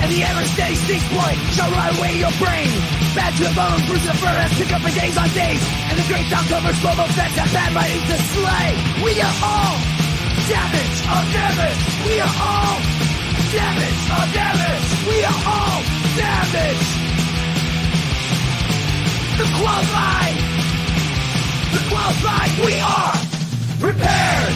And the ever-steady Styxboy shall rot away your brain. Bad to the bone, bruise the furnace, pick up for days on days. And the great sound covers global fence that bad writing to slay. We are all damage of damage. We are all damage of damage. We are all damage. The qualified, we are prepared.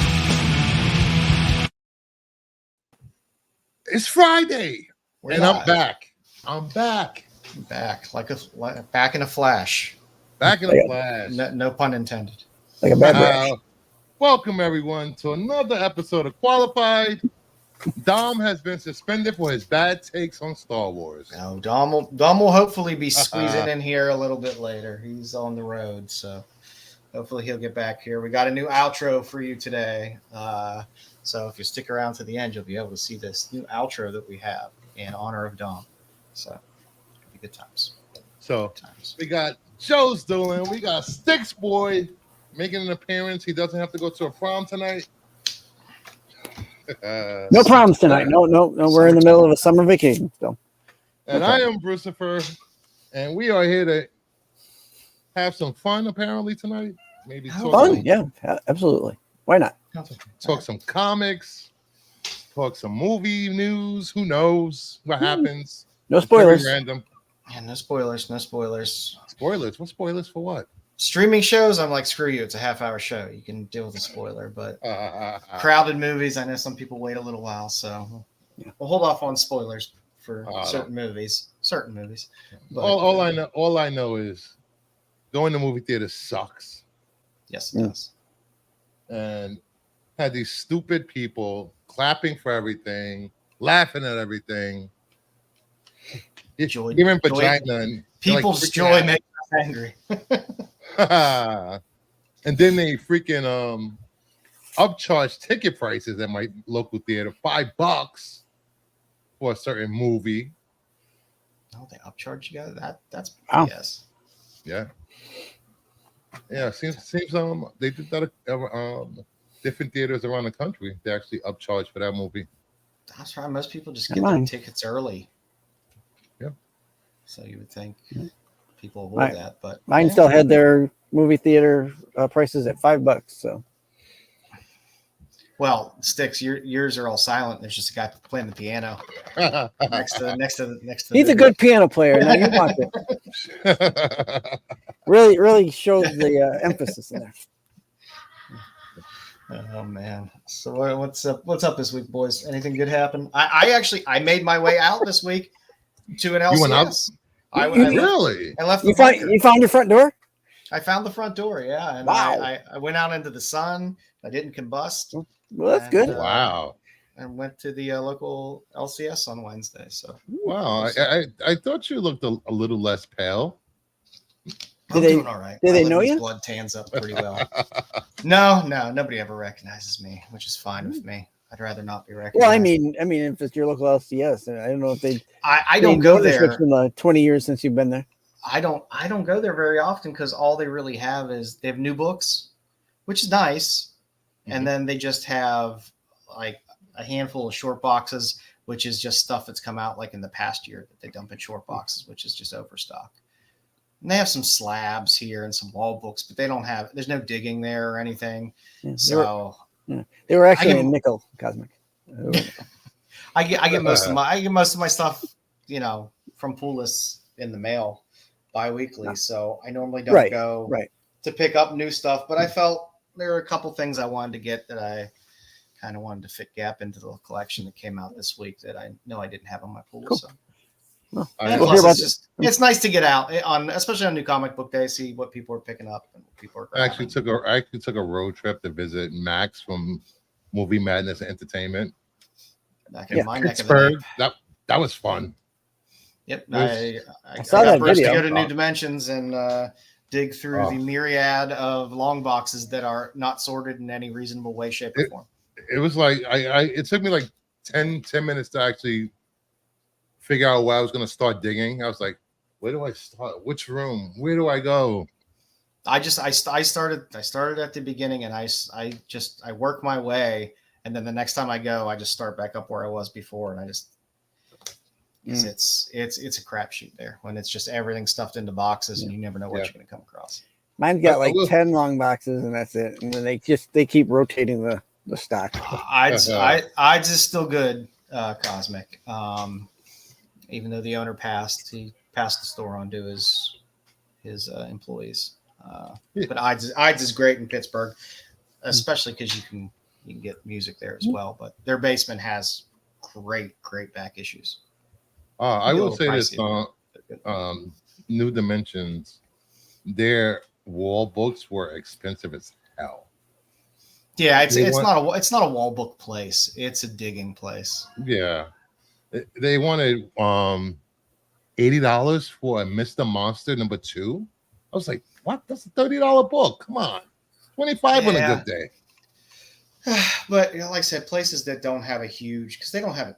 It's Friday, and live. I'm back. I'm back. Back in a flash. Back in a flash. No pun intended. Like a bad rash. Welcome everyone to another episode of Qualified. Dom has been suspended for his bad takes on Star Wars. No, Dom will hopefully be squeezing in here a little bit later. He's on the road, so hopefully he'll get back here. We got a new outro for you today. So if you stick around to the end, you'll be able to see this new outro that we have in honor of Dom. So it'll be good times. So we got Joe's dueling. We got Styxboy making an appearance. He doesn't have to go to a prom tonight. No proms tonight. No. We're in the middle of a summer vacation still. And I am Brucifer, and we are here to have some fun apparently tonight. Maybe fun. Yeah, absolutely. Why not? Talk some comics, talk some movie news. Who knows what happens? No spoilers. Random. Yeah, no spoilers. No spoilers. Spoilers? What spoilers for what? Streaming shows, I'm like, screw you. It's a half-hour show. You can deal with a spoiler. But crowded movies, I know some people wait a little while, so we'll hold off on spoilers for certain movies. But, all I know is going to movie theater sucks. Yes, it does. And had these stupid people clapping for everything, laughing at everything. Joy, Giving vagina and people's like joy makes us angry. And then they freaking upcharge ticket prices at my local theater, $5 for a certain movie. Oh, they upcharge you guys? That's wow. BS. Yeah. Seems they did that different theaters around the country. They actually upcharge for that movie. That's right. Most people just get their tickets early. Yeah. So you would think people avoid that, but mine still had their movie theater prices at $5. So, well, Styx, yours are all silent. There's just a guy playing the piano next to. He's a good piano player. Now you watch it. Really shows the emphasis in there. Oh man! So what's up this week, boys? Anything good happen? I made my way out this week to an LCS. You went out? I left. You found your front door? I found the front door, yeah. And wow. I went out into the sun. I didn't combust. Well, that's good. Wow. And went to the local LCS on Wednesday. So wow, I thought you looked a little less pale. I'm doing all right. Did they know you? Blood tans up pretty well. No, nobody ever recognizes me, which is fine with me. I'd rather not be recognized. Well, I mean, if it's your local LCS, I don't know if they. I don't go there. In the 20 years since you've been there. I don't go there very often because all they really have is they have new books, which is nice, and then they just have like a handful of short boxes, which is just stuff that's come out like in the past year that they dump in short boxes, which is just overstock. And they have some slabs here and some wall books, but there's no digging there or anything. Yeah, they were actually in nickel cosmic. I get most of my stuff, from Pool Lists in the mail bi-weekly. So I normally don't go to pick up new stuff, but I felt there were a couple things I wanted to get that I kind of wanted to fit gap into the collection that came out this week that I know I didn't have on my pool. Cool. So it's nice to get out especially on New Comic Book Day, see what people are picking up and what people are. I actually took a road trip to visit Max from Movie Madness Entertainment. Back in my Pittsburgh. That was fun. Yep, I saw that video. To go to New Dimensions and dig through the myriad of long boxes that are not sorted in any reasonable way, shape, or form. It was like it took me like 10 minutes to actually figure out where I was going to start digging. I was like, where do I start? Which room? Where do I go? I started at the beginning, and I work my way, and then the next time I go, I just start back up where I was before, and I just because it's a crapshoot there when it's just everything stuffed into boxes and you never know what you're going to come across. Mine's got like 10 long boxes and that's it. And then they keep rotating the stock. I'd is still good, Cosmic. Even though the owner passed, he passed the store on to his employees. But Ides is great in Pittsburgh, especially because you can get music there as well. But their basement has great back issues. I will say this: New Dimensions, their wall books were expensive as hell. Yeah, it's not a wall book place. It's a digging place. Yeah, they wanted $80 for a Mr. Monster #2. I was like, what? That's a $30 book. Come on, 25 on a good day. But like I said, places that don't have a huge, because they don't have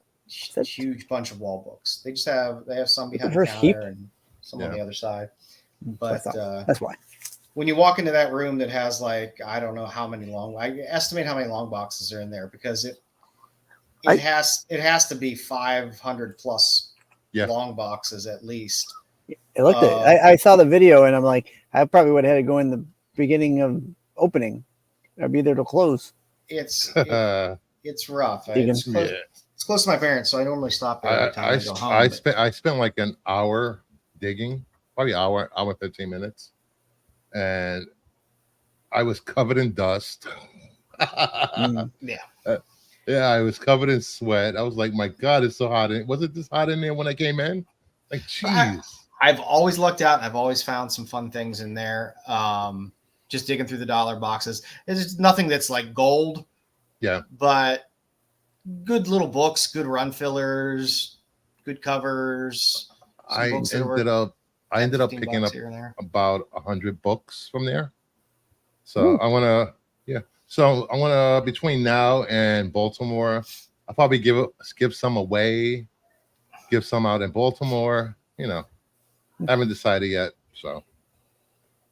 a huge bunch of wall books. They have some behind the counter and some on the other side. But that's why. When you walk into that room that has like, I don't know how many I estimate how many long boxes are in there, because it has to be 500 plus long boxes at least. It looked I saw the video and I'm like, I probably would have had to go in the beginning of opening. I'd be there to close. It's rough. It's close to my parents, so I normally stop there every time I go home. I spent like an hour digging, probably hour 15 minutes, and I was covered in dust. Yeah, I was covered in sweat. I was like, my God, it's so hot. Was it this hot in there when I came in? Like, jeez. I've always lucked out. I've always found some fun things in there. Just digging through the dollar boxes. There's nothing that's like gold. Yeah. But good little books, good run fillers, good covers. I ended up picking up about 100 books from there. So I want to, between now and Baltimore, I'll probably give some away, give some out in Baltimore. I haven't decided yet. So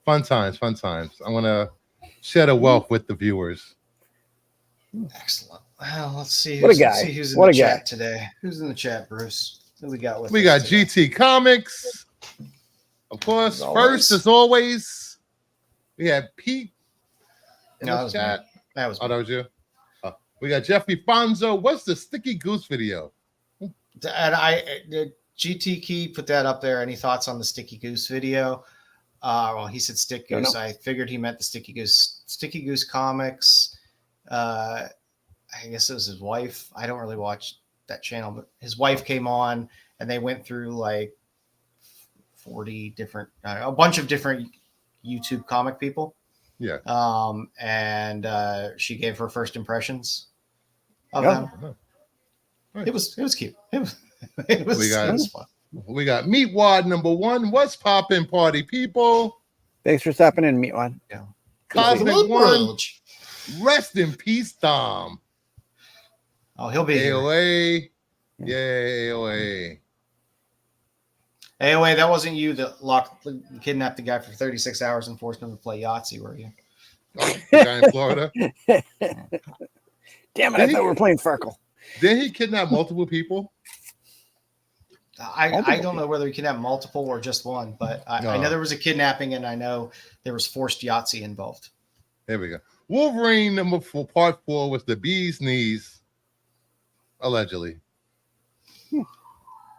fun times. I want to share the wealth with the viewers. Excellent. Well, let's see. What a guy. Who's in the chat today? Who's in the chat, Bruce? Who we got with us? We got GT Comics. Of course, first as always, we had Pete in the chat. That was that was you. We got Jeffrey Fonzo. What's the Sticky Goose video? And GT Key put that up there. Any thoughts on the Sticky Goose video? Well, he said Stick Goose. I figured he meant the Sticky Goose. Sticky Goose Comics. I guess it was his wife. I don't really watch that channel, but his wife came on and they went through like 40 different, a bunch of different YouTube comic people. Yeah. And she gave her first impressions of them. Right. It was cute. It was fun. We got Meatwad #1. What's poppin', party people? Thanks for stopping in, Meatwad. Yeah. Cosmic One. Rest in peace, Dom. Oh, he'll be AOA. Yay, AOA. AOA, that wasn't you that kidnapped the guy for 36 hours and forced him to play Yahtzee, were you? The guy in Florida. Damn it, I thought we were playing Farkle. Did he kidnap multiple people? I don't know whether he kidnapped multiple or just one, but I know there was a kidnapping and I know there was forced Yahtzee involved. There we go. Wolverine #4, Part 4 was the bee's knees. Allegedly.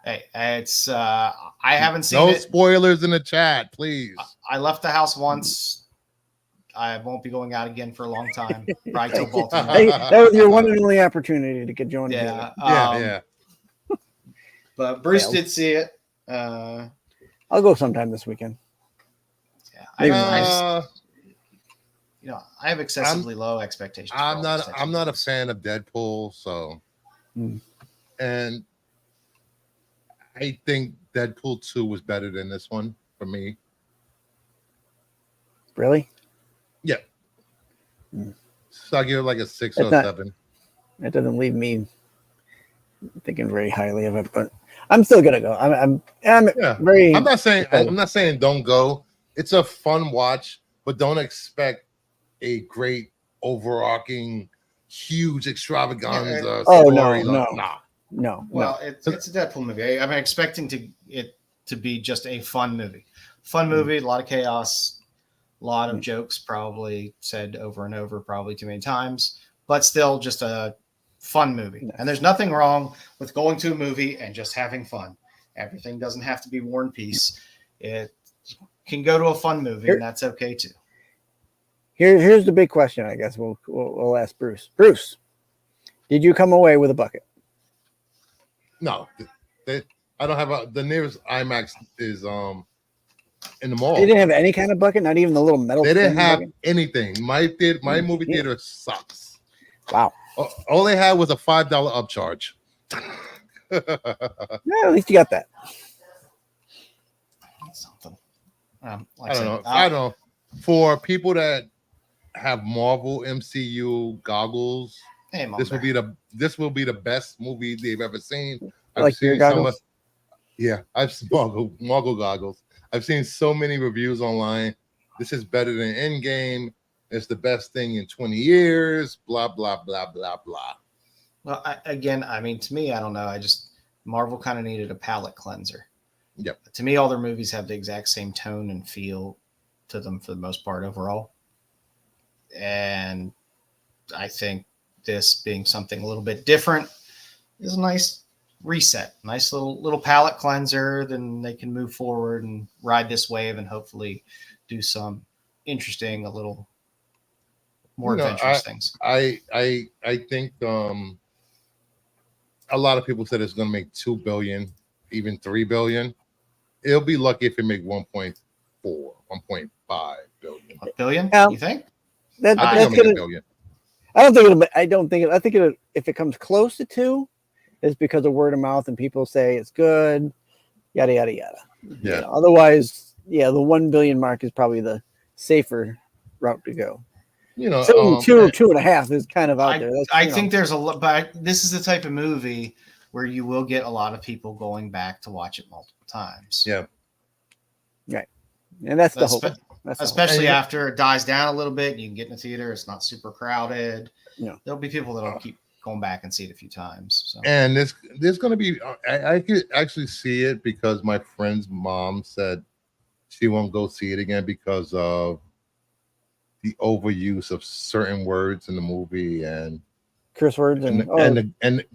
Hey, it's I haven't seen no it. Spoilers in the chat, please. I left the house once. I won't be going out again for a long time. Probably till Baltimore. Hey, that was your one and only opportunity to get joined. Yeah. But Bruce did see it. I'll go sometime this weekend. Yeah, I have excessively low expectations. I'm not a fan of Deadpool, so and I think Deadpool 2 was better than this one for me. Really? Yeah. So I'll give it like a 6 or 7. That doesn't leave me thinking very highly of it, but I'm still gonna go. I'm very. I'm not saying don't go. It's a fun watch, but don't expect a great overarching, huge extravaganza. Oh story. no. No. Well, it's a Deadpool movie. I'm expecting it to be just a fun movie. Fun movie, a lot of chaos, a lot of jokes, probably said over and over, probably too many times, but still just a fun movie. And there's nothing wrong with going to a movie and just having fun. Everything doesn't have to be War and Peace. It can go to a fun movie, and that's okay too. Here's the big question. I guess we'll ask Bruce. Bruce, did you come away with a bucket? No, I don't have the nearest IMAX is in the mall. They didn't have any kind of bucket, not even the little metal. They didn't have bucket? anything. My movie theater sucks. Wow. All they had was a $5 upcharge. Yeah, at least you got that. Something. I don't know. I don't know. For people that have Marvel MCU goggles, this will be the best movie they've ever seen. I've seen goggles? I've seen Marvel goggles. I've seen so many reviews online. This is better than Endgame. It's the best thing in 20 years. Blah blah blah blah blah. Well, to me, I don't know. Marvel kind of needed a palate cleanser. Yep. To me, all their movies have the exact same tone and feel to them for the most part overall. And I think this being something a little bit different is a nice reset, nice little palate cleanser. Then they can move forward and ride this wave and hopefully do some interesting, a little more adventurous things. I think a lot of people said it's going to make 2 billion, even 3 billion. It'll be lucky if it make 1.4, 1.5 billion. A billion? You think? That's gonna, billion. I think if it comes close to 2, it's because of word of mouth and people say it's good, yada yada yada. Yeah. Otherwise, the 1 billion mark is probably the safer route to go. 2.5 is kind of out there. I think there's a lot, but this is the type of movie where you will get a lot of people going back to watch it multiple times. Yeah. Right. And that's the hope. Especially after it dies down a little bit, you can get in the theater. It's not super crowded. There'll be people that'll keep going back and see it a few times. So. And there's going to be, I could actually see it because my friend's mom said she won't go see it again because of the overuse of certain words in the movie and curse words and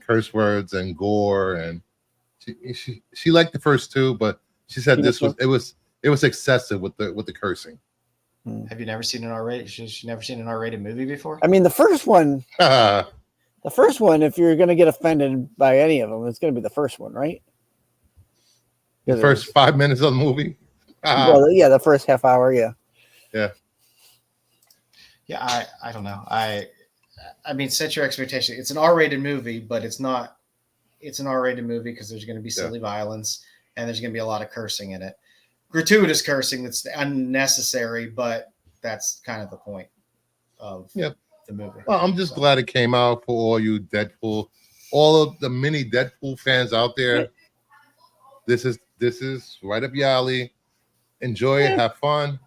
curse words and gore, and she liked the first 2, but she said it was excessive with the cursing. Have you never seen an R-rated? She's never seen an R-rated movie before? I mean, the first one, if you're going to get offended by any of them, it's going to be the first one, right? The first 5 minutes of the movie? Well, the first half hour, yeah. Yeah, I don't know. I mean, set your expectation. It's an R-rated movie, but it's not. It's an R-rated movie because there's going to be silly violence and there's going to be a lot of cursing in it. Gratuitous cursing that's unnecessary, but that's kind of the point of the movie. Well, I'm just glad it came out for all you Deadpool, all of the many Deadpool fans out there. This is right up your alley. Enjoy it, have fun,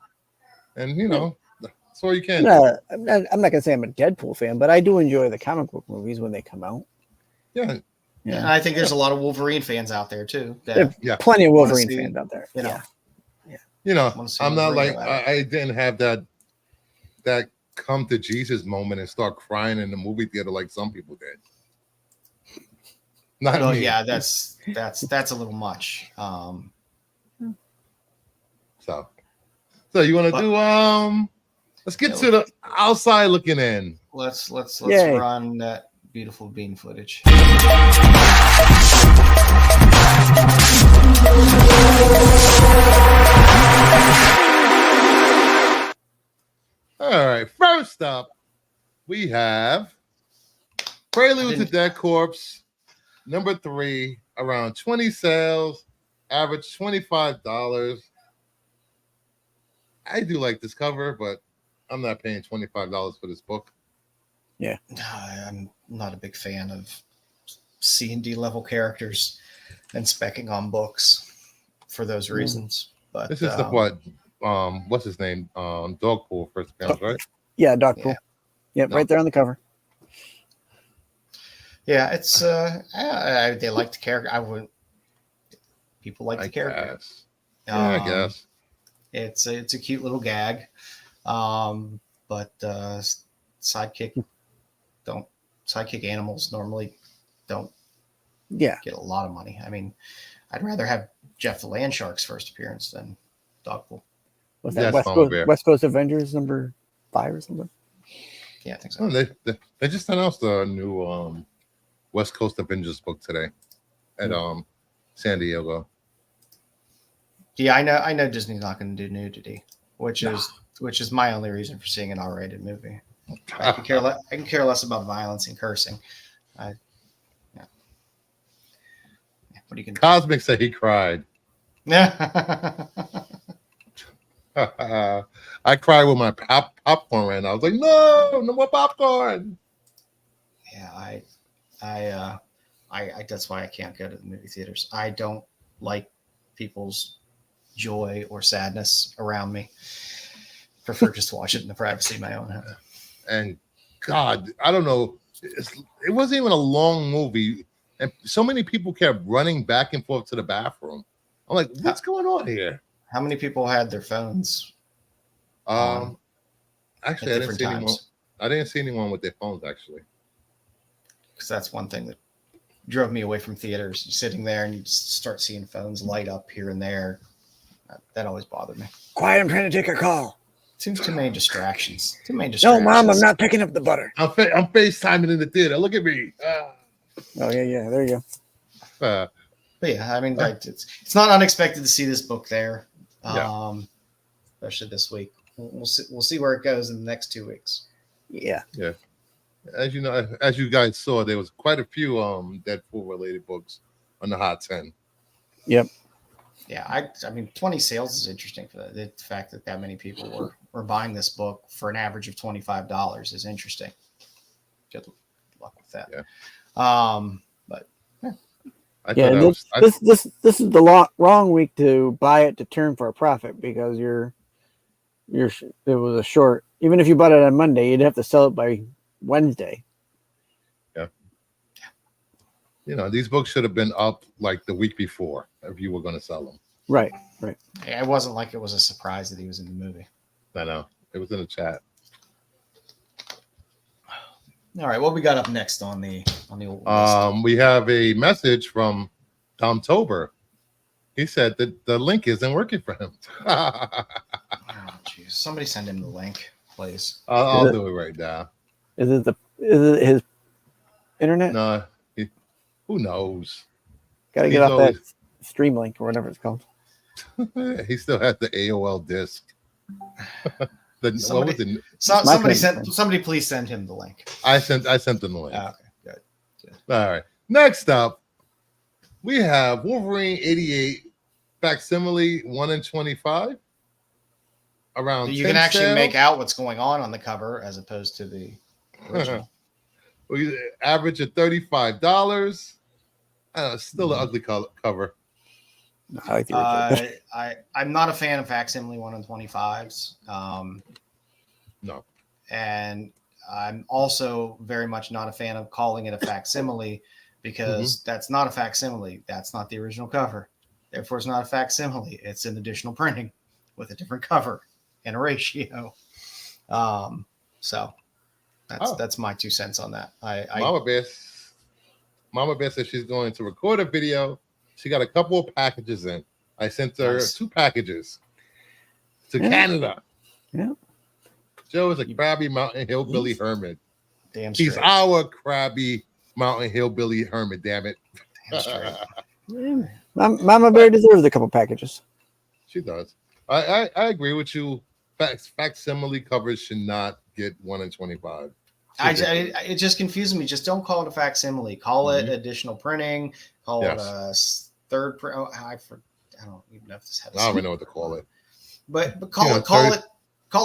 and that's all you can. I'm not gonna say I'm a Deadpool fan, but I do enjoy the comic book movies when they come out. Yeah. And I think there's a lot of Wolverine fans out there too. Plenty of Wolverine fans out there. I'm not like I didn't have that come to Jesus moment and start crying in the movie theater like some people did. Not me. Yeah, that's a little much. So you want to do let's get to the outside looking in. Let's run that beautiful bean footage. All right, first up, we have Prelude to Dead Corpse, number 3, around 20 sales, average $25. I do like this cover, but I'm not paying $25 for this book. Yeah. I'm not a big fan of C&D level characters and speccing on books for those reasons. But this is what's his name? Dogpool first appearance, right? Yeah, Dogpool. Yep, right there on the cover. Yeah, it's they like the character. I wouldn't. People like the character. Guess. Yeah, I guess it's a cute little gag, but sidekick animals normally don't get a lot of money. I mean, I'd rather have Jeff the Landshark's first appearance than Dogpool. Was that West Coast Avengers number 5 or something? Yeah, I think so. Oh, they just announced a new West Coast Avengers book today at San Diego. Yeah, I know Disney's not going to do nudity, which is my only reason for seeing an R-rated movie. I can care less about violence and cursing. What are you going to do? Cosmic said he cried. I cried with my popcorn right now. I was like, no more popcorn. Yeah, I that's why I can't go to the movie theaters. I don't like people's joy or sadness around me. Prefer just to watch it in the privacy of my own home. And God, I don't know. It wasn't even a long movie, and so many people kept running back and forth to the bathroom. I'm like, what's going on here? How many people had their phones? Actually, I didn't see anyone with their phones actually. Because that's one thing that drove me away from theaters. You're sitting there and you just start seeing phones light up here and there. That always bothered me. Quiet, I'm trying to take a call. Too many distractions. No, Mom, I'm not picking up the butter. I'm FaceTiming in the theater. Look at me. Oh, yeah. There you go. But yeah, I mean, like it's not unexpected to see this book there, especially this week. We'll see where it goes in the next 2 weeks. Yeah. As you know, as you guys saw, there was quite a few Deadpool related books on the Hot 10. Yep. Yeah, I mean, 20 sales is interesting for the fact that many people were buying this book for an average of $25 is interesting. Good luck with that. Yeah. But this is the wrong week to buy it to turn for a profit because it was a short. Even if you bought it on Monday, you'd have to sell it by Wednesday. Yeah. You know, these books should have been up like the week before if you were going to sell them. Right. Yeah, it wasn't like it was a surprise that he was in the movie. I know. It was in the chat. All right, what we got up next on the old list? We have a message from Tom Tober. He said that the link isn't working for him. Oh, jeez. Somebody send him the link, please. I'll do it right now. Is it his internet? No, who knows? Got to get off that stream link or whatever it's called. He still has the AOL disc. Somebody please send him the link. I sent them the link. Okay, good. All right. Next up, we have Wolverine 88 facsimile 1 in 25. Around you can actually make out what's going on the cover as opposed to the original. We average of $35. Still an ugly cover. I like the I'm not a fan of facsimile 1 in 25s. No. And I'm also very much not a fan of calling it a facsimile because that's not a facsimile. That's not the original cover. Therefore, it's not a facsimile. It's an additional printing with a different cover and a ratio. So that's my 2 cents on that. Mama Bear says she's going to record a video. She got a couple of packages in. I sent her 2 packages to Canada. Yeah. Joe is a crabby mountain hillbilly hermit. Damn straight. He's our crabby mountain hillbilly hermit, damn it. Damn straight. Yeah. Mama Bear deserves a couple packages. She does. I agree with you. Facsimile covers should not get 1 in 25. It just confuses me. Just don't call it a facsimile. Call it additional printing. Call it a third print. I don't even know if this has. I don't even know what to call it. But call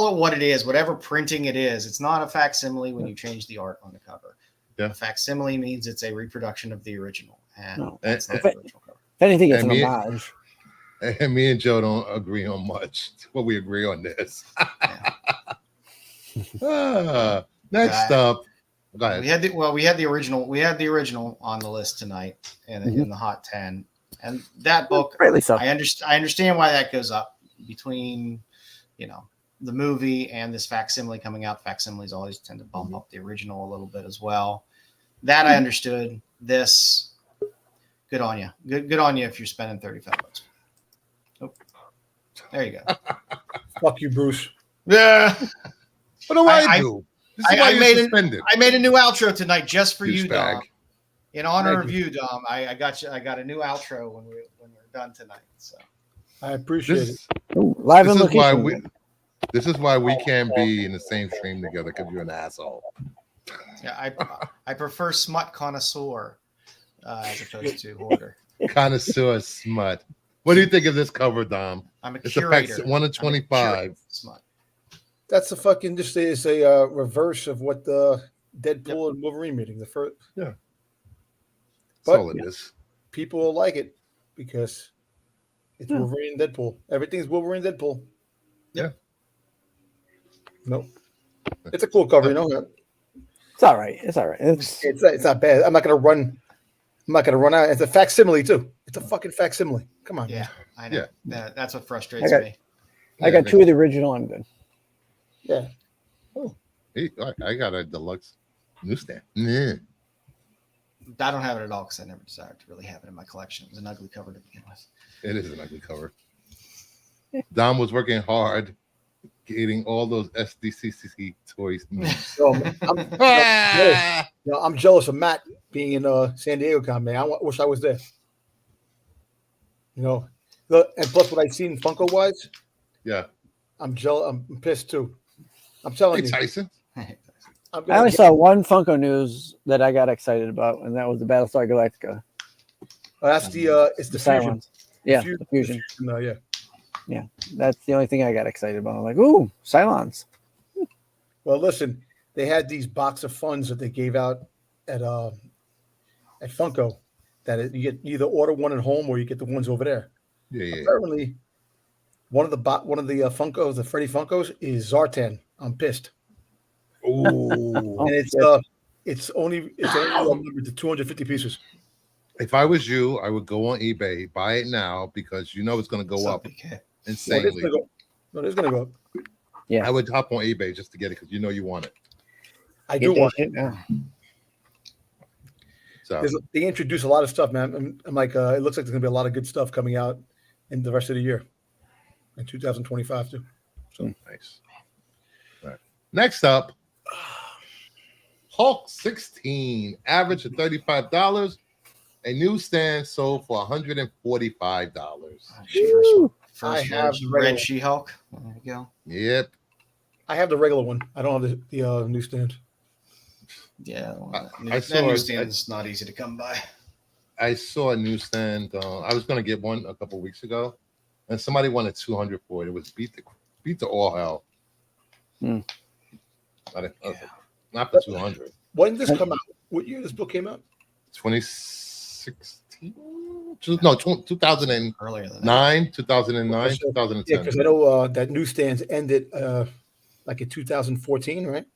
it what it is. Whatever printing it is. It's not a facsimile when you change the art on the cover. Yeah. A facsimile means it's a reproduction of the original, and that's not the original cover. If anything, it's an homage. And me and Joe don't agree on much, but we agree on this. Next up, Go ahead. We had the original. We had the original on the list tonight in the Hot 10, and that book. So. I understand why that goes up between, the movie and this facsimile coming out. Facsimiles always tend to bump up the original a little bit as well. That I understood. This, good on you. Good on you if you're spending $35. Oh, there you go. Fuck you, Bruce. Yeah. What do I do? This is why I made a new outro tonight just for you, Dom. In honor of you, Dom. I got you. I got a new outro when we're done tonight. So I appreciate it. Ooh, live on location. This is why we can't be in the same stream together, because you're an asshole. Yeah, I prefer smut connoisseur as opposed to hoarder. Connoisseur smut. What do you think of this cover, Dom? I'm a curator. It's 1 of 25. Smut. That's a fucking just it's a reverse of what the Deadpool and Wolverine meeting. The first, yeah. But all it is. People will like it because it's Wolverine and Deadpool. Everything's Wolverine and Deadpool. Yeah. Nope. It's a cool cover, It's all right. It's all right. It's not bad. I'm not gonna run out. It's a facsimile too. It's a fucking facsimile. Come on. Yeah, man. I know. Yeah. That's what frustrates me. I got 2 of the original. I'm good. Yeah. Oh, I got a deluxe newsstand. Yeah. I don't have it at all because I never desired to really have it in my collection. It was an ugly cover to begin with. It is an ugly cover. Dom was working hard getting all those SDCC toys. So, I'm jealous of Matt being in San Diego Con, man. I wish I was there. And plus what I've seen Funko wise, yeah, I'm jealous. I'm pissed too. I'm telling you, Tyson. I only saw one Funko news that I got excited about, and that was the Battlestar Galactica. That's it's the fusion. Yeah, the fusion. Yeah. Yeah, that's the only thing I got excited about. I'm like, ooh, Cylons. Well, listen, they had these box of funds that they gave out at Funko that you get either order one at home or you get the ones over there. Yeah. Apparently, one of the Funkos, the Freddy Funkos, is Zartan. I'm pissed. Ooh. And it's only numbered to 250 pieces. If I was you, I would go on eBay, buy it now, because it's going to go up insanely. It's going to go up. Yeah, I would hop on eBay just to get it because you want it. I do want it. Yeah. So they introduce a lot of stuff, man. I'm like, it looks like there's going to be a lot of good stuff coming out in the rest of the year, in 2025 too. So nice. All right. Next up, Hulk 16, average of $35. A newsstand sold for $145. First red She-Hulk. There you go. Yep. I have the regular one. I don't have the newsstand. Yeah, that newsstand is not easy to come by. I saw a newsstand. I was going to get one a couple weeks ago, and somebody wanted $200 for it. It was beat to all hell. Not for $200. When did this come out? What year this book came out? 2016? No, 2009. Earlier than 2009, 2010. Yeah, because I know that newsstands ended like in 2014, right?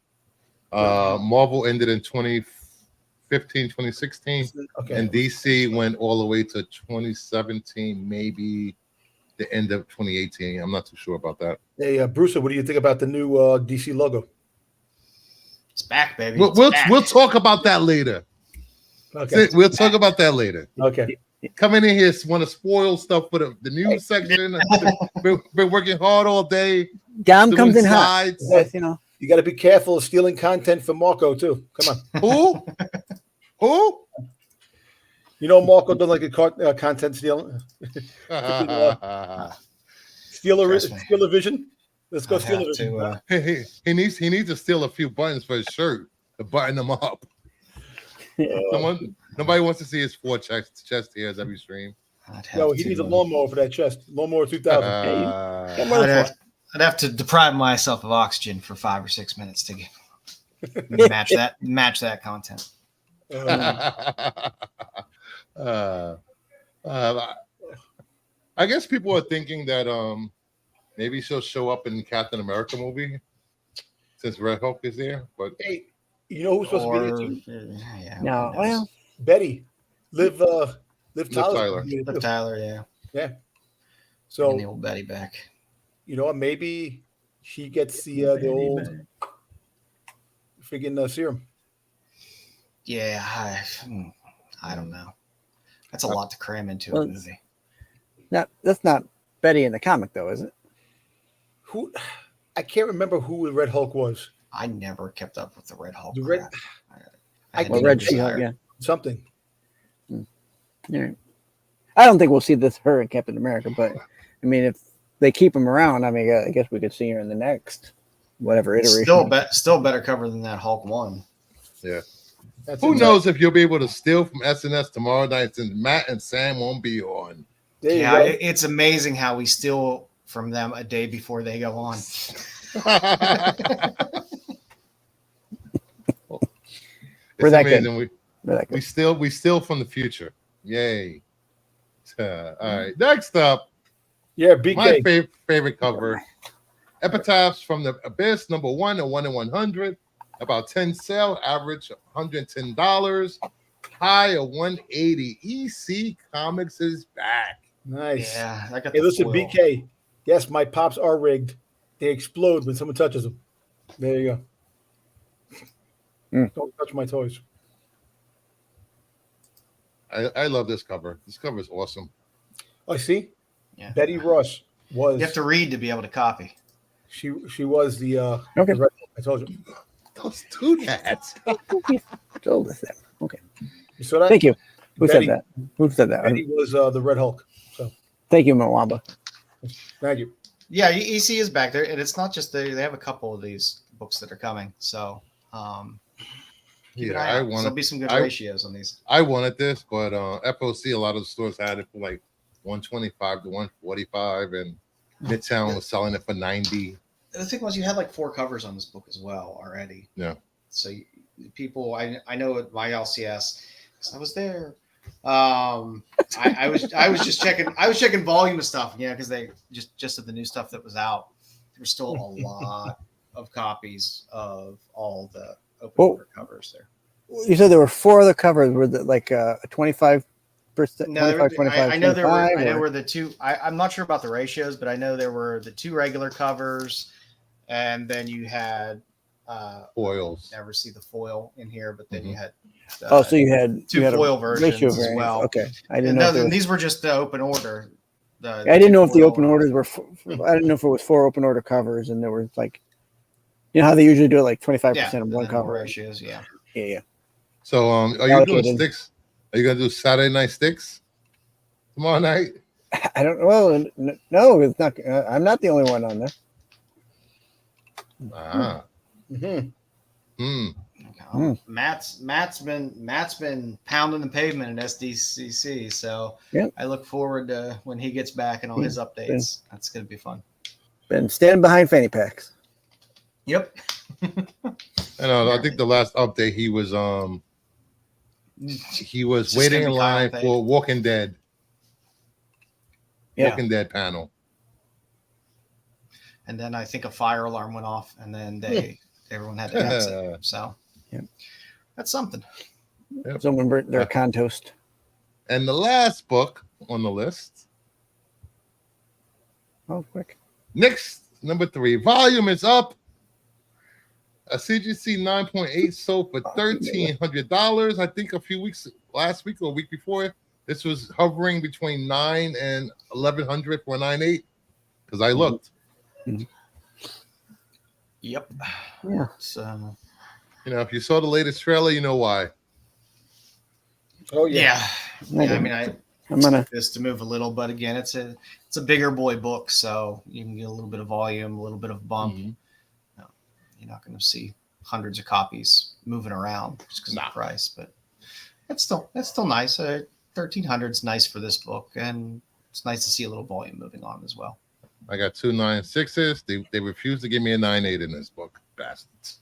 Marvel ended in 2015, 2016. Okay. And DC went all the way to 2017, maybe the end of 2018. I'm not too sure about that. Hey, Bruce, what do you think about the new DC logo? It's back, baby. We'll talk about that later. Okay. We'll talk about that later. Okay. Coming in here, want to spoil stuff for the news section. Been working hard all day. Dom comes in hot. Yes, you got to be careful of stealing content from Marco too. Come on. Who? Marco doesn't like a content stealing. Steal a vision. Let's go steal a vision. He needs to steal a few buttons for his shirt to button them up. Nobody wants to see his 4 chest hairs every stream. He needs a lawnmower for that chest. Lawnmower 2000. I'd have to deprive myself of oxygen for 5 or 6 minutes to match that content. I guess people are thinking that maybe she'll show up in Captain America movie since Red Hulk is there. But hey, You know who's supposed to be Or there too? yeah, No, who knows? well, Betty. Liv Tyler. Liv Tyler, yeah. Yeah. Bringing the So old Betty back. you know what? Maybe she gets the old freaking serum. Yeah, I don't know. That's a lot to cram into a movie. that's not Betty in the comic though, is it? Who? I can't remember who the Red Hulk was. I never kept up with the Red Hulk. The Red. I had Well, no Red desire. She-Hulk, yeah. Something. Yeah. I don't think we'll see her in Captain America, but I mean, if they keep him around, I mean, I guess we could see her in the next whatever iteration. Still better cover than that Hulk 1. Yeah. That's Who knows if you'll be able to steal from SNS tomorrow night since Matt and Sam won't be on. Yeah, it's amazing how we steal from them a day before they go on. We're that good. We steal from the future. Yay. All right. Next up. Yeah, BK. My favorite cover. Epitaphs from the Abyss, number 1 and 1 in 100. About 10 sale, average $110, high of 180. EC Comics is back. Nice. Yeah, I got hey, listen, foil. BK. Yes, my pops are rigged. They explode when someone touches them. There you go. Don't touch my toys. I love this cover. This cover is awesome. I see. Yeah. Betty Ross was. You have to read to be able to copy. She was the. Okay. The I told you. Don't do that. Okay. You saw that? Thank you. Who Betty, said that? Who said that? Betty was the Red Hulk. So thank you, Mwamba. thank you. Yeah, EC is back there, and it's not just they have a couple of these books that are coming. So, Yeah, there'll be some good ratios on these. I wanted this, but FOC, a lot of the stores had it for like 125 to 145, and Midtown was selling it for 90. The thing was, you had like 4 covers on this book as well already. Yeah. So people, I know at my LCS, 'cause I was there. I was just checking. I was checking volume of stuff, because they just of the new stuff that was out. There's still a lot of copies of all the open order covers there. You said there were 4 other covers. Were that like a 25%? No, 25, I know there were. I know or? were the 2. I'm not sure about the ratios, but I know there were the 2 regular covers, and then you had Foils. Never see the foil in here, but then you had. So you had 2 foil versions as well. Okay, I didn't know. These were just the open order. I didn't know if the open orders were. I didn't know if it was 4 open order covers, and there was like, how they usually do it, like 25% of one cover. Ratios, yeah. So, are you doing Styx? Are you gonna do Saturday Night Styx tomorrow night? I don't know. Well, no, it's not. I'm not the only one on there. Ah. Matt's been pounding the pavement at SDCC, so I look forward to when he gets back and all his updates. That's gonna be fun. Been standing behind fanny packs. Yep. I think the last update he was waiting in line for Walking Dead. Walking Dead panel. And then I think a fire alarm went off, and then everyone had to exit. So that's something. Yep. Someone burnt their con toast. And the last book on the list. Oh, quick. Next, number 3. Volume is up. A CGC 9.8 sold for $1,300. I think last week or a week before, this was hovering between $9 and $1,100 for a 9.8. Because I looked. Yep. Yeah. So, if you saw the latest trailer, you know why. Oh yeah. I mean, I'm gonna this to move a little, but again, it's a bigger boy book, so you can get a little bit of volume, a little bit of bump. You're not going to see hundreds of copies moving around just because of the price, but that's still nice. 1,300 is nice for this book, and it's nice to see a little volume moving on as well. I got 2 9.6s. They refused to give me a 9.8 in this book, bastards.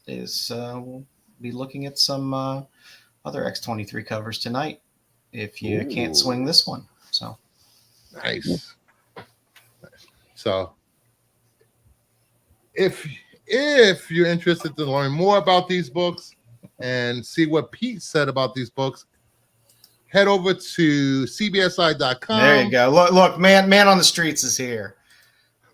We'll be looking at some other X23 covers tonight if you can't swing this one. So nice. So if if you're interested to learn more about these books and see what Pete said about these books, head over to cbsi.com. There you go. Look, man on the streets is here.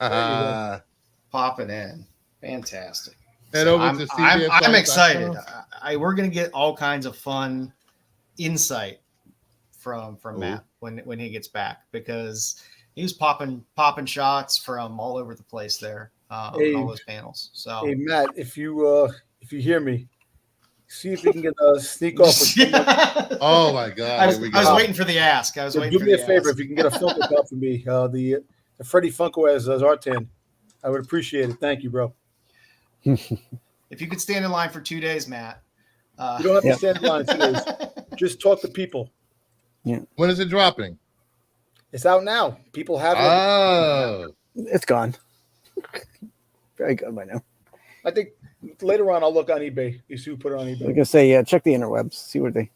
Popping in. Fantastic. Head over to CBSI. I'm excited. We're going to get all kinds of fun insight from Matt when he gets back, because he was popping shots from all over the place there on all those panels. So, hey Matt, if you hear me, see if you can get a sneak off. Oh my God! I was waiting for the ask. Do me a favor if you can get a Funko Pop for me. The Freddie Funko as Artan, I would appreciate it. Thank you, bro. If you could stand in line for 2 days, Matt. You don't have to stand in line 2 days. Just talk to people. Yeah. When is it dropping? It's out now. People have it. Oh, it's gone. Very good by now. I think later on I'll look on eBay. You see who put it on eBay. I can say, check the interwebs, see what they.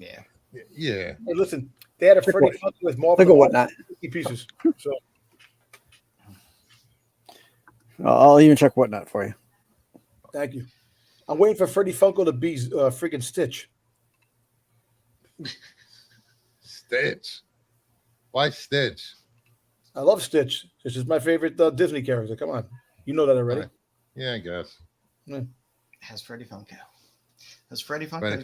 Yeah. Yeah. Hey, listen, they had a Freddie Funko with Marvel. Look at whatnot. 50 pieces. So I'll even check whatnot for you. thank you. I'm waiting for Freddie Funko to be freaking Stitch. Stitch. Why Stitch? I love Stitch. This is my favorite Disney character. Come on. You know that already. Yeah, I guess. Yeah. Has Freddie Funko.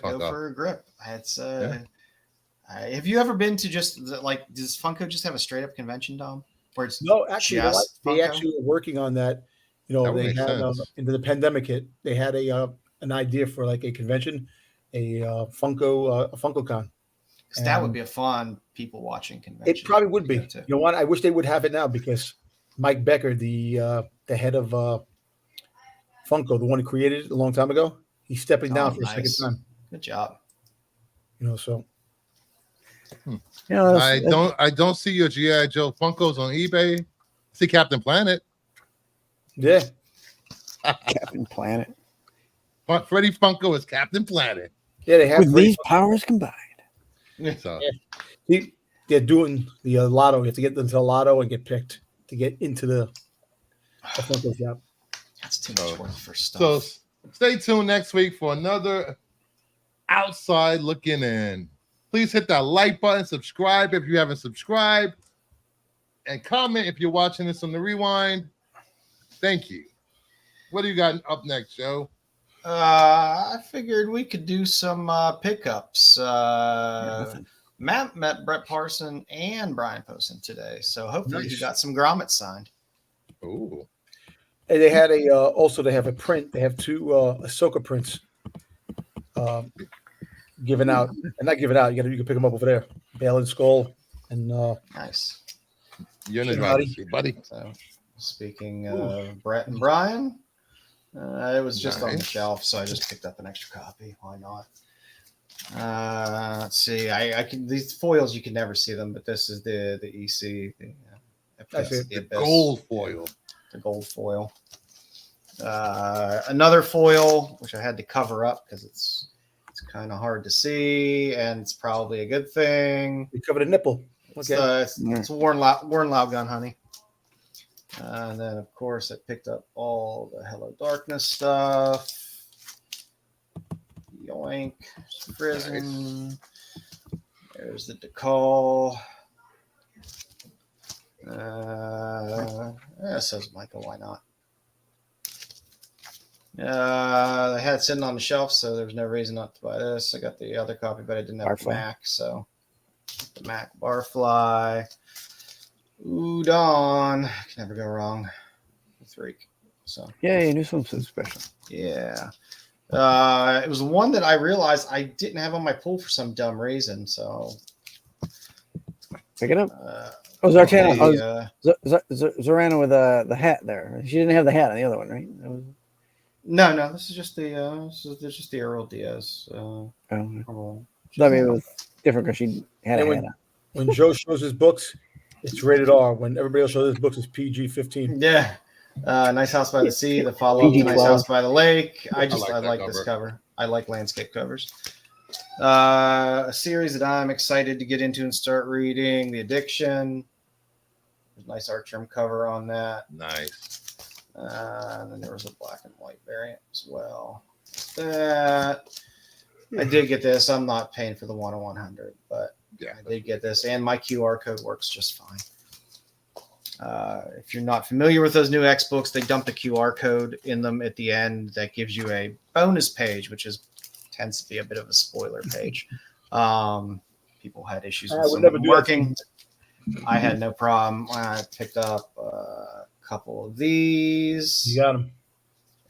Go for a grip. It's have you ever been to just does Funko just have a straight up convention, Dom? Where it's no, actually, they actually were working on that. You know, they had into the pandemic hit. They had an idea for like a convention, a FunkoCon. Because that would be a fun people watching convention. It probably would be. You know what? I wish they would have it now, because Mike Becker, the head of Funko, the one who created it a long time ago, he's stepping down for a second time. Good job. You know, so. I don't see your G.I. Joe Funkos on eBay. See Captain Planet. Yeah. Captain Planet. Freddie Funko is Captain Planet. Yeah, they have with these powers combined. So. Yeah. They're doing the lotto. You have to get into the lotto and get picked to get into the Funko shop. That's too much work for stuff. So stay tuned next week for another outside looking in. Please hit that like button, subscribe if you haven't subscribed, and comment if you're watching this on the rewind. Thank you. What do you got up next, Joe? I figured we could do some pickups. Matt met Brett Parson and Brian Poston today, so hopefully he got some grommets signed. Ooh. And they had also they have a print. They have two Ahsoka prints given out, and not given out. You can pick them up over there. Bale and Skull, and nice. You're in the driver's seat, buddy. So, speaking of Brett and Brian, it was just on the shelf, so I just picked up an extra copy. Why not? Let's see. I can these foils you can never see them, but this is the EC. The gold foil. The gold foil. Another foil, which I had to cover up because it's kind of hard to see, and it's probably a good thing. You covered a nipple. Okay. It's Warren Loudgun, honey. And then, of course, I picked up all the Hello Darkness stuff. Yoink. Prison. Nice. There's the decal. It says Michael. Why not? They had it sitting on the shelf, so there was no reason not to buy this. I got the other copy, but I didn't have the Mac, so the Mac Barfly. Udon. Can never go wrong with Reek. So yeah, you knew something special. Yeah. It was one that I realized I didn't have on my pool for some dumb reason, so pick it up. Zartana. Zorana with the hat there. She didn't have the hat on the other one, right? No. This is just the Errol Diaz. I mean, it was different because she had a hat on. When Joe shows his books, it's rated R. When everybody else shows his books, it's PG-15. Yeah. Nice House by the Sea. The follow-up to Nice House by the Lake. I like this cover. I like landscape covers. A series that I'm excited to get into and start reading, The Addiction. There's a nice art trim cover on that. Nice. And then there was a black and white variant as well. That I did get this. I'm not paying for the 1/100, but Yeah. I did get this, and my QR code works just fine. If you're not familiar with those new X books, they dump a QR code in them at the end that gives you a bonus page, which tends to be a bit of a spoiler page. People had issues with some of them working. I had no problem. I picked up a couple of these. You got them.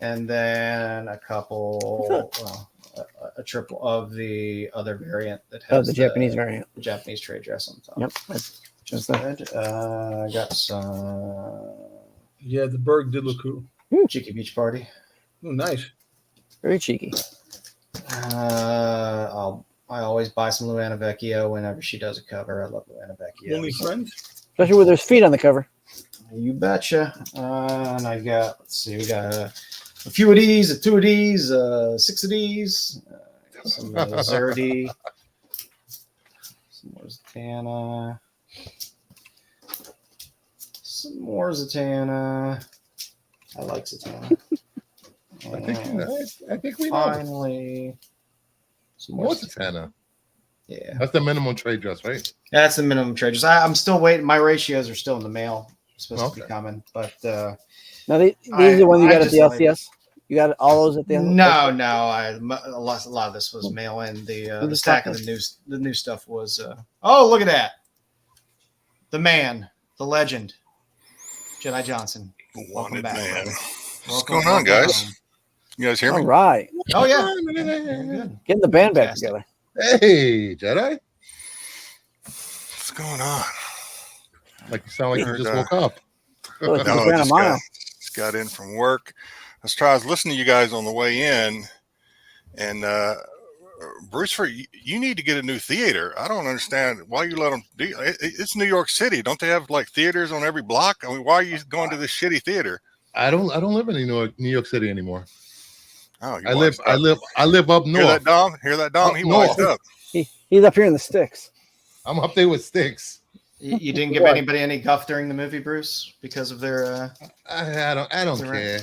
And then a couple, a triple of the other variant that has the Japanese variant. The Japanese trade dress on top. Yep. That's Just good. I got some. Yeah, the Berg did look cool. Cheeky Beach Party. Oh, nice. very cheeky. I always buy some Luana Vecchio whenever she does a cover. I love Luana Vecchio. Only friends? Especially with there's feet on the cover. You betcha. And I got, let's see, we got a few of these, two of these, 6 of these, some Zerdy, some more Zatanna, some more Zatanna. I like Zatanna. I think we know. Finally, some more Zatanna. Yeah. That's the minimum trade dress, right? That's the minimum trade dress. I'm still waiting. My ratios are still in the mail. Supposed to be coming, but now these are the ones you got at the LCS. You got all those at the LCS? No. A lot of this was mail in. The stack of the new stuff was. Oh, look at that! The man, the legend, Jedi Johnson. Welcome back, man. brother. What's going on, guys? You guys hear me? All right. Oh yeah. Getting the band back together. Hey, Jedi. What's going on? Like you sound like you just woke up. No, just got in from work. I was listening to you guys on the way in, and Bruce, you need to get a new theater. I don't understand why you let them do. It's New York City. Don't they have like theaters on every block? I mean, why are you going to this shitty theater? I don't live in New York City anymore. Oh, I live up north. Hear that, Dom? He washed up. He's up here in the sticks. I'm up there with Styx. You didn't give anybody any guff during the movie, Bruce, because of their. I don't care.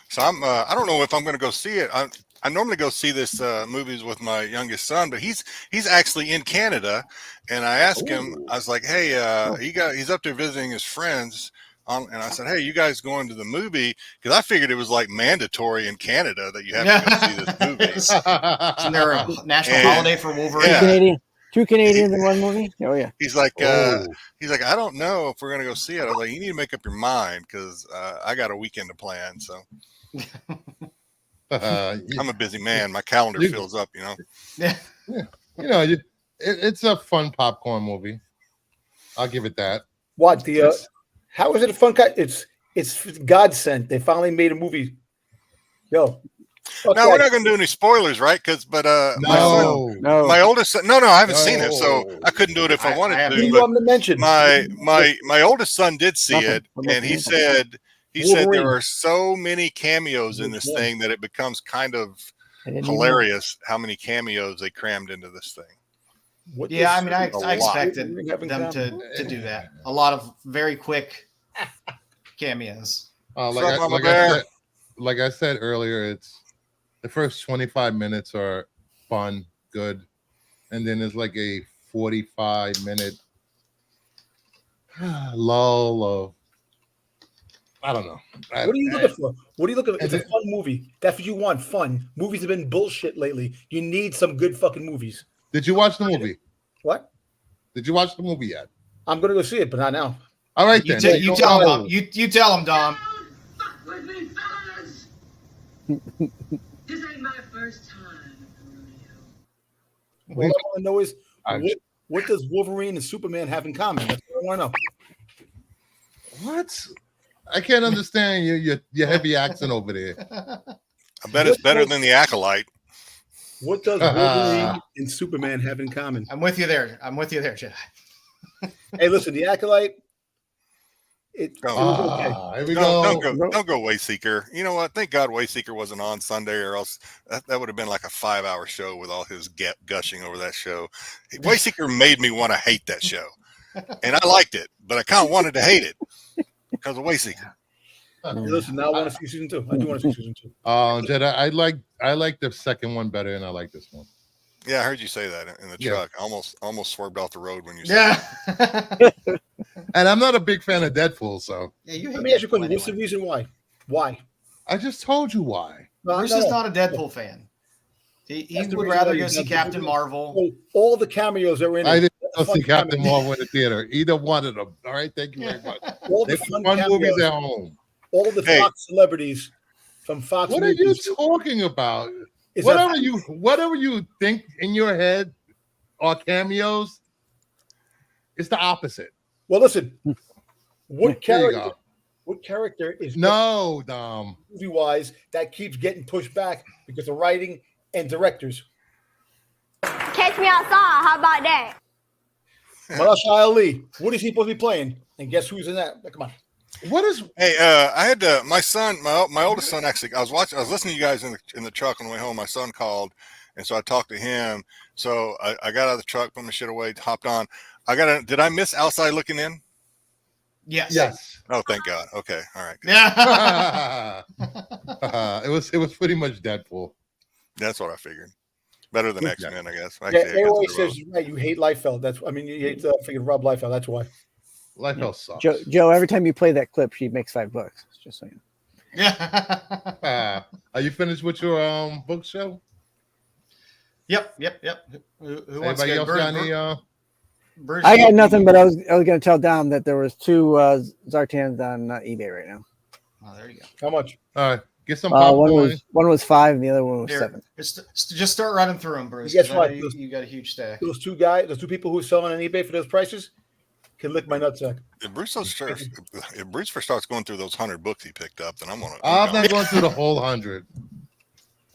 So I don't know if I'm going to go see it. I normally go see this movies with my youngest son, but he's actually in Canada, and I asked him. I was like, "Hey, he's up there visiting his friends." And I said, "Hey, you guys going to the movie?" Because I figured it was like mandatory in Canada that you have to go see this movie. Isn't there a national holiday for Wolverine? Yeah. Two Canadians in one movie? Oh yeah. He's like, I don't know if we're gonna go see it. I was like, you need to make up your mind because I got a weekend to plan. So I'm a busy man. My calendar fills up. Yeah. It's a fun popcorn movie. I'll give it that. What how is it a fun cut? It's God sent. They finally made a movie. Yo. No, we're not going to do any spoilers, right? My oldest son, no, I haven't seen it, so I couldn't do it if I wanted to. But mention. My oldest son did see it, and he said there are so many cameos in this thing that it becomes kind of hilarious how many cameos they crammed into this thing. I expected them to do that. A lot of very quick cameos. Like I said earlier, it's the first 25 minutes are fun, good, and then there's like a 45-minute lull of I don't know. What are you looking for? What are you looking for? It's a fun movie. That's what you want. Fun movies have been bullshit lately. You need some good fucking movies. Did you watch the movie? What? Did you watch the movie yet? I'm gonna go see it, but not now. All right, then. You tell him, Dom. You tell him, Dom. Fuck with me, fellas. This ain't my first time. All I want to know is what does Wolverine and Superman have in common? That's what I want to know. What? I can't understand your heavy accent over there. I bet it's better than the Acolyte. What does Wolverine and Superman have in common? I'm with you there, Jedi. Hey, listen, the Acolyte. Don't go Wayseeker. You know what? Thank God Wayseeker wasn't on Sunday, or else that would have been like a 5-hour show with all his gushing over that show. Wayseeker made me want to hate that show, and I liked it, but I kind of wanted to hate it. because of Wasey. Hey, listen, now I want to see season 2. I do want to see season 2. Jedi, I like the second one better, and I like this one. Yeah, I heard you say that in the truck. Almost swerved off the road when you said Yeah. And I'm not a big fan of Deadpool, so Yeah, you Let me ask you a question. What's the reason why? Why? I just told you why. Bruce is not a Deadpool fan. He would rather go see Captain Marvel. Oh, all the cameos are in it. I didn't go see Captain Marvel in the theater. Either one of them. All right, thank you very much. All They the put fun fun movies cameos, at home. all the Fox celebrities from Fox. What are you movies. talking about? Is Whatever that- you think in your head are cameos, it's the opposite. Well, listen. What There you character? go. What character is No, Dom. movie-wise that keeps getting pushed back because of writing and directors? Catch me outside. How about that? Marshall Ali. What is he supposed to be playing? And guess who's in that? Come on. What is Hey, I had my son, my oldest son. Actually, I was listening to you guys in the truck on the way home. My son called, and so I talked to him. So I got out of the truck, put my shit away, hopped on. Did I miss Outside Looking In? Yes. Yes. Oh, thank God. Okay, all right. Good. Yeah. It was pretty much Deadpool. That's what I figured. Better than Yeah. X-Men, I guess. Yeah, Actually, I guess everybody they're says right, you hate Liefeld. You hate freaking Rob Liefeld. That's why. Liefeld sucks. Joe, every time you play that clip, she makes $5. Just saying. Yeah. Are you finished with your book show? Yep. Who wants Anybody to else go? got any? Bruce, I got nothing, but I was going to tell Dom that there was 2 Zartans on eBay right now. Oh, there you go. How much? All right, get some popcorn. One was 5, and the other one was Here, 7. just start running through them, Bruce. Guess 'cause I what? know You got a huge stack. Those two people who are selling on eBay for those prices can lick my nutsack. If Bruce first starts going through those 100 books he picked up, then I'm I'm gonna. not going through the whole 100.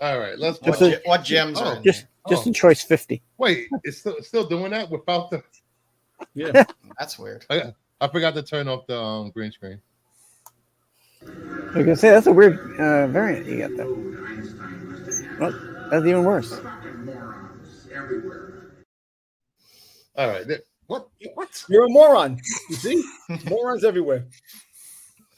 All right, let's What, go. what gems are in Just there? in choice 50. Wait, it's still doing that without the. Yeah. That's weird. I forgot to turn off the green screen. I was going to say, that's a weird variant you got there. Well, that's even worse. All right, what? You're a moron. You see? Morons everywhere.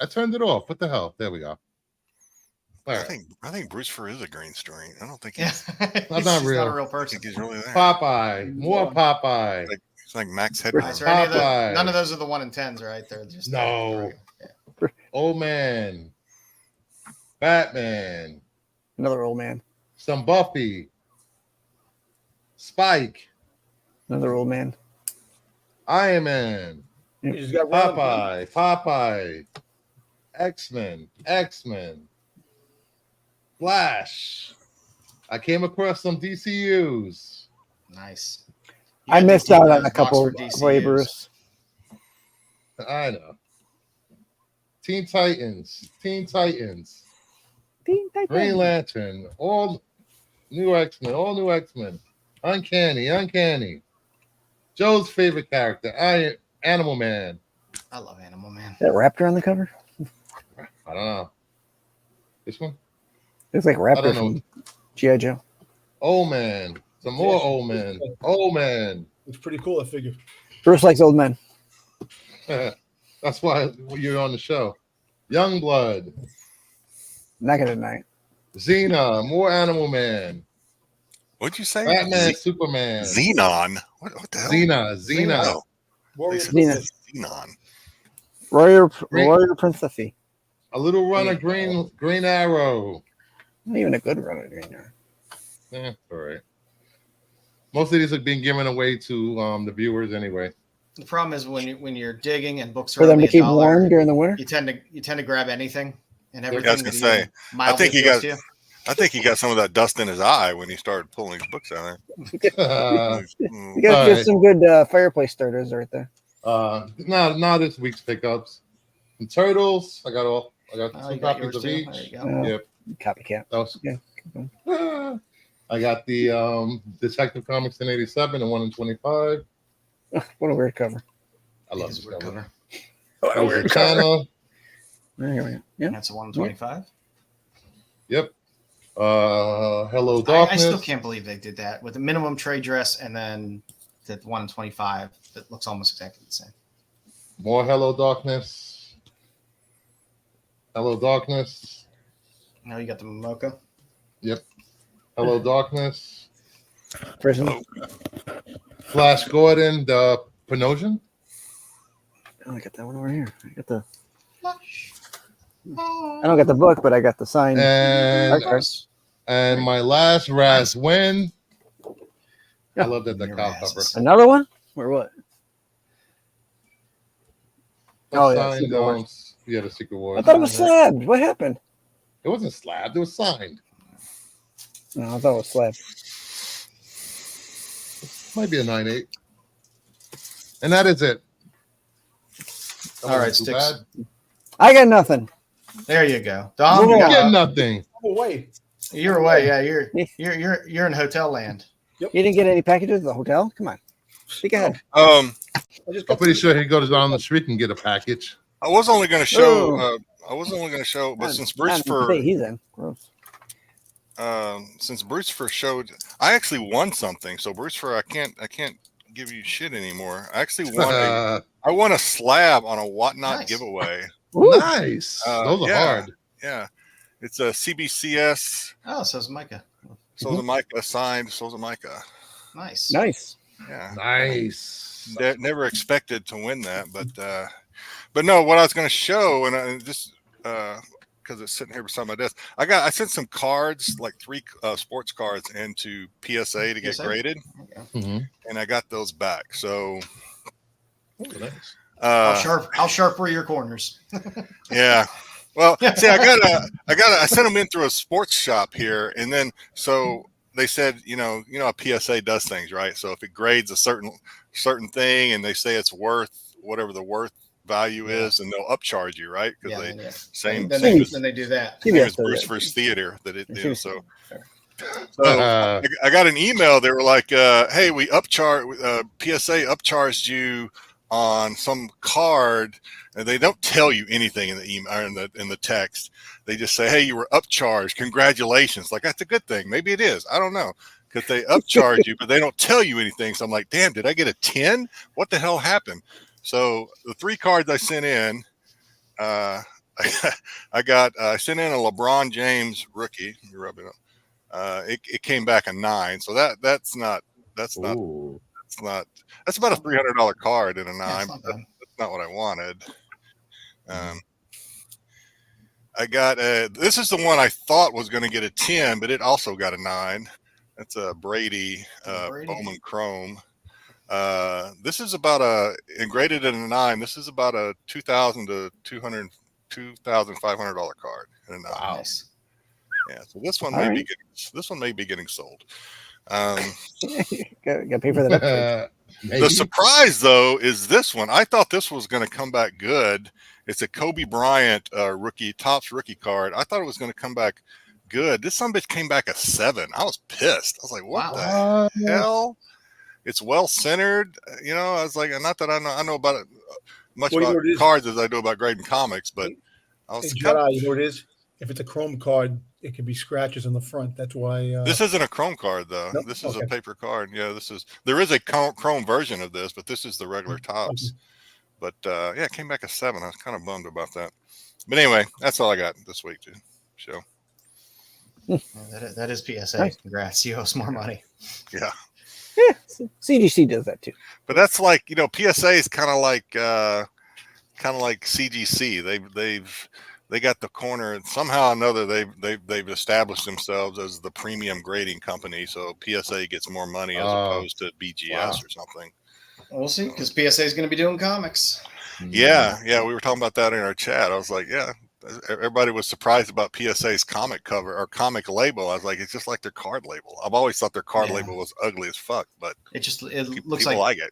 I turned it off. What the hell? There we go. All right. I think Bruce Fur is a green screen. I don't think Yeah. he's. He's not real. not a real I person. think he's really there. Popeye, more Popeye. It's like Max Is Headroom. there any of Popeye. none of those are the 1 in 10s, right? They're just No. Yeah. Old man, Batman, Another old man. some Buffy, Spike, Another old man. Iron Man, You just got Popeye, X-Men, Flash. I came across some DCUs. Nice. I You missed got out the on a couple box for for you, DCUs. Bruce. I know. Teen Titans, Teen Titans. Green Lantern, all new X-Men, Uncanny. Joe's favorite character, Animal Man. I love Animal Man. That raptor on the cover? I don't know. This one? It's like I Raptor don't know. from G.I. Joe. Old Man. Some more old man. Old man. It's pretty cool, I figure. Bruce likes old men. That's why you're on the show. Youngblood. Not gonna deny it. Xena. More Animal Man. What'd you say? Batman, Superman. Xenon. What the hell? Xena. Oh, Warrior they said Xena. Xenon. Warrior Princessy. A little runner, Green Arrow. Not even a good runner green arrow. All right. Most of these are being given away to the viewers anyway. The problem is when you're digging and books are For them only to keep $1, warm during the winter. you tend to grab anything and I was everything. gonna that say, even mildly I think he appeals got- to you. I think he got some of that dust in his eye when he started pulling his books out You there. got Alright. just some good fireplace starters right there. Not this week's pickups. The Turtles. I got Oh, two you got copies yours of too? each. There you go. Yep. Copycat. That was, Yeah. I got the Detective Comics in 87 and 1 in 25. What a weird cover. I love It's this a weird cover. cover. What a weird cover. Channel. There we go. Yeah. That's a 1 in 25. Yep. Hello I Darkness. still can't believe they did that with the minimum trade dress and then the 1 in 25 that looks almost exactly the same. More Hello Darkness. Hello, Darkness. Now you got the Mocha. Yep. Hello, Darkness. Prison. Flash Gordon, the Panosian. Oh, I got that one over here. I got the. I don't got the book, but I got the signed. And my last Raz win. Yeah. I love that the cow cover. Another one? Or what? Oh, yeah. signed, yeah, the Secret Wars. I thought it was slabbed. What happened? It wasn't slabbed. It was signed. No, I thought it was slabbed. Might be a 9.8. And that is it. All right, Styx. I got nothing. There you go. Dom, you get nothing. Away. You're away. Yeah, you're in hotel land. Yep. You didn't get any packages at the hotel? Come on. Speak ahead. I'm pretty sure he goes down the street and get a package. I was only going to show. But since Bruce he's in. Gross. Since Bruce showed, I actually won something. So Bruce, I can't give you shit anymore. I actually won. I won a slab on a Whatnot giveaway. Ooh. Nice. Those are hard. Yeah, it's a CBCS. Oh, so's Micah. So's a Micah signed. So's a Micah. Nice. Yeah. Nice. Never expected to win that, but no. What I was going to show, and just because it's sitting here beside my desk, I sent some cards, like 3 sports cards, into PSA to get graded, and I got those back. So. Nice. How sharp were your corners? Yeah. Well, see, I sent them in through a sports shop here, and then so they said, you know, how PSA does things, right? So if it grades a certain thing, and they say it's worth whatever the worth value is, and they'll upcharge you, right? Because then they do that. Same as Bruce First Theater that it do. So I got an email. They were like, "Hey, we PSA upcharged you on some card," and they don't tell you anything in the email or in the text. They just say, "Hey, you were upcharged. Congratulations!" Like, that's a good thing. Maybe it is. I don't know, because they upcharge you, but they don't tell you anything. So I'm like, damn, did I get a 10? What the hell happened? So the 3 cards I sent in, I sent in a LeBron James rookie. You rub it up. It came back a 9. So that's about a $300 card in a 9. That's not what I wanted. I got this is the one I thought was going to get a 10, but it also got a 9. That's a Brady Bowman Chrome. This is about and graded at a 9. This is about a $2,000 to $2,500 card in a 9. Wow. Yeah, so this one may be getting sold. Got to pay for that. The surprise, though, is this one. I thought this was going to come back good. It's a Kobe Bryant Topps rookie card. I thought it was going to come back good. This sumbitch came back a 7. I was pissed. I was like, what the hell? It's well centered. You know, I was like, not that I know about it much about cards as I do about grading comics, but I was Jedi, you know what it is? If it's a chrome card, it could be scratches on the front. That's why this isn't a chrome card, though. Nope. This is a paper card. Yeah, there is a chrome version of this, but this is the regular Topps. But it came back a 7. I was kind of bummed about that. But anyway, that's all I got this week to show. That is PSA. Nice. Congrats. You owe us more money. Yeah. CGC does that too. But that's like, PSA is kind of like CGC. They got the corner, and somehow or another they've established themselves as the premium grading company. So PSA gets more money as opposed to BGS or something. We'll see, because PSA is going to be doing comics. Yeah, we were talking about that in our chat. I was like, yeah, everybody was surprised about PSA's comic cover or comic label. I was like, it's just like their card label. I've always thought their card label was ugly as fuck, but it looks people like it.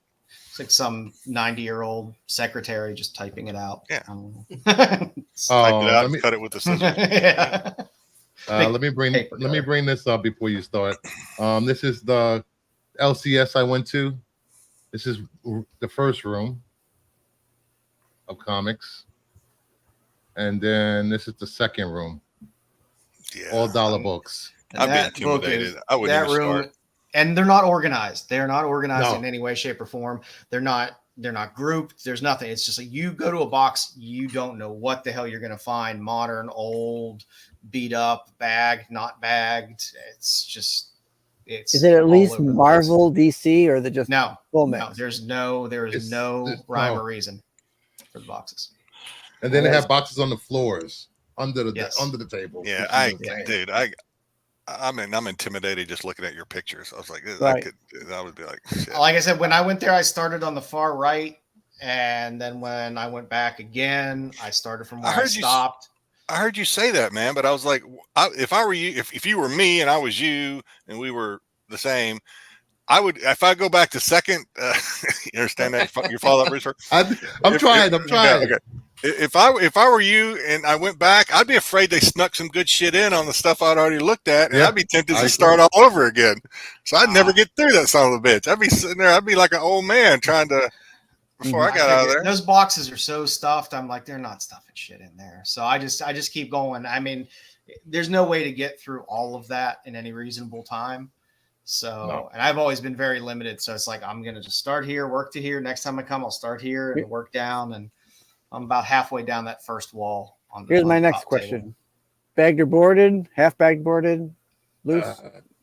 It's like some 90-year-old secretary just typing it out. Yeah. Type it out and cut it with the scissors. Yeah. Let me bring this up before you start. This is the LCS I went to. This is the first room of comics. And then this is the second room. Yeah. All dollar books. I'd be intimidated. I wouldn't even start. And they're not organized. They're not organized in any way, shape, or form. They're not they're not grouped. There's nothing. It's just like you go to a box, you don't know what the hell you're going to find. Modern, old, beat up, bagged, not bagged. It's just, it's. Is it at least Marvel, DC, or is it just full mix? No, there is no rhyme or reason for the boxes. And then they have boxes on the floors under the table. Yeah, I'm intimidated just looking at your pictures. I was like, I would be like, shit. Like I said, when I went there, I started on the far right, and then when I went back again, I started from where I stopped. I heard you say that, man, but I was like, if I were you, if you were me and I was you, and we were the same, I would. If I go back to second, you understand that? You follow that research? I'm trying. Yeah, okay. If I were you and I went back, I'd be afraid they snuck some good shit in on the stuff I'd already looked at, and I'd be tempted to start all over again. So I'd never get through that son of a bitch. I'd be sitting there. I'd be like an old man trying to. Before I got out of there, those boxes are so stuffed. I'm like, they're not stuffing shit in there. So I just keep going. I mean, there's no way to get through all of that in any reasonable time. So, and I've always been very limited. So it's like, I'm going to just start here, work to here. Next time I come, I'll start here and work down. And I'm about halfway down that first wall. Here's my next question. Bagged or boarded? Half bagged, boarded? Loose?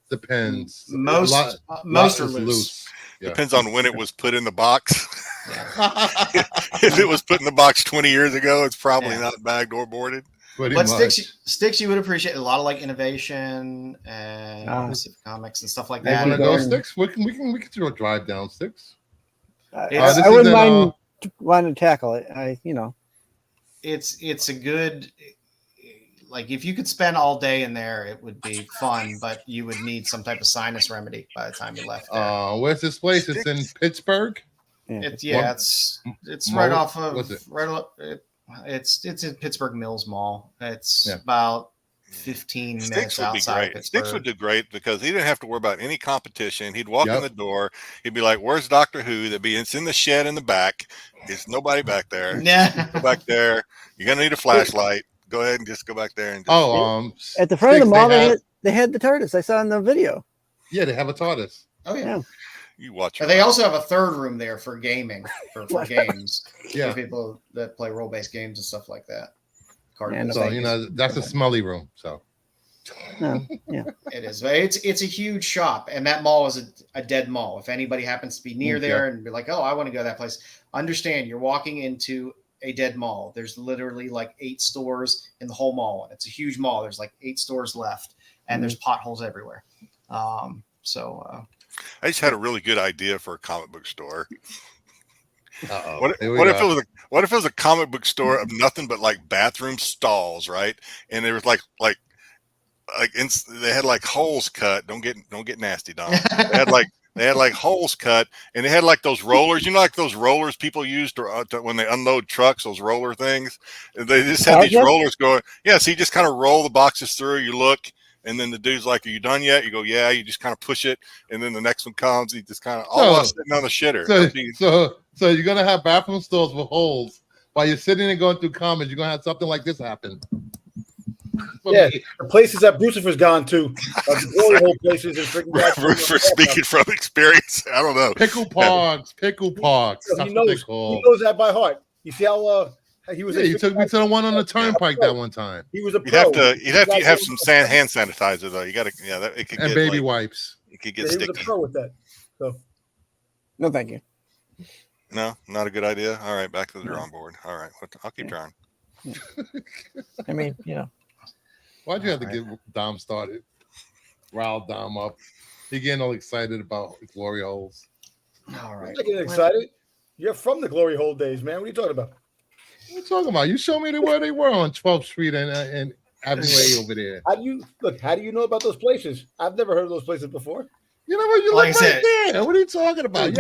Depends. Most are loose. Yeah. Depends on when it was put in the box. If it was put in the box 20 years ago, it's probably not bagged or boarded. But Styx, you would appreciate a lot of like innovation and Pacific Comics and stuff like that. Want to go Styx? We can do a drive down Styx. I wouldn't mind wanting to tackle it. It's a good. Like if you could spend all day in there, it would be fun, but you would need some type of sinus remedy by the time you left there. Where's this place? It's in Pittsburgh. It's right off of it's in Pittsburgh Mills Mall. It's about 15 minutes outside Pittsburgh. Styx would do great because he didn't have to worry about any competition. He'd walk in the door. He'd be like, "Where's Doctor Who?" It's in the shed in the back. There's nobody back there. Yeah, go back there. You're gonna need a flashlight. Go ahead and just go back there and at the front of the mall they had the TARDIS. I saw in the video. Yeah, they have a TARDIS. Oh yeah. You watch. They also have a third room there for gaming for games. Yeah, for people that play role-based games and stuff like that. So that's a smelly room. So it is. It's a huge shop, and that mall is a dead mall. If anybody happens to be near there and be like, "Oh, I want to go to that place," understand you're walking into a dead mall. There's literally like 8 stores in the whole mall, and it's a huge mall. There's like 8 stores left, and there's potholes everywhere. I just had a really good idea for a comic book store. What if it was a comic book store of nothing but like bathroom stalls, right? And there was like they had like holes cut. Don't get nasty, Don. They had like holes cut, and they had like those rollers. Like those rollers people use to when they unload trucks. Those roller things. They just had these rollers going. Yeah, so you just kind of roll the boxes through. You look. And then the dude's like, "Are you done yet?" You go, "Yeah." You just kind of push it, and then the next one comes. You just kind of all while sitting on the shitter. So you're gonna have bathroom stalls with holes while you're sitting and going through comics. You're gonna have something like this happen. The places that Brucifer's gone to, glory hole places. For speaking from experience, I don't know. Pickle Parks. He knows that by heart. You see how. He took me to the one on the turnpike that one time. He was a pro. You'd have to have some hand sanitizer though. You got to, it could get baby wipes. It could get sticky. He was a pro with that. So, no, thank you. No, not a good idea. All right, back to the drawing board. All right, I'll keep trying. I mean, why'd you have to get Dom started? Rile Dom up. He getting all excited about glory holes. All right, I'm getting excited. You're from the glory hole days, man. What are you talking about? What are you talking about? You show me where they were on 12th Street and Avenue A over there. How do you know about those places? I've never heard of those places before. You know what? You look right there. What are you talking about?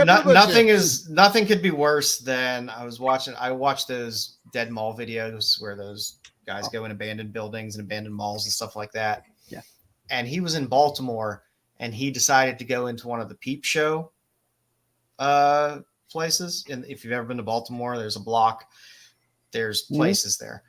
Nothing could be worse than I watched those dead mall videos where those guys go in abandoned buildings and abandoned malls and stuff like that. Yeah. And he was in Baltimore and he decided to go into one of the peep show places. And if you've ever been to Baltimore, there's a block. There's places there.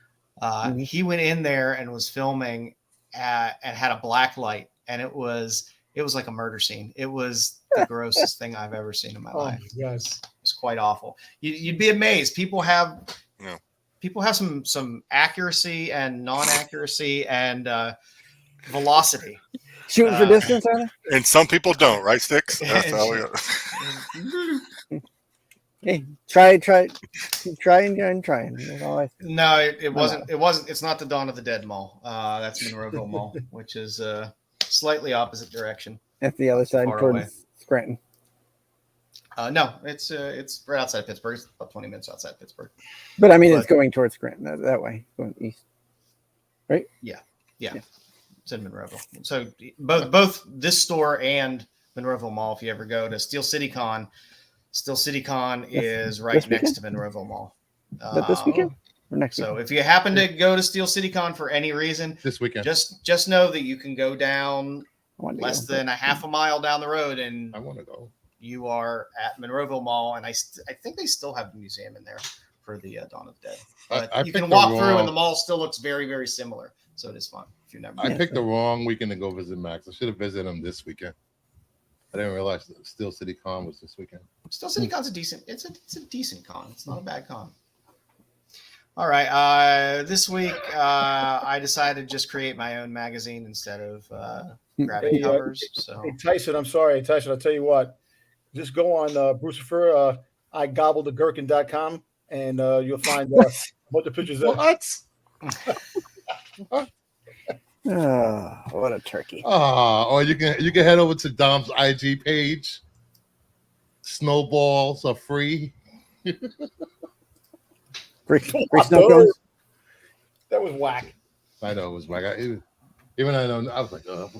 He went in there and was filming and had a black light, and it was like a murder scene. It was the grossest thing I've ever seen in my life. Yes, it was quite awful. You'd be amazed. People have Yeah. some accuracy and non-accuracy and velocity. Shooting for distance, are they? And some people don't, right, Styx? That's how we Hey, try and trying. That's all I say. No, it wasn't. It wasn't. It's not the Dawn of the Dead Mall. That's Monroeville Mall, which is slightly opposite direction. At the other side, Far towards away. Scranton. No, it's right outside Pittsburgh. It's about 20 minutes outside Pittsburgh. But I mean, it's going towards Scranton that way, going east. Right? Yeah. It's in Monroeville. So both this store and Monroeville Mall. If you ever go to Steel City Con is right next to Monroeville Mall. Is that this weekend or next? So if you happen to go to Steel City Con for any reason, this weekend, just know that you can go down less than a half a mile down the road, and I want to go. You are at Monroeville Mall, and I think they still have the museum in there for the Dawn of the Dead. But you can walk through, and the mall still looks very, very similar. So it is fun if you've never. I picked the wrong weekend to go visit Max. I should have visited him this weekend. I didn't realize that Steel City Con was this weekend. Steel City Con's a decent. It's a decent con. It's not a bad con. All right. This week, I decided to just create my own magazine instead of grabbing covers. So, hey, Tyson, I'm sorry, Tyson. I'll tell you what. Just go on Brucifer, igobbledagherkin.com, and you'll find a bunch of pictures there. What? Oh, what a turkey. Or you can head over to Dom's IG page. Snowballs are free. Free snow cones. That was whack. I know it was whack. Even I know, I was like, I'm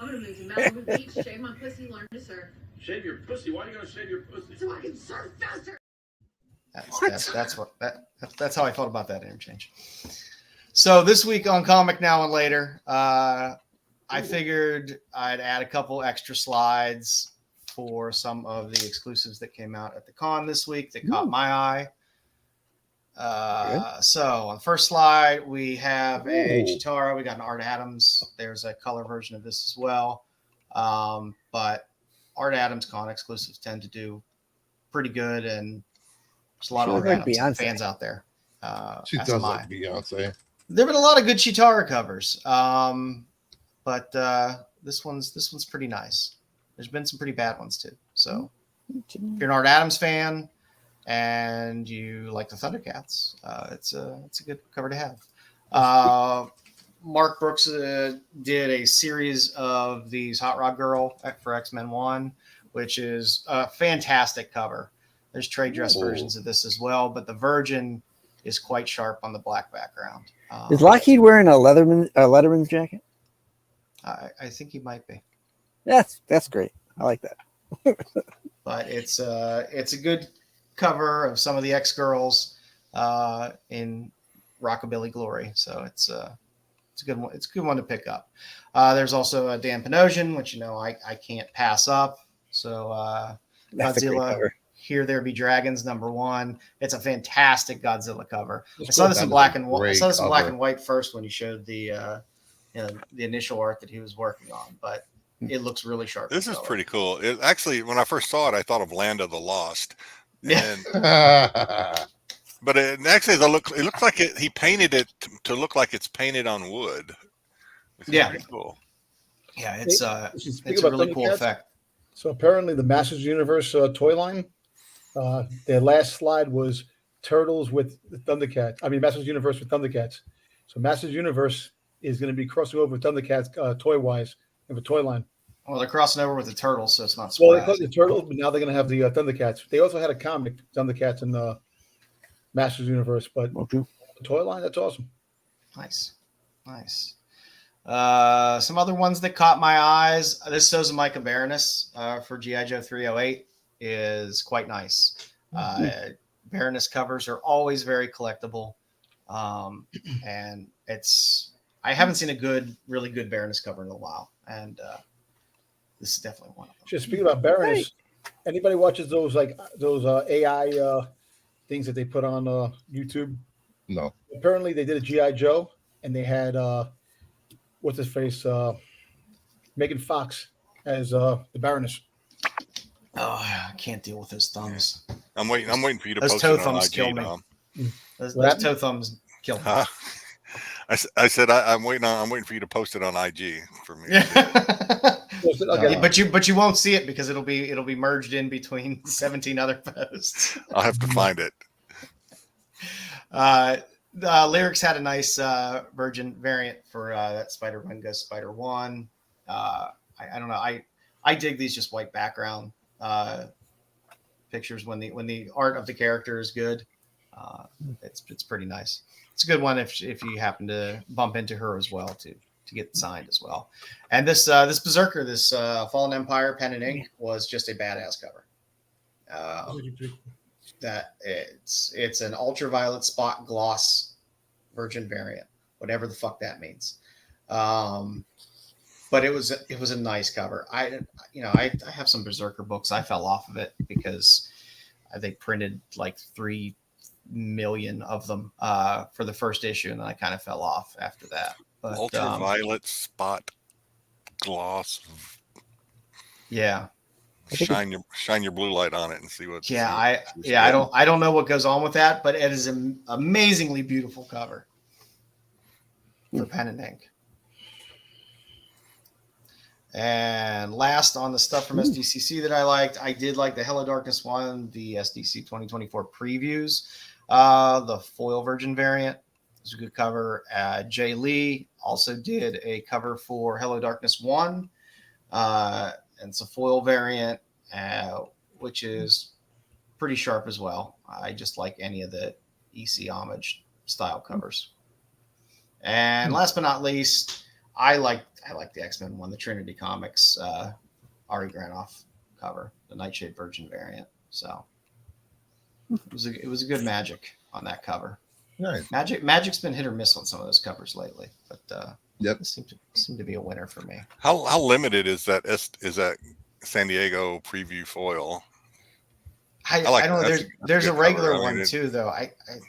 gonna move to Malibu Beach, shave my pussy, learn to surf. Shave your pussy? Why are you gonna shave your pussy? So I can surf faster. That's how I felt about that interchange. So this week on Comic Now and Later, I figured I'd add a couple extra slides for some of the exclusives that came out at the con this week that caught my eye. So on the first slide, we have a Chitara. We got an Art Adams. There's a color version of this as well. But Art Adams con exclusives tend to do pretty good, and there's a lot of Art Adams fans out there. she does like Beyonce. There have been a lot of good Chitara covers, but this one's pretty nice. There's been some pretty bad ones too. So if you're an Art Adams fan and you like the Thundercats, it's a good cover to have. Mark Brooks did a series of these Hot Rod Girl for X-Men 1, which is a fantastic cover. There's trade dress versions of this as well, but the Virgin is quite sharp on the black background. Is Lockheed wearing a Letterman's jacket? I think he might be. That's great. I like that. But it's a good cover of some of the X-Girls in Rockabilly Glory. So it's a good one. It's a good one to pick up. There's also a Dan Panosian, which I can't pass up. So Godzilla, Here There Be Dragons #1. It's a fantastic Godzilla cover. I saw this in black and white. I saw this in black and white first when you showed the initial art that he was working on, but it looks really sharp. This is pretty cool. It actually, when I first saw it, I thought of Land of the Lost. Yeah. But it looks like he painted it to look like it's painted on wood. It's pretty cool. Yeah, it's a really cool effect. So apparently the Masters Universe toy line, their last slide was Turtles with the Thundercats. I mean, Masters Universe with Thundercats. So Masters Universe is going to be crossing over with Thundercats toy-wise and the toy line. Well, they're crossing over with the Turtles, so it's not surprising. Well, they call it the Turtles, but now they're going to have the Thundercats. They also had a comic, Thundercats in the Masters Universe, but the toy line, that's awesome. Nice. Some other ones that caught my eyes. This Sozumika Baroness for G.I. Joe 308 is quite nice. Baroness covers are always very collectible. And I haven't seen a really good Baroness cover in a while. And this is definitely one of them. Just speaking about Baroness, anybody watches those AI things that they put on YouTube? No. Apparently they did a G.I. Joe and they had what's his face? Megan Fox as the Baroness. Oh, I can't deal with those thumbs. I'm waiting for you to Those post toe it on thumbs IG, kill me. Dom. Those toe thumbs kill me. Huh? I said I'm waiting for you to post it on IG for me. Okay. But you won't see it because it'll be merged in between 17 other posts. I'll have to find it. Lyrics had a nice Virgin variant for that Spider-Man Ghost Spider-1. I don't know. I dig these just white background pictures when the art of the character is good. It's pretty nice. It's a good one if you happen to bump into her as well to get signed as well. And this Berserker, this Fallen Empire pen and ink was just a badass cover. That it's an ultraviolet spot gloss Virgin variant, whatever the fuck that means. But it was a nice cover. I have some Berserker books. I fell off of it because they printed like 3 million of them for the first issue, and then I kind of fell off after that. But, ultraviolet spot gloss. Yeah. Shine your blue light on it and see what. I don't know what goes on with that, but it is an amazingly beautiful cover for pen and ink. And last on the stuff from SDCC that I liked, I did like the Hello Darkness one, the SDC 2024 previews, the foil Virgin variant. It was a good cover. Jay Lee also did a cover for Hello Darkness 1. And it's a foil variant, which is pretty sharp as well. I just like any of the EC homage style covers. And last but not least, I like the X-Men one, the Trinity Comics Ari Granoff cover, the Nightshade Virgin variant. So it was a good magic on that cover. Nice. Magic's been hit or miss on some of those covers lately, but yep, it seemed to be a winner for me. How limited is that San Diego preview foil? I don't know. There's a regular one too, though.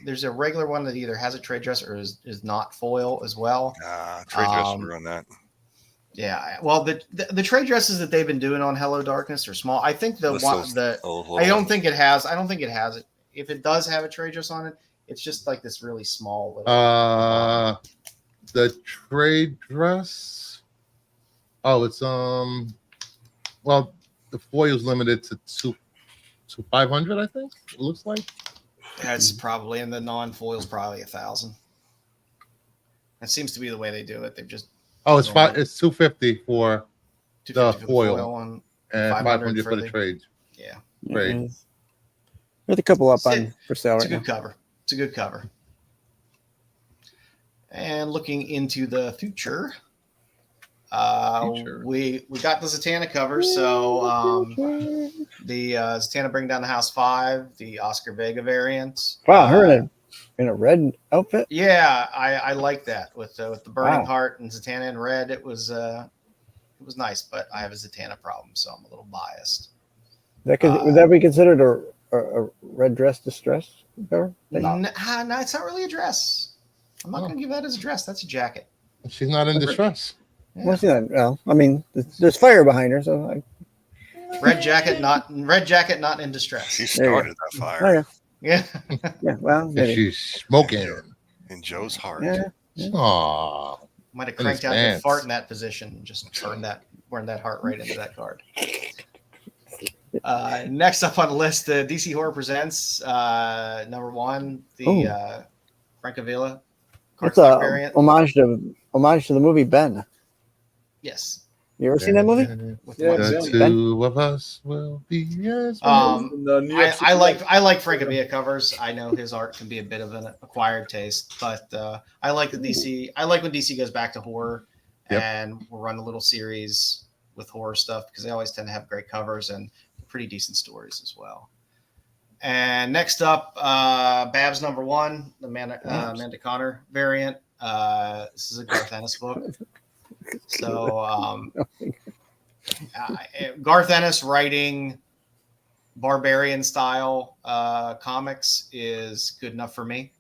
There's a regular one that either has a trade dress or is not foil as well. Trade dress were on that. Yeah, well, the trade dresses that they've been doing on Hello Darkness are small. I think I don't think it has. I don't think it has it. If it does have a trade dress on it, it's just like this really small little. The trade dress. Oh, it's well, the foil is limited to 500, I think it looks like. That's probably, and the non-foil's probably 1,000. That seems to be the way they do it. They've just it's 250 for the foil and 500 for the trade. Yeah, trade. There's a couple up on for sale. It's a good cover. It's a good cover. And looking into the future. We got the Zatanna cover, so the Zatanna Bring Down the House 5, the Oscar Vega variant. Wow, her in a red outfit. Yeah, I like that with the burning heart and Zatanna in red. It was nice, but I have a Zatanna problem, so I'm a little biased. Would that be considered a red dress distress cover? No, it's not really a dress. I'm not going to give that as a dress. That's a jacket. She's not in distress. Yeah. Well, I mean, there's fire behind her, so red jacket not in distress. She started that fire. Yeah. Yeah. Well, maybe. She's smoking in Joe's heart. Yeah. Aww. Might have cranked out your fart in that position and just burned that heart right into that card. Next up on the list, the DC Horror Presents number 1, the Francavilla It's a variant. homage to the movie Ben. Yes. You ever seen that movie? The two of us will be I like Francavilla covers. I know his art can be a bit of an acquired taste, but I like the DC. I like when DC goes back to horror and we'll run a little series with horror stuff because they always tend to have great covers and pretty decent stories as well. And next up, Babs number 1, the Amanda Connor variant. This is a Garth Ennis book. So Garth Ennis writing barbarian style comics is good enough for me.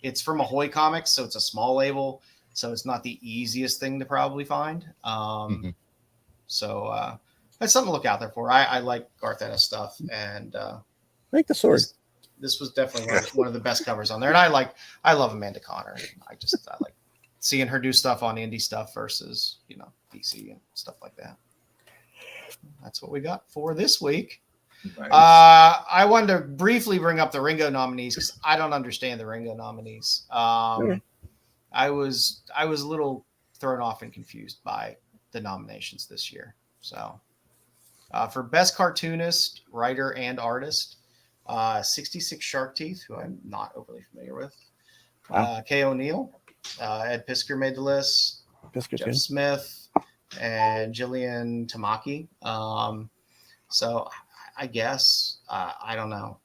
It's from Ahoy Comics, so it's a small label, so it's not the easiest thing to probably find. So That's something to look out there for. I like Garth Ennis stuff, and like the sword. This was definitely one of the best covers on there. And I love Amanda Connor. I like seeing her do stuff on indie stuff versus, DC and stuff like that. That's what we got for this week. Nice. I wanted to briefly bring up the Ringo nominees because I don't understand the Ringo nominees. Okay. I was a little thrown off and confused by the nominations this year. So for best cartoonist, writer, and artist, 66 Shark Teeth, who I'm not overly familiar with. Wow. Kay O'Neill, Ed Piskor made the list. Jeff Smith, and Jillian Tamaki. So I guess I don't know.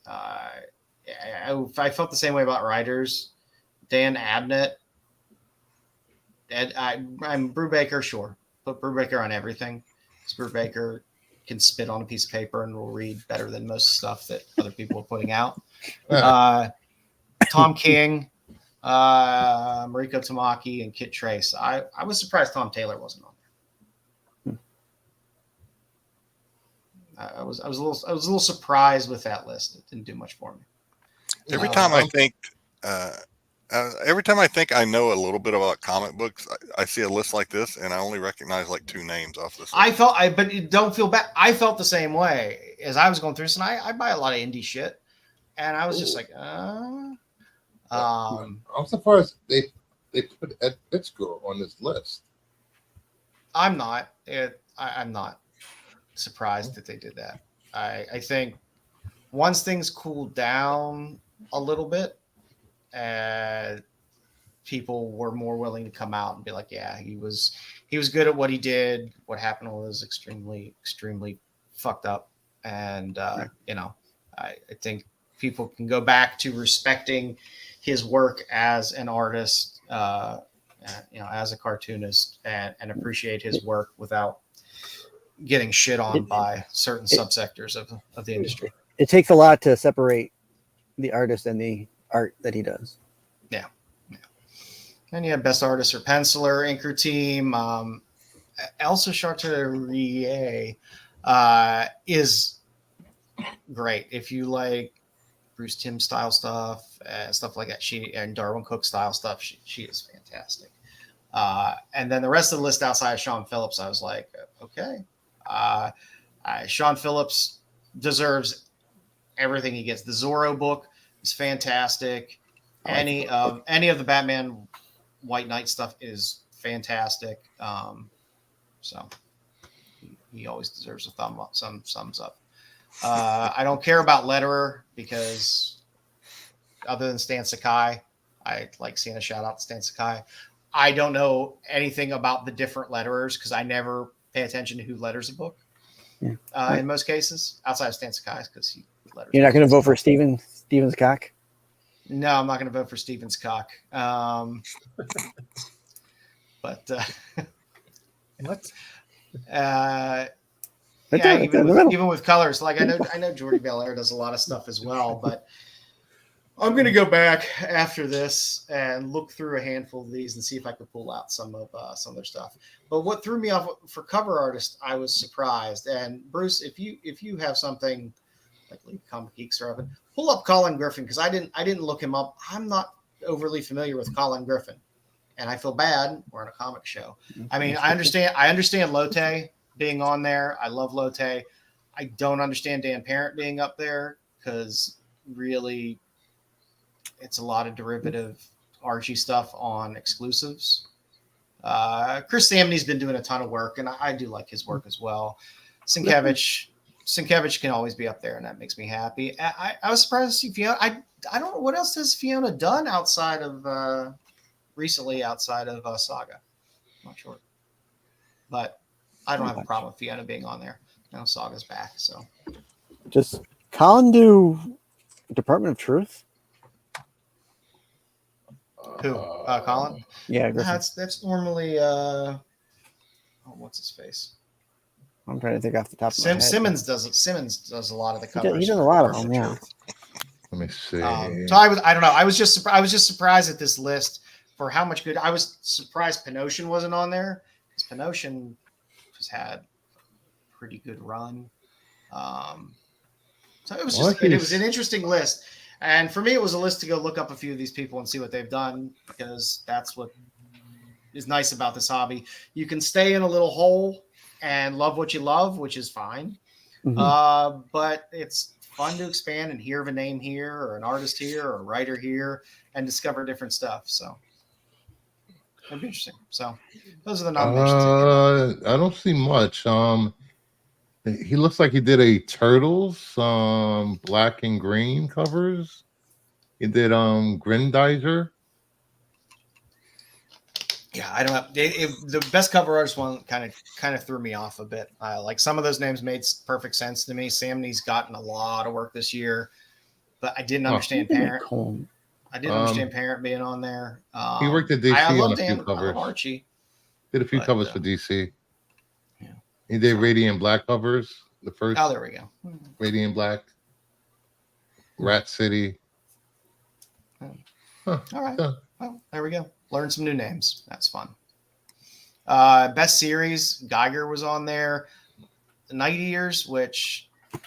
I felt the same way about writers. Dan Abnett. I'm Brubaker, sure. Put Brubaker on everything. Because Brubaker can spit on a piece of paper and will read better than most stuff that other people are putting out. Tom King, Mariko Tamaki, and Kit Trace. I was surprised Tom Taylor wasn't on there. I was a little surprised with that list. It didn't do much for me. Every time I think I know a little bit about comic books, I see a list like this, and I only recognize like 2 names off this list. But don't feel bad. I felt the same way as I was going through this, and I buy a lot of indie shit, and I was just like, I'm surprised they put Ed Piskor on this list. I'm not. I'm not surprised that they did that. I think once things cooled down a little bit, people were more willing to come out and be like, yeah, he was good at what he did. What happened was extremely, extremely fucked up. And, I think people can go back to respecting his work as an artist, as a cartoonist and appreciate his work without getting shit on by certain subsectors of the industry. It takes a lot to separate the artist and the art that he does. Yeah. And you have best artist or penciler, inker team. Elsa Chartier is great. If you like Bruce Timm style stuff, stuff like that, and Darwin Cook style stuff, she is fantastic. And then the rest of the list outside of Sean Phillips, I was like, okay. Sean Phillips deserves everything he gets. The Zorro book is fantastic. Any of the Batman White Knight stuff is fantastic. So he always deserves a thumbs up. I don't care about letterer because other than Stan Sakai, I like seeing a shout out to Stan Sakai. I don't know anything about the different letterers because I never pay attention to who letters a book. Yeah. In most cases, outside of Stan Sakai, because he letters. You're not going to vote for Stevens Cock? No, I'm not going to vote for Stevens Cock. But what? Even with colors, like I know Jordy Belair does a lot of stuff as well, but I'm going to go back after this and look through a handful of these and see if I could pull out some of their stuff. But what threw me off for cover artist, I was surprised. And Bruce, if you have something like Comic Geeks or Evan, pull up Colin Griffin because I didn't look him up. I'm not overly familiar with Colin Griffin, and I feel bad. We're on a comic show. I mean, I understand Lotte being on there. I love Lotte. I don't understand Dan Parent being up there because really, it's a lot of derivative Archie stuff on exclusives. Chris Samney's been doing a ton of work, and I do like his work as well. Sienkiewicz can always be up there, and that makes me happy. I was surprised to see Fiona. I don't know what else has Fiona done outside of Saga. I'm not sure, but I don't have a problem with Fiona being on there. Saga's back, so just Colin do Department of Truth. Who? Colin? Yeah, that's normally what's his face? I'm trying to think off the top of my head. Simmons does a lot of the covers. He does a lot of them, yeah. Let me see. So I don't know. I was just surprised at this list for how much good. I was surprised Penosian wasn't on there because Penosian has had pretty good run. So it was it was an interesting list. And for me, it was a list to go look up a few of these people and see what they've done, because that's what is nice about this hobby. You can stay in a little hole and love what you love, which is fine. But it's fun to expand and hear of a name here or an artist here or a writer here and discover different stuff. So it'd be interesting. So those are the nominations. I don't see much. He looks like he did a Turtles, black and green covers. He did Grindizer. Yeah, I don't have the best cover artist one kind of threw me off a bit. Like some of those names made perfect sense to me. Sam Nee's gotten a lot of work this year, but I didn't understand Parent. I didn't understand Parent being on there. He worked at DC on a few covers. Archie Did a few covers for DC. Yeah. He did Radiant Black covers. The first. Oh, there we go. Radiant Black. Rat City. All right. Well, there we go. Learn some new names. That's fun. Best series, Geiger was on there. The Night Eaters, which I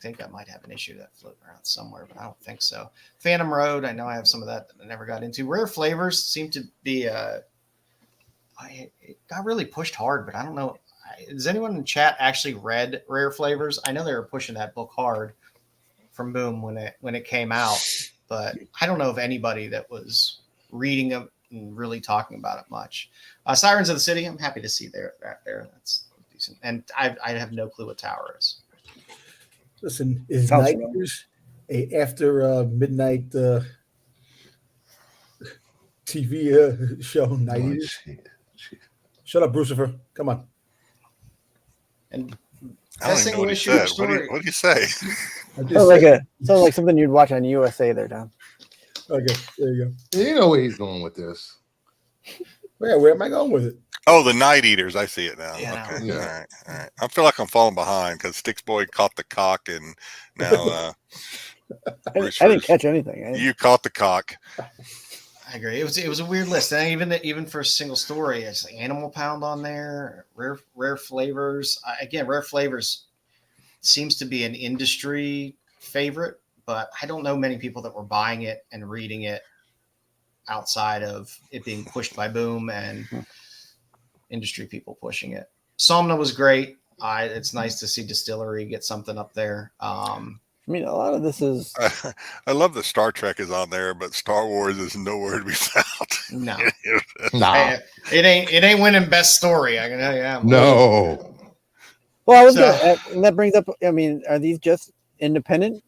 think I might have an issue that floating around somewhere, but I don't think so. Phantom Road, I know I have some of that I never got into. Rare Flavors seemed to be it got really pushed hard, but I don't know. Has anyone in chat actually read Rare Flavors? I know they were pushing that book hard from Boom when it came out, but I don't know of anybody that was reading it and really talking about it much. Sirens of the City, I'm happy to see there. That's decent. And I have no clue what Tower is. Listen, is Night Eaters after midnight TV show? Night Eaters. Shut up, Brucifer. Come on. And I don't even know what he said. What do you say? Sounds like something you'd watch on USA there, Don. Okay, there you go. You know where he's going with this. Where am I going with it? Oh, the Night Eaters. I see it now. Yeah. Okay. Yeah. All right. I feel like I'm falling behind because Styxboy caught the cock, and now I didn't catch anything. You caught the cock. I agree. It was a weird list. And even for a single story, it's like Animal Pound on there, Rare Flavors. Again, Rare Flavors seems to be an industry favorite, but I don't know many people that were buying it and reading it outside of it being pushed by Boom and industry people pushing it. Somna was great. It's nice to see Distillery get something up there. I mean, a lot of this is. I love that Star Trek is on there, but Star Wars is nowhere to be found. No, nah. It ain't winning best story. I can tell you that. No. Well, I was and that brings up. I mean, are these just independent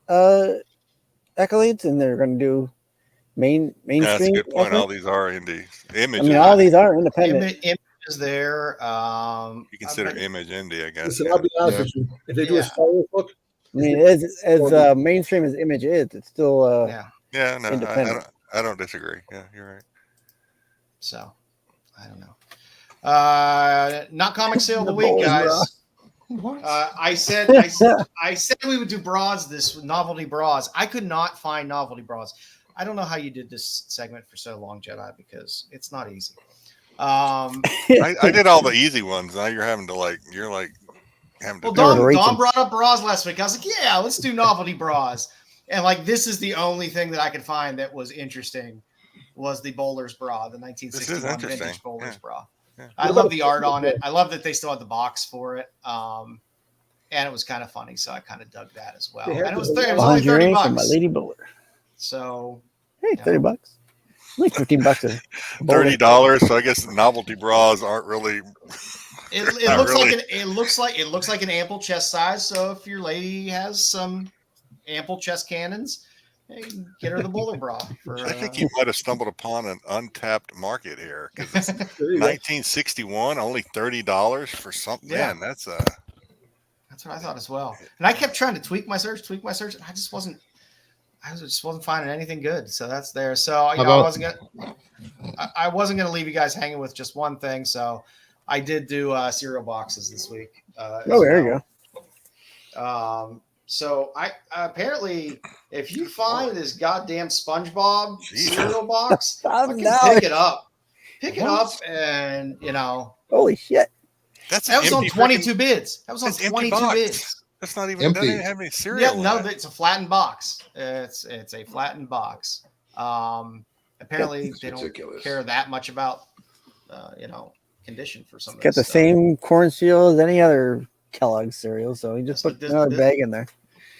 accolades, and they're going to do mainstream? That's a good point. All these are indie. Image. I mean, all these are independent. Image is there. You consider Image indie, I guess. Listen, I'll be honest with you. If they do a Star Wars book. I mean, as mainstream as Image is, it's still independent. I don't disagree. Yeah, you're right. So, I don't know. Not comic sale of the week, guys. I said we would do bras, novelty bras. I could not find novelty bras. I don't know how you did this segment for so long, Jedi, because it's not easy. I did all the easy ones. Now you're having to Well, Don brought up bras last week. I was like, yeah, let's do novelty bras. And this is the only thing that I could find that was interesting was the Bowler's bra, the 1961 vintage Bowler's bra. Yeah. I love the art on it. I love that they still had the box for it. And it was kind of funny, so I kind of dug that as well. And it was only $30. My Lady Bowler. So, hey, $30. Like $15. $30. So I guess the novelty bras aren't really. It looks like an ample chest size. So if your lady has some ample chest cannons, hey, get her the Bowler bra. I think you might have stumbled upon an untapped market here because it's 1961, only $30 for something. Yeah. Man, that's what I thought as well. And I kept trying to tweak my search, and I just wasn't finding anything good. So that's there. So I wasn't gonna leave you guys hanging with just one thing. So I did do cereal boxes this week. There you go. So I apparently, if you find this goddamn SpongeBob cereal box, pick it up, and Holy shit! That was on 22 bids. That was on That's 22 bids. That's not even. Empty. That didn't have any cereal. Yeah, no, it's a flattened box. It's a flattened box. Apparently, That's they don't ridiculous. care that much about, condition for some of Got the this stuff. same corn seal as any other Kellogg's cereal, so he just put another bag in there.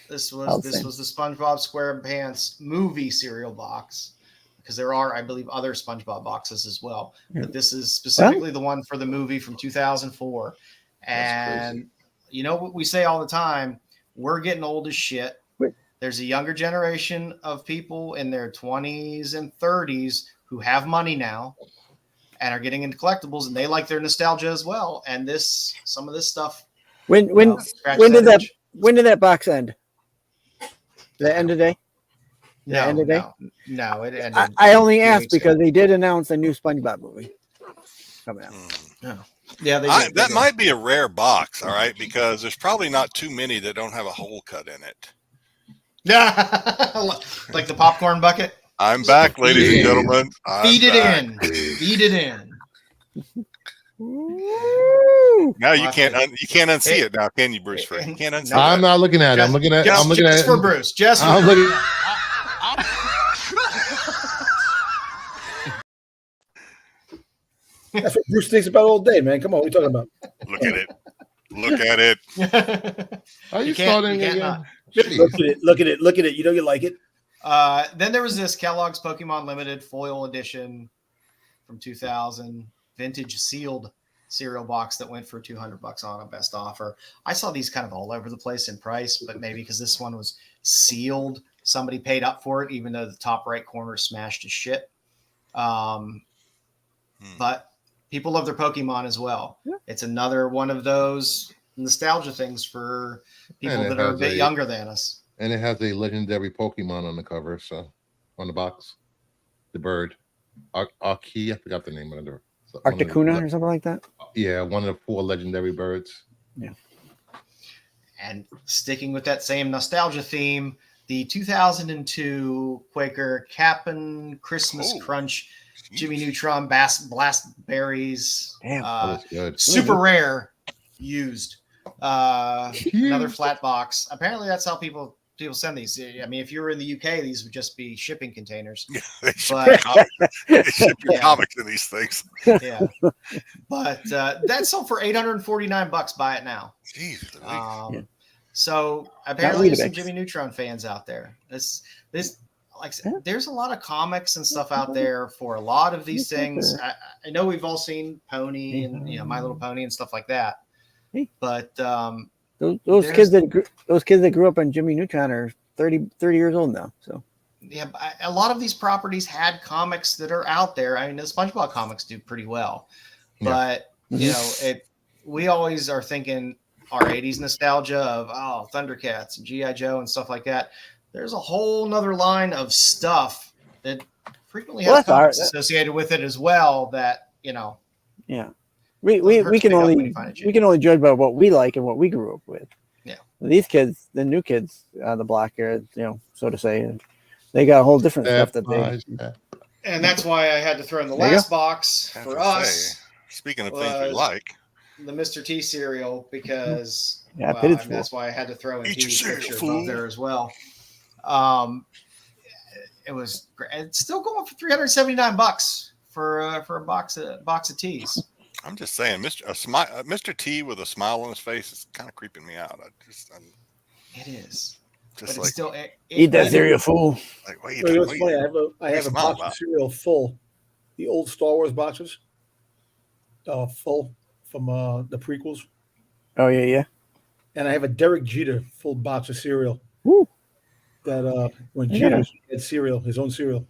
This was the SpongeBob SquarePants movie cereal box, because there are, I believe, other SpongeBob boxes as well. Yeah. But this is specifically the one for the movie from 2004. And you know what we say all the time? We're getting old as shit. There's a younger generation of people in their 20s and 30s who have money now and are getting into collectibles, and they like their nostalgia as well. And some of this stuff. When did that box end? Did that end today? No, it ended. I only asked because they did announce a new SpongeBob movie coming out. Yeah, that might be a rare box, all right, because there's probably not too many that don't have a hole cut in it. Like the popcorn bucket. I'm back, ladies and gentlemen. Feed it in. Feed it in. Now you can't unsee it now, can you, Bruce? You can't unsee it. I'm not looking at it. I'm looking at it for Bruce. Just I'm looking. That's what Bruce thinks about all day, man. Come on, what are you talking about? Look at it. Look at it. Are you starting again? Look at it. You know you like it. Then there was this Kellogg's Pokemon Limited foil edition from 2000, vintage sealed cereal box that went for $200 on a best offer. I saw these kind of all over the place in price, but maybe because this one was sealed, somebody paid up for it, even though the top right corner smashed to shit. But people love their Pokemon as well. Yeah. It's another one of those nostalgia things for people that are a bit younger than us. And it has a legendary Pokemon on the cover, so on the box, the bird, Archie. I forgot the name of it. Articuno or something like that. Yeah, one of the 4 legendary birds. Yeah. And sticking with that same nostalgia theme, the 2002 Quaker Cap'n Christmas Crunch Jimmy Neutron Blast Berries. Damn, that's good. Super rare used. Another flat box. Apparently that's how people send these. I mean, if you were in the UK, these would just be shipping containers. Yeah, they ship comics in these things. Yeah. But that sold for $849. Buy it now. Jeez. So apparently there's some Jimmy Neutron fans out there. This like I said, there's a lot of comics and stuff out there for a lot of these things. I know we've all seen Pony and My Little Pony and stuff like that. But those kids that grew up on Jimmy Neutron are 30 years old now. So yeah, a lot of these properties had comics that are out there. I mean, the SpongeBob comics do pretty well, but we always are thinking our 80s nostalgia of Thundercats and G.I. Joe and stuff like that. There's a whole nother line of stuff that frequently has comics associated with it as well. That yeah. We can only judge by what we like and what we grew up with. Yeah. These kids, the new kids, the black hair, so to say, they got a whole different stuff that they. And that's why I had to throw in the last box for us. Speaking of things we like, the Mr. T cereal, because that's why I had to throw in T's picture above there as well. It was great. It's still going for $379 for a box of teas. I'm just saying, Mr. T with a smile on his face is kind of creeping me out. It is. Just but still, eat that cereal, fool. Like, funny? I have a box of cereal full. The old Star Wars boxes, full from the prequels. Oh yeah. And I have a Derek Jeter full box of cereal. Woo. That when Jeter had cereal, his own cereal.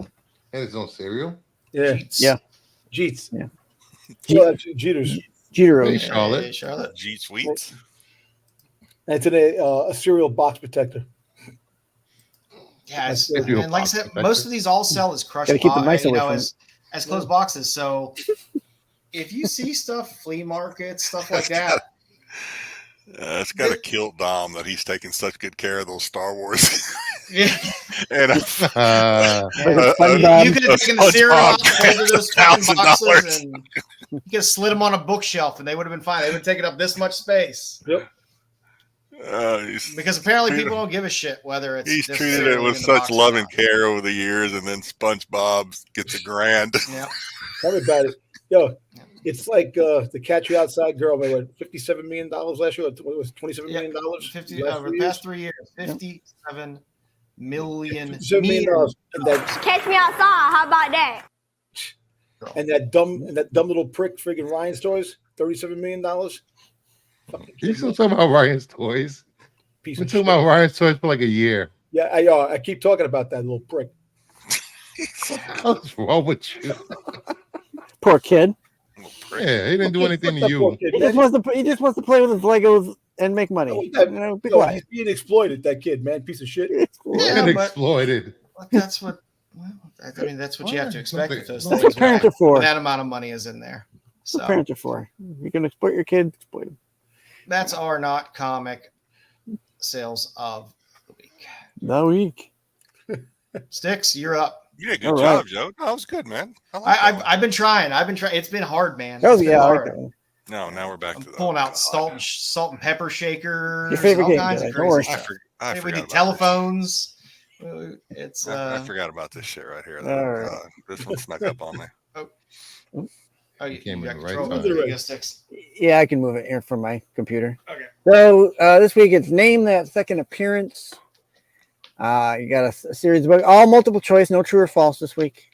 And his own cereal? Yeah. Jeets. Yeah. Jeets. Yeah. Jeter's. Jeter. Hey, Charlotte. Jeet Sweets. And today, a cereal box protector. Yeah, and like I said, most of these all sell as crushed as closed boxes. So if you see stuff, flea markets, stuff like that. It's got to kill Dom that he's taking such good care of those Star Wars. Yeah. And you could have taken the cereal out of those fucking boxes and You could have slid them on a bookshelf and they would have been fine. They would have taken up this much space. Yep. Because apparently people don't give a shit whether it's. He's treated it with such love and care over the years, and then SpongeBob gets $1,000. Yeah. Tell me about it. Yo, it's like the Catch You Outside girl made what, $57 million last year? What was it, $27 million? 50 over the past 3 years. $57 million. $57 million. Catch me outside. How about that? And that dumb little prick friggin' Ryan's Toys, $37 million. You still talking about Ryan's Toys? Piece We're of talking shit. about Ryan's Toys for like a year. Yeah, I keep talking about that little prick. What's wrong with you? Poor kid. Yeah, he didn't do anything to you. Kid, He just wants to play with his Legos and make money. Be quiet. He's being exploited, that kid, man. Piece of shit. And exploited. That's what. Well, I mean, that's what you have to expect with those That's things. what parents are for. When that amount of money is in there. That's what So parents are for. You can exploit your kid, exploit him. that's our not comic sales of the week. The week. Styx, you're up. You did a All good right. job, Joe. No, that was good, man. I like that one. I've been trying. It's been hard, man. Oh It's been yeah, I like hard. that one. No, now we're back I'm to the pulling out salt and pepper shakers. Your favorite all game, kinds of Jedi. Don't worry. crazy I, stuff. I We forgot did about telephones. It's this. I forgot about this shit right here. All right. This one snuck up on me. oh, you Came in got the right control. time. There you go, Styx. Yeah, I can move it here from my computer. Okay. So this week it's Name That Second Appearance. You got a series of books, all multiple choice, no true or false this week.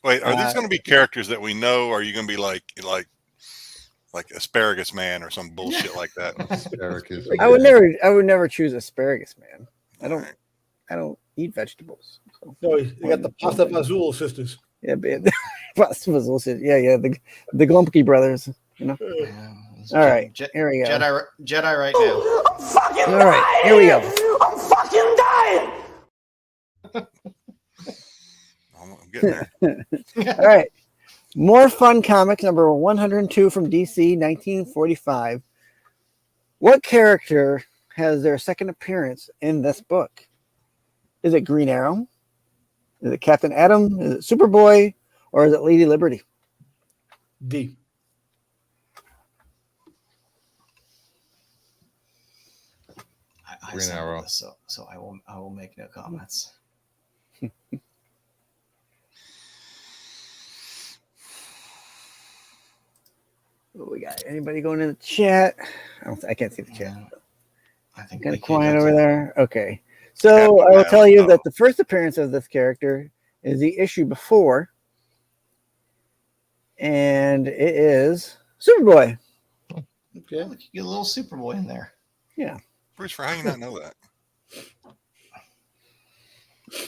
Wait, are these going to be characters that we know? Or are you going to be like Asparagus Man or some bullshit like that? Asparagus. I would never choose Asparagus Man. I don't eat vegetables. So. No, they got the Pasta Azul sisters. Yeah, Pasta Azul said, yeah, the Glumpy brothers. You know. Yeah, All right, here we go. Jedi right now. I'm fucking All right, here we go. I'm fucking dying. I'm getting there. All right. More Fun Comics, number 102 from DC, 1945. What character has their second appearance in this book? Is it Green Arrow? Is it Captain Atom? Is it Superboy? Or is it Lady Liberty? D. I Green saw Arrow. this, so I will make no comments. What we got? Anybody going in the chat? I can't see the chat. I think Kind we of could quiet go over to- there. Okay. So I will tell you that the first appearance of this character is the issue before. And it is Superboy. Okay. Look, you get a little Superboy in there. Yeah. Bruce, how you not know that?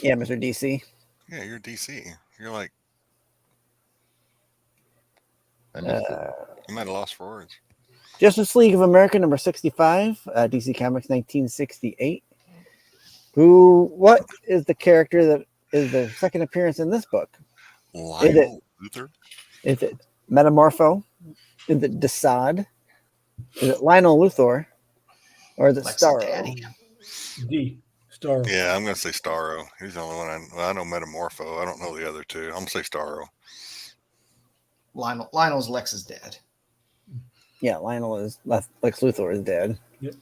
Yeah, Mr. DC. Yeah, you're DC. You're like, I missed it. you might have lost for words. Justice League of America number 65, DC Comics 1968. What is the character that is the second appearance in this book? Lionel Luther? Is it Metamorpho? Is it Desaad? Is it Lionel Luthor? Or is it Lex Starro? Daddy. D. Starro. Yeah, I'm going to say Starro. He's the only one I know Metamorpho. I don't know the other two. I'm going to say Starro. Lionel's Lex's dad. Yeah, Lionel is Lex Luthor is dead. Yep.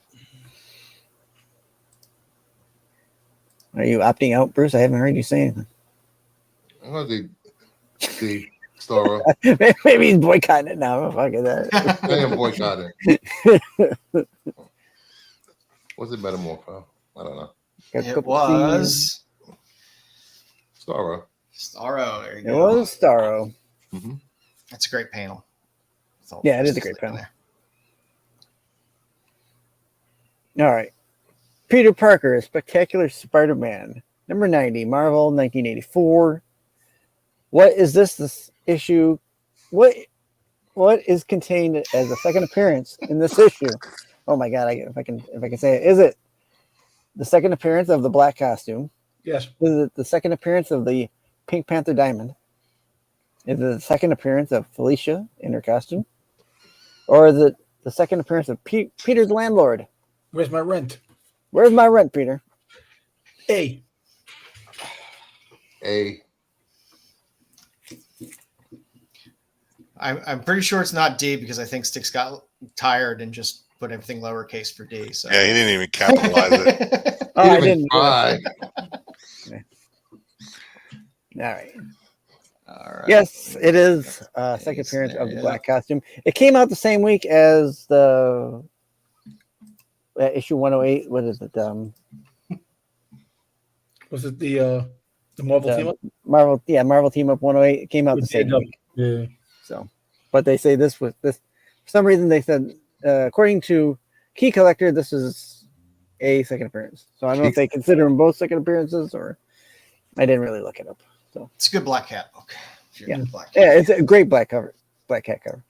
Are you opting out, Bruce? I haven't heard you say anything. I'm gonna do Starro. Maybe he's boycotting it now. Fuck that. I am boycotting. Was it Metamorpho? I don't know. Got a It couple was Starro. Starro. There you It go. was Starro. Mm-hmm. That's a great panel. Yeah, it is a great panel. All right. Peter Parker, Spectacular Spider-Man, number 90, Marvel, 1984. What is this issue? What is contained as a second appearance in this issue? Oh my God! If I can say it, is it the second appearance of the black costume? Yes. Is it the second appearance of the Pink Panther Diamond? Is it the second appearance of Felicia in her costume? Or is it the second appearance of Peter's landlord? Where's my rent? Where's my rent, Peter? A. I'm pretty sure it's not D because I think Styx got tired and just put everything lowercase for D. So Yeah, he didn't even capitalize it. Oh, I didn't. try. All right. all right. Yes, it is second appearance of the black costume. It came out the same week as the issue 108. What is it? Was it the Marvel team up? Marvel Team Up 108. It came out the same week. Yeah. So, but they say this was this. For some reason, they said according to Key Collector, this is a second appearance. So I don't know if they consider them both second appearances or. I didn't really look it up. So It's a good Black Cat book. Yeah, it's a great Black Cat cover.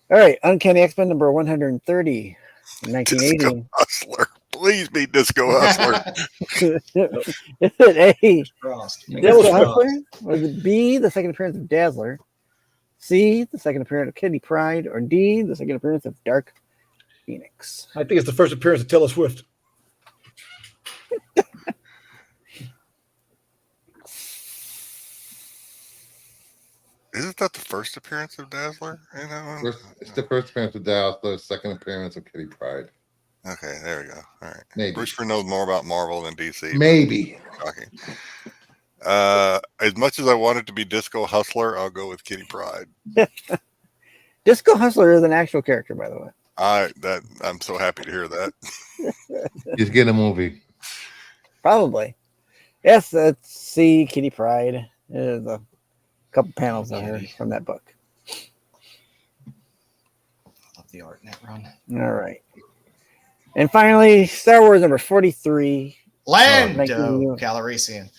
All right, Uncanny X-Men number 130, 1980. Disco Hustler. Please be Disco Hustler. Is it A, Frost. Disco Hustler? Was it B, the second appearance of Dazzler? C, the second appearance of Kitty Pryde? Or D, the second appearance of Dark Phoenix? I think it's the first appearance of Taylor Swift. Isn't that the first appearance of Dazzler in that one? It's the first appearance of Dazzler, second appearance of Kitty Pryde. Okay, there we go. All right. Maybe. Brewster knows more about Marvel than DC. Maybe. Shocking. As much as I wanted to be Disco Hustler, I'll go with Kitty Pryde. Disco Hustler is an actual character, by the way. I'm so happy to hear that. He's getting a movie. Probably. Yes, that's C, Kitty Pryde. There's a couple panels there from that book. Love the art in that run. All right. And finally, Star Wars number 43. Lando Calrissian.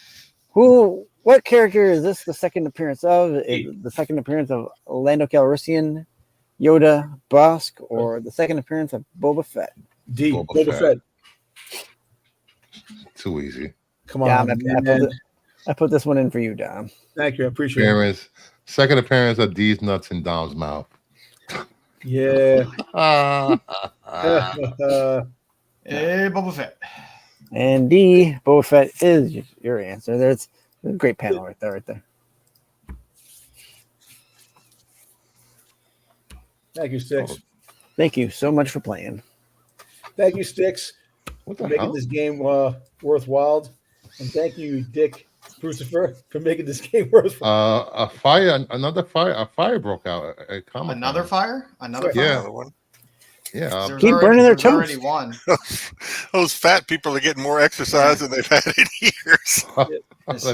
What character is this the second appearance of? The second appearance of Lando Calrissian, Yoda, Bosk, or the second appearance of Boba Fett? D. Boba Fett. Too easy. Come on. I put this one in for you, Dom. Thank you. I appreciate it. Second appearance of D's nuts in Dom's mouth. Yeah. Boba Fett. And D, Boba Fett is your answer. There's a great panel right there. Thank you, Styx. Thank you so much for playing. Thank you, Styx, What for the making hell? this game worthwhile. And thank you, Dick Crucifer, for making this game worthwhile. A fire broke out at Comic. Another fire? Another fire? Yeah. Another one. Yeah. Keep burning their toes. Already one. Those fat people are getting more exercise than they've had in years. Let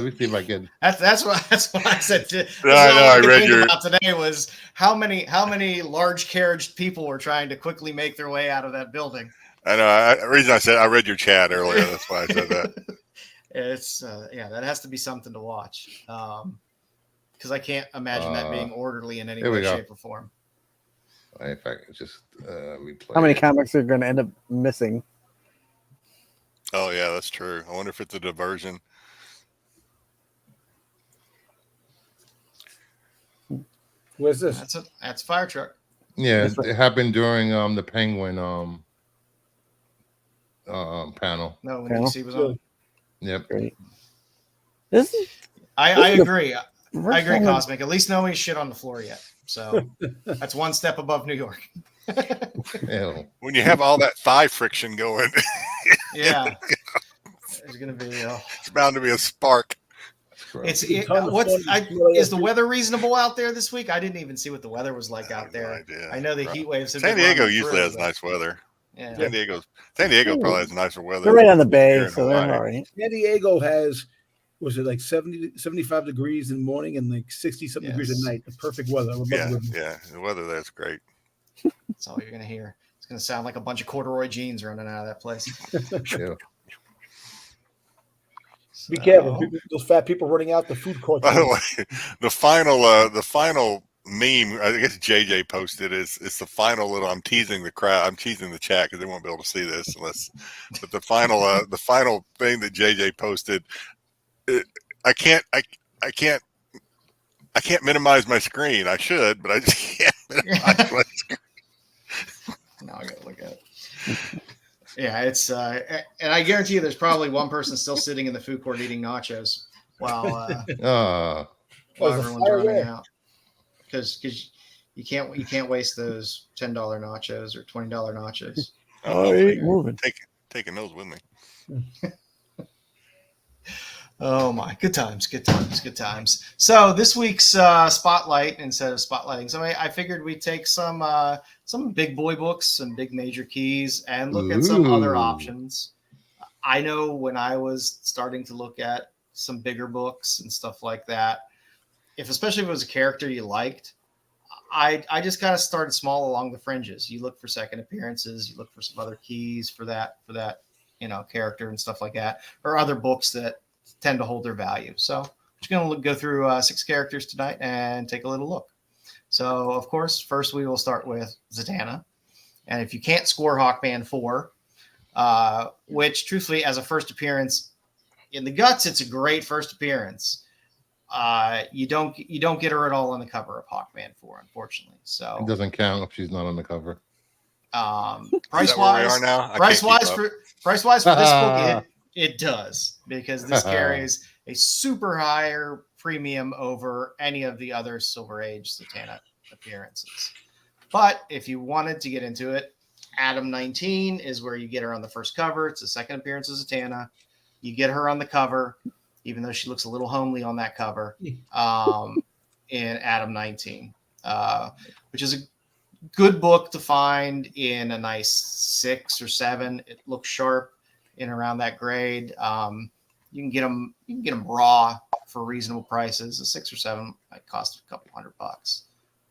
me see if I can. That's what I said. I read your about today was how many large carriaged people were trying to quickly make their way out of that building. I know. The reason I said I read your chat earlier. That's why I said that. It's that has to be something to watch because I can't imagine that being orderly in any way, shape, or form. In fact, just replay. How many comics are going to end up missing? Oh yeah, that's true. I wonder if it's a diversion. Where's this? That's a fire truck. Yeah, it happened during the Penguin panel. No, when DC was on. Yep. Great. I agree. I agree, Cosmic. At least nobody's shit on the floor yet. So that's one step above New York. Ew. When you have all that thigh friction going, yeah, there's gonna be. It's bound to be a spark. Is the weather reasonable out there this week? I didn't even see what the weather was like out there. No, I know the heat waves. San Diego usually has nice weather. Yeah. San Diego probably has nicer weather. They're right on the bay, so they're all right. San Diego has, was it like 70, 75 degrees in the morning and like 60-something degrees at night? The perfect weather. Yeah, the weather there's great. That's all you're gonna hear. It's gonna sound like a bunch of corduroy jeans running out of that place. Yeah. Be careful, those fat people running out the food court. By the way, the final meme I guess JJ posted is it's the final little. I'm teasing the crowd. I'm teasing the chat because they won't be able to see this unless. But the final thing that JJ posted, I can't minimize my screen. I should, but I just can't minimize my screen. Now I gotta look at it. Yeah, it's and I guarantee you, there's probably one person still sitting in the food court eating nachos while everyone's running out. because you can't waste those $10 nachos or $20 nachos. Oh, it ain't moving. Taking those with me. Oh my, good times. So this week's spotlight, instead of spotlighting somebody, I figured we'd take some big boy books, some big major keys, and look at some other options. I know when I was starting to look at some bigger books and stuff like that, especially if it was a character you liked, I just kind of started small along the fringes. You look for second appearances, you look for some other keys for that character and stuff like that, or other books that tend to hold their value. So I'm just going to go through 6 characters tonight and take a little look. So, of course, first we will start with Zatanna. And if you can't score Hawkman 4, which truthfully, as a first appearance in the Guts, it's a great first appearance. You don't get her at all on the cover of Hawkman 4, unfortunately. So it doesn't count if she's not on the cover. Price wise for this book, it does, because this carries a super higher premium over any of the other Silver Age Zatanna appearances. But if you wanted to get into it, Adam 19 is where you get her on the first cover. It's the second appearance of Zatanna. You get her on the cover, even though she looks a little homely on that cover, in Adam 19, which is a good book to find in a nice 6 or 7. It looks sharp in around that grade. You can get them raw for reasonable prices. A 6 or 7 might cost a couple $100,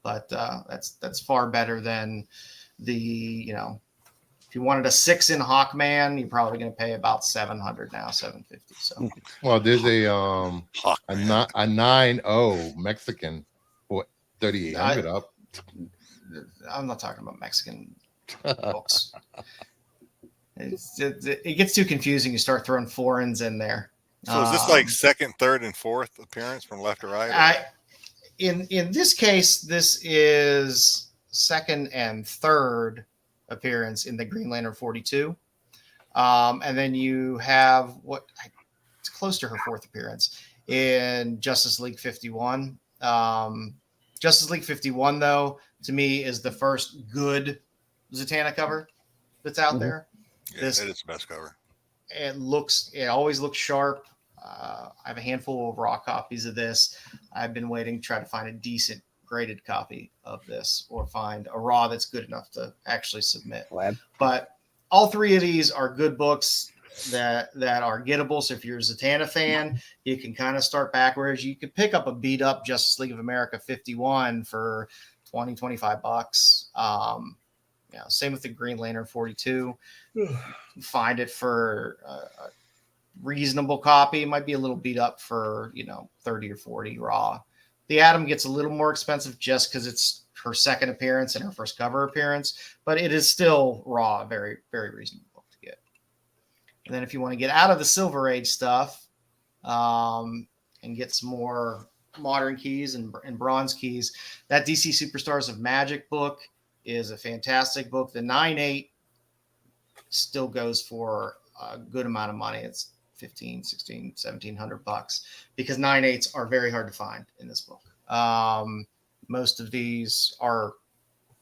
but that's far better than the, if you wanted a 6 in Hawkman, you're probably going to pay about $700 now, $750. So, well, there's a 9.0 Mexican for $3,800 up. I'm not talking about Mexican books. It gets too confusing. You start throwing foreigns in there. So is this like second, third, and fourth appearance from left to right? In this case, this is second and third appearance in the Green Lantern 42. And then you have it's close to her fourth appearance in Justice League 51. Justice League 51, though, to me is the first good Zatanna cover that's out there. Yeah, it is the best cover. It always looks sharp. I have a handful of raw copies of this. I've been waiting to try to find a decent graded copy of this, or find a raw that's good enough to actually submit. But all 3 of these are good books that are gettable. So if you're a Zatanna fan, you can kind of start backwards. You could pick up a beat up Justice League of America 51 for $20-$25. Same with the Green Lantern 42. Find it for a reasonable copy. It might be a little beat up for 30 or 40 raw. The Atom gets a little more expensive just because it's her second appearance and her first cover appearance, but it is still raw, very, very reasonable book to get. And then if you want to get out of the Silver Age stuff and get some more modern keys and bronze keys, that DC Superstars of Magic book is a fantastic book. The 9.8 still goes for a good amount of money. It's $1,500, $1,600, $1,700 because 9.8s are very hard to find in this book. Most of these are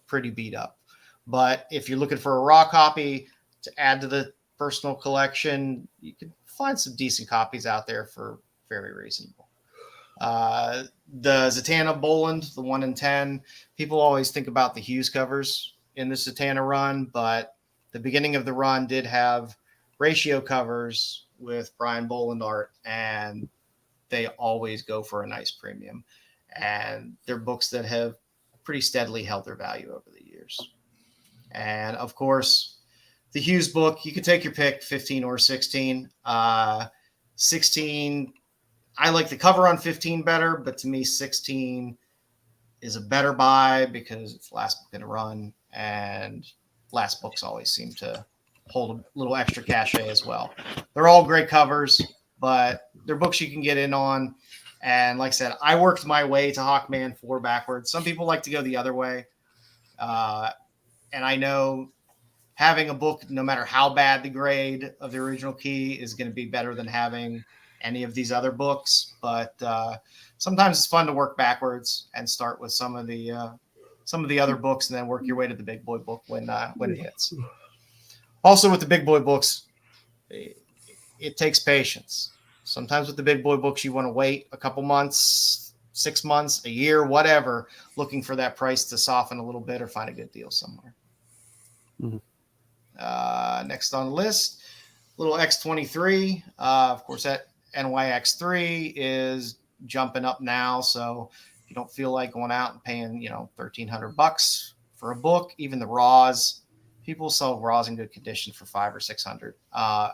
pretty beat up, but if you're looking for a raw copy to add to the personal collection, you can find some decent copies out there for very reasonable. The Zatanna Boland, the 1 in 10, people always think about the Hughes covers in the Zatanna run, but the beginning of the run did have ratio covers with Brian Boland art, and they always go for a nice premium. And they're books that have pretty steadily held their value over the years. And of course, the Hughes book, you can take your pick, 15 or 16. 16, I like the cover on 15 better, but to me, 16 is a better buy because it's the last book in a run, and last books always seem to hold a little extra cachet as well. They're all great covers, but they're books you can get in on. And like I said, I worked my way to Hawkman 4 backwards. Some people like to go the other way. And I know having a book, no matter how bad the grade of the original key, is going to be better than having any of these other books, but sometimes it's fun to work backwards and start with some of the other books and then work your way to the big boy book when it hits. Also, with the big boy books, it takes patience. Sometimes with the big boy books, you want to wait a couple months, 6 months, a year, whatever, looking for that price to soften a little bit or find a good deal somewhere. Next on the list, little X23. Of course, that NYX3 is jumping up now. So if you don't feel like going out and paying, $1,300 for a book, even the raws, people sell raws in good condition for $500 or $600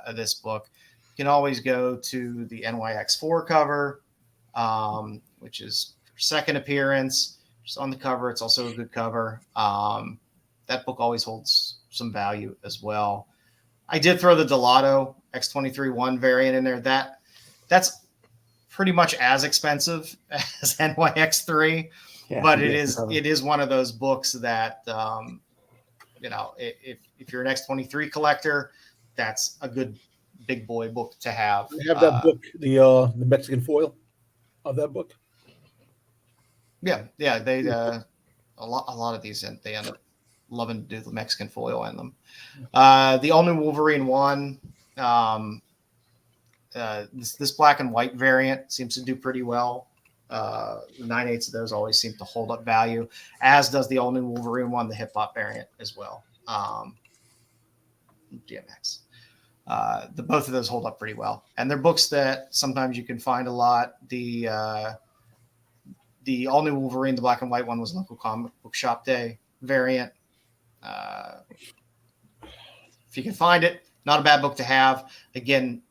of this book. You can always go to the NYX4 cover, which is second appearance. Just on the cover, it's also a good cover. That book always holds some value as well. I did throw the Delato X23-1 variant in there. That's pretty much as expensive as NYX3, but it is one of those books that if you're an X23 collector, that's a good big boy book to have. I have that book, the Mexican foil of that book. Yeah, they a lot of these they end up loving to do the Mexican foil in them. The all-new Wolverine 1, this black and white variant seems to do pretty well. 9/8 of those always seem to hold up value, as does the all-new Wolverine 1, the hip-hop variant as well. GMX. Both of those hold up pretty well. And they're books that sometimes you can find a lot. The all-new Wolverine, the black and white one, was local comic book shop day variant. If you can find it, not a bad book to have. Again,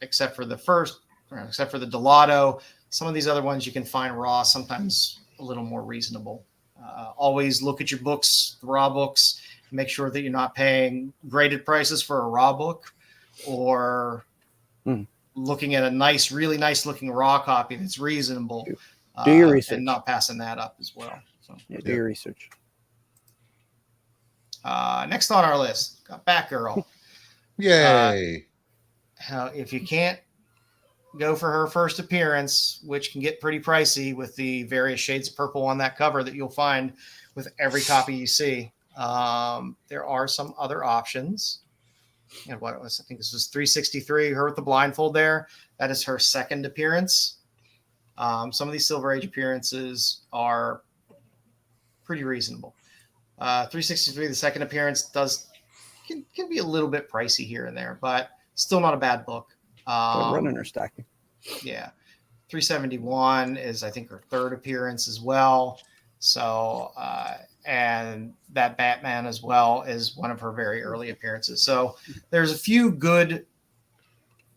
except for the Delato, some of these other ones you can find raw, sometimes a little more reasonable. Always look at your books, the raw books, make sure that you're not paying graded prices for a raw book or looking at a really nice looking raw copy that's reasonable. Do your research. And not passing that up as well. So, do your research. Next on our list, got Batgirl. Yay. If you can't go for her first appearance, which can get pretty pricey with the various shades of purple on that cover that you'll find with every copy you see, there are some other options. And I think this was 363, her with the blindfold there. That is her second appearance. Some of these Silver Age appearances are pretty reasonable. 363, the second appearance, can be a little bit pricey here and there, but still not a bad book. Running her stacking. Yeah. 371 is, I think, her third appearance as well. So, and that Batman as well is one of her very early appearances. So there's a few good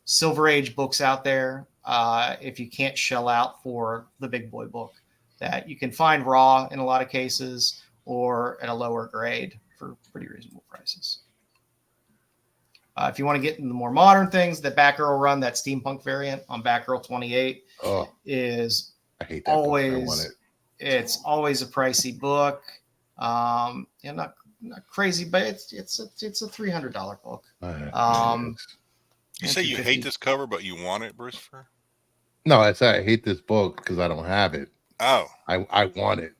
Silver Age books out there. If you can't shell out for the big boy book, that you can find raw in a lot of cases or at a lower grade for pretty reasonable prices. If you want to get into the more modern things, the Batgirl run, that steampunk variant on Batgirl 28 is I hate that always, book. I want it. It's always a pricey book. Not crazy, but it's a $300 book. You say you hate this cover, but you want it, Brucifer? No, I say I hate this book because I don't have it. Oh, I want it.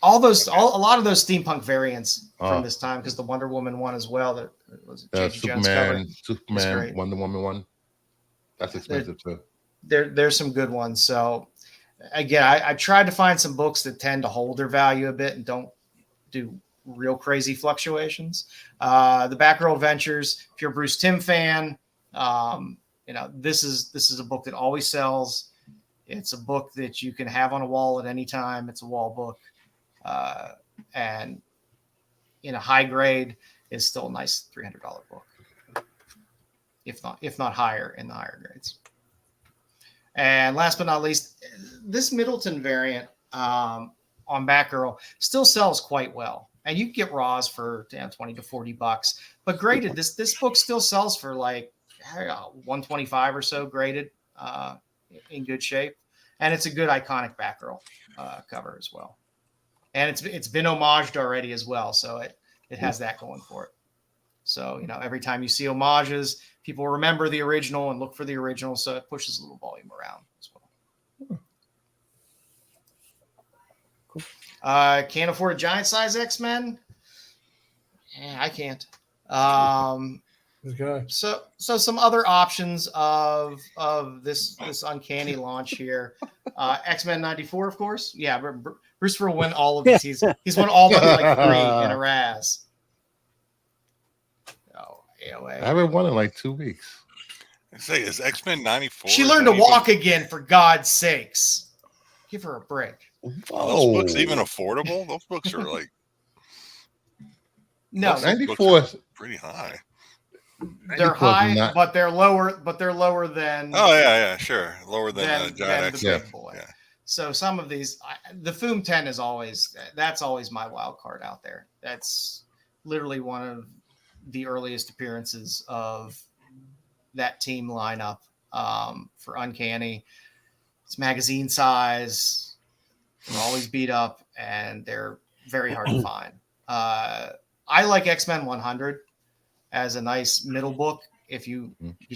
A lot of those steampunk variants from this time, because the Wonder Woman one as well, that was Superman, Wonder Woman one. That's expensive too. There's some good ones. So again, I tried to find some books that tend to hold their value a bit and don't do real crazy fluctuations. The Batgirl Adventures, if you're a Bruce Timm fan, this is a book that always sells. It's a book that you can have on a wall at any time. It's a wall book. And in a high grade is still a nice $300 book, if not higher in the higher grades. And last but not least, this Middleton variant on Batgirl still sells quite well, and you can get raws for $20 to $40. But graded, this book still sells for like $125 or so graded, in good shape, and it's a good iconic Batgirl cover as well. And it's been homaged already as well, so it has that going for it. So, you know, every time you see homages, people remember the original and look for the original. So it pushes a little volume around as well. Cool. Can't afford a giant size X-Men. I can't. So some other options of this uncanny launch here. X-Men 94, of course. Yeah, Bruce will win all of these. He's won all but like 3 in a Raz. Oh, AOA. I haven't won in like 2 weeks. I say, is X-Men 94? She learned to walk again, for God's sakes. Give her a break. Are those books even affordable? Those books are like no, 94 is pretty high. They're high, but they're lower. But they're lower than. Oh yeah, sure, lower than Giant X. The big boy. Yeah. So some of these, the Foom 10 is always my wild card out there. That's literally one of the earliest appearances of that team lineup for Uncanny. It's magazine size. They're always beat up, and they're very hard to find. I like X-Men 100 as a nice middle book. Because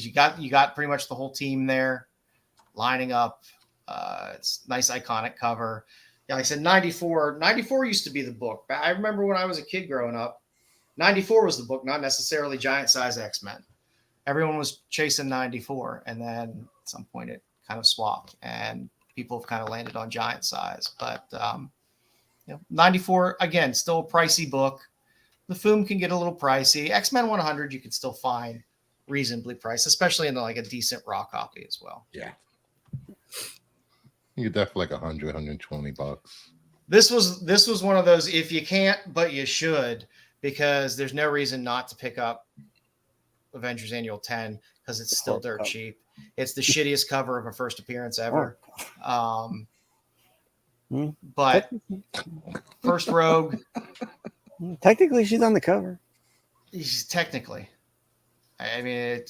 you got pretty much the whole team there lining up. It's nice iconic cover. Yeah, like I said, 94 used to be the book. I remember when I was a kid growing up, 94 was the book, not necessarily giant size X-Men. Everyone was chasing 94, and then at some point it kind of swapped, and people have kind of landed on giant size. But 94, again, still a pricey book. The Foom can get a little pricey. X-Men 100 you can still find reasonably priced, especially in like a decent raw copy as well. Yeah. You get that for like 100, 120 bucks. This was one of those, if you can't, but you should, because there's no reason not to pick up Avengers Annual 10 because it's still dirt cheap. It's the shittiest cover of a first appearance ever. But first Rogue. Technically, she's on the cover. Technically. I mean,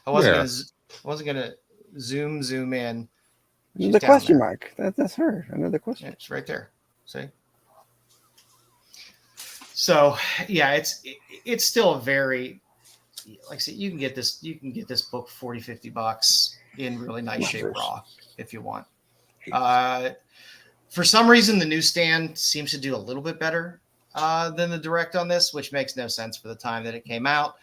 I wasn't gonna zoom in. The question mark. That's her. Another question. Yeah, it's right there. See. So yeah, it's still a very, like I said, you can get this book for $40-$50 in really nice shape raw if you want. For some reason, the newsstand seems to do a little bit better than the direct on this, which makes no sense for the time that it came out,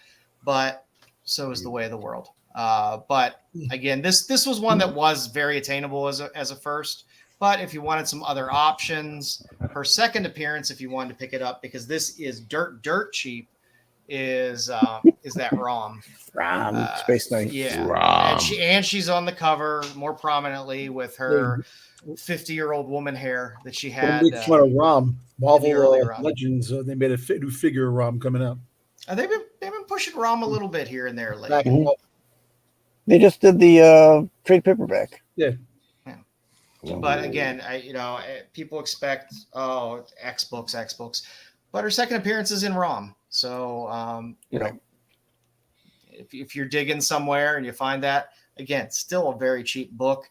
but so is the way of the world. But again, this was one that was very attainable as a first. But if you wanted some other options, her second appearance, if you wanted to pick it up, because this is dirt cheap, is that ROM. Space Knight. Yeah. ROM. And she's on the cover more prominently with her 50-year-old woman hair that she had. Big fun of ROM. Marvel ROM. Legends. They made a new figure of ROM coming out. They've been pushing ROM a little bit here and there lately. Mm-hmm. They just did the trade paperback. Yeah. But again, people expect X books, but her second appearance is in ROM. So if you're digging somewhere and you find that, again, still a very cheap book.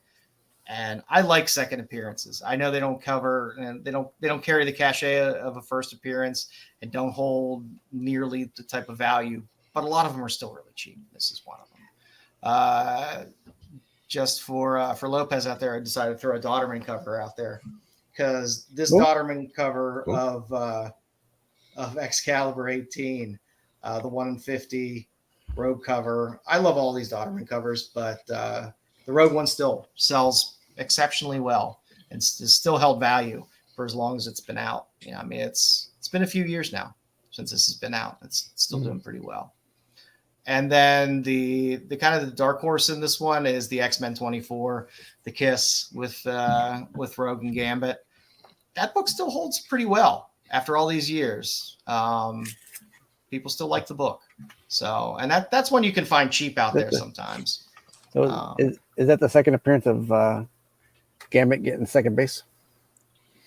And I like second appearances. I know they don't cover and they don't carry the cachet of a first appearance and don't hold nearly the type of value, but a lot of them are still really cheap. This is one of them. Just for Lopez out there, I decided to throw a Dodderman cover out there because this Dodderman cover of Excalibur 18, the 1 in 50 Rogue cover. I love all these Dodderman covers, but the Rogue one still sells exceptionally well and still held value for as long as it's been out. I mean, it's been a few years now since this has been out. It's still doing pretty well. And then the kind of the dark horse in this one is the X-Men 24, the Kiss with Rogue and Gambit. That book still holds pretty well after all these years. People still like the book. So, and that's one you can find cheap out there sometimes. So is that the second appearance of Gambit getting second base?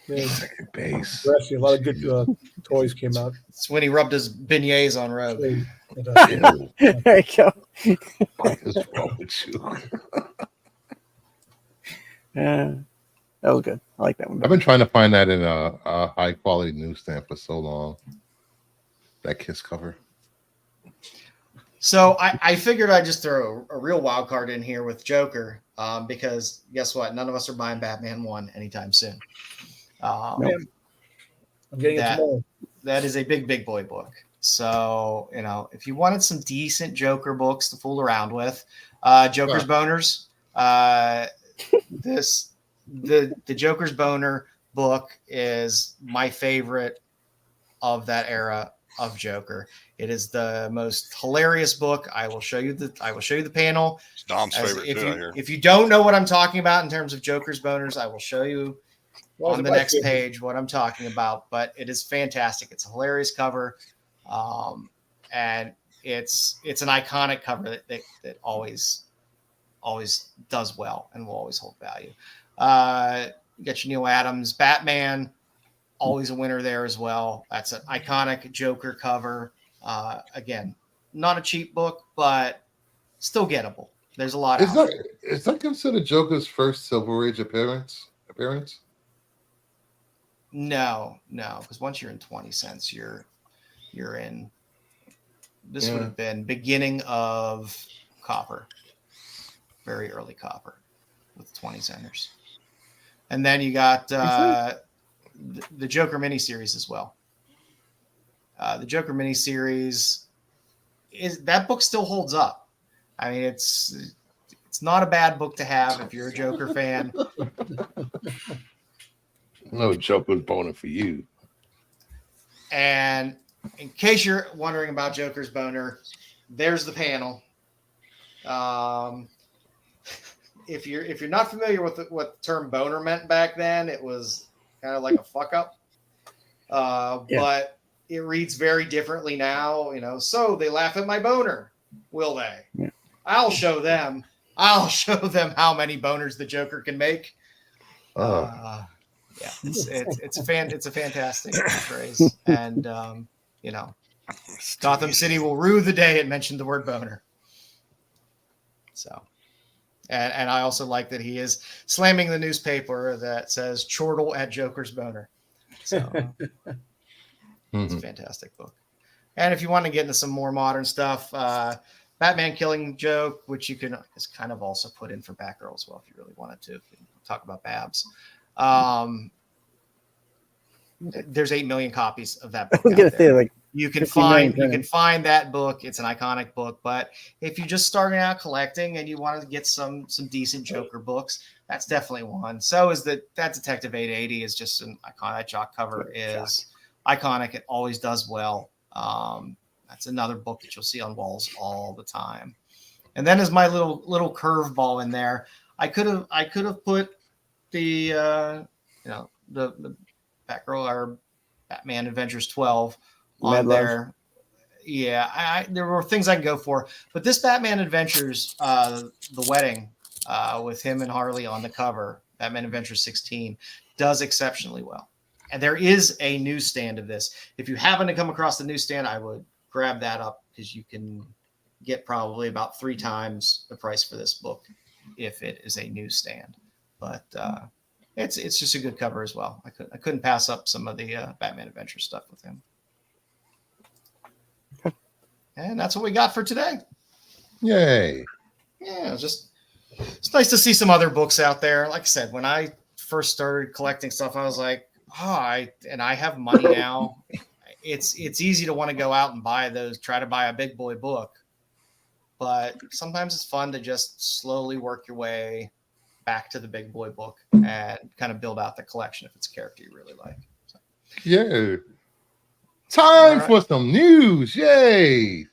Yeah. Second base. Actually, a lot of good toys came out. It's when he rubbed his beignets on Rogue. There you go. What is wrong with you? Yeah, that was good. I like that one. I've been trying to find that in a high quality newsstand for so long. That Kiss cover. So I figured I'd just throw a real wild card in here with Joker, because guess what? None of us are buying Batman 1 anytime soon. I'm getting it tomorrow. That is a big boy book. So, if you wanted some decent Joker books to fool around with, Joker's Boners, the Joker's Boner book is my favorite of that era of Joker. It is the most hilarious book. I will show you the panel. It's Dom's favorite too, I hear. If you don't know what I'm talking about in terms of Joker's Boners, I will show you on the next page what I'm talking about. But it is fantastic. It's a hilarious cover, and it's an iconic cover that always does well and will always hold value. You got your Neil Adams Batman, always a winner there as well. That's an iconic Joker cover. Again, not a cheap book, but still gettable. There's a lot. Is that considered Joker's first Silver Age appearance? No, because once you're in 20 cents, you're in. This would have been beginning of Copper, very early Copper, with 20 centers, and then you got the Joker miniseries as well. The Joker miniseries that book still holds up. I mean, it's not a bad book to have if you're a Joker fan. No Joker's Boner for you. And in case you're wondering about Joker's Boner, there's the panel. If you're not familiar with what the term boner meant back then, it was kind of like a fuck up. But it reads very differently now. So they laugh at my boner, will they? Yeah. I'll show them how many boners the Joker can make. It's a fantastic phrase, and Gotham City will rue the day it mentioned the word boner. So, and I also like that he is slamming the newspaper that says "Chortle at Joker's Boner." So, it's a fantastic book. And if you want to get into some more modern stuff, Batman Killing Joke, which you can just kind of also put in for Batgirl as well if you really wanted to. If you talk about Babs. There's 8 million copies of that book. You can find that book. It's an iconic book, but if you're just starting out collecting and you want to get some decent Joker books, that's definitely one. So is that Detective 880 is just an iconic. That Jock cover is iconic. It always does well. That's another book that you'll see on walls all the time. And then as my little curveball in there, I could have put the Batgirl or Batman Adventures 12 on there. Yeah, there were things I could go for, but this Batman Adventures, the wedding with him and Harley on the cover, Batman Adventures 16, does exceptionally well. And there is a newsstand of this. If you happen to come across the newsstand, I would grab that up because you can get probably about 3 times the price for this book if it is a newsstand. But it's just a good cover as well. I couldn't pass up some of the Batman Adventure stuff with him. And that's what we got for today. Yay! Yeah, it's nice to see some other books out there. Like I said, when I first started collecting stuff, I was like, I have money now. It's easy to want to go out and try to buy a big boy book, but sometimes it's fun to just slowly work your way back to the big boy book and kind of build out the collection if it's a character you really like. So. Yeah. Time for some news. Yay.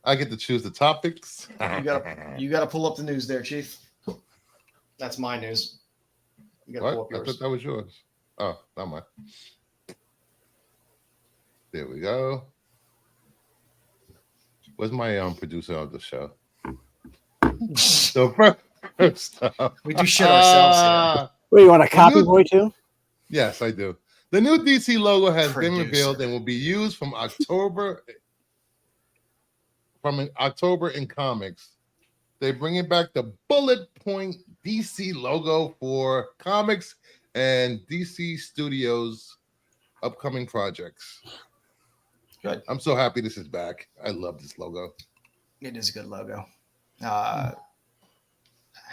I get to choose the topics. You gotta pull up the news there, Chief. That's my news. You gotta pull up yours. I thought that was yours. Oh, not mine. There we go. Where's my producer of the show? So first we do shit ourselves here. Wait, you want a copy boy too? Yes, I do. The new DC logo has been revealed and will be used from October in comics. They're bringing back the bullet point DC logo for comics and DC Studios' upcoming projects. Good. I'm so happy this is back. I love this logo. It is a good logo. I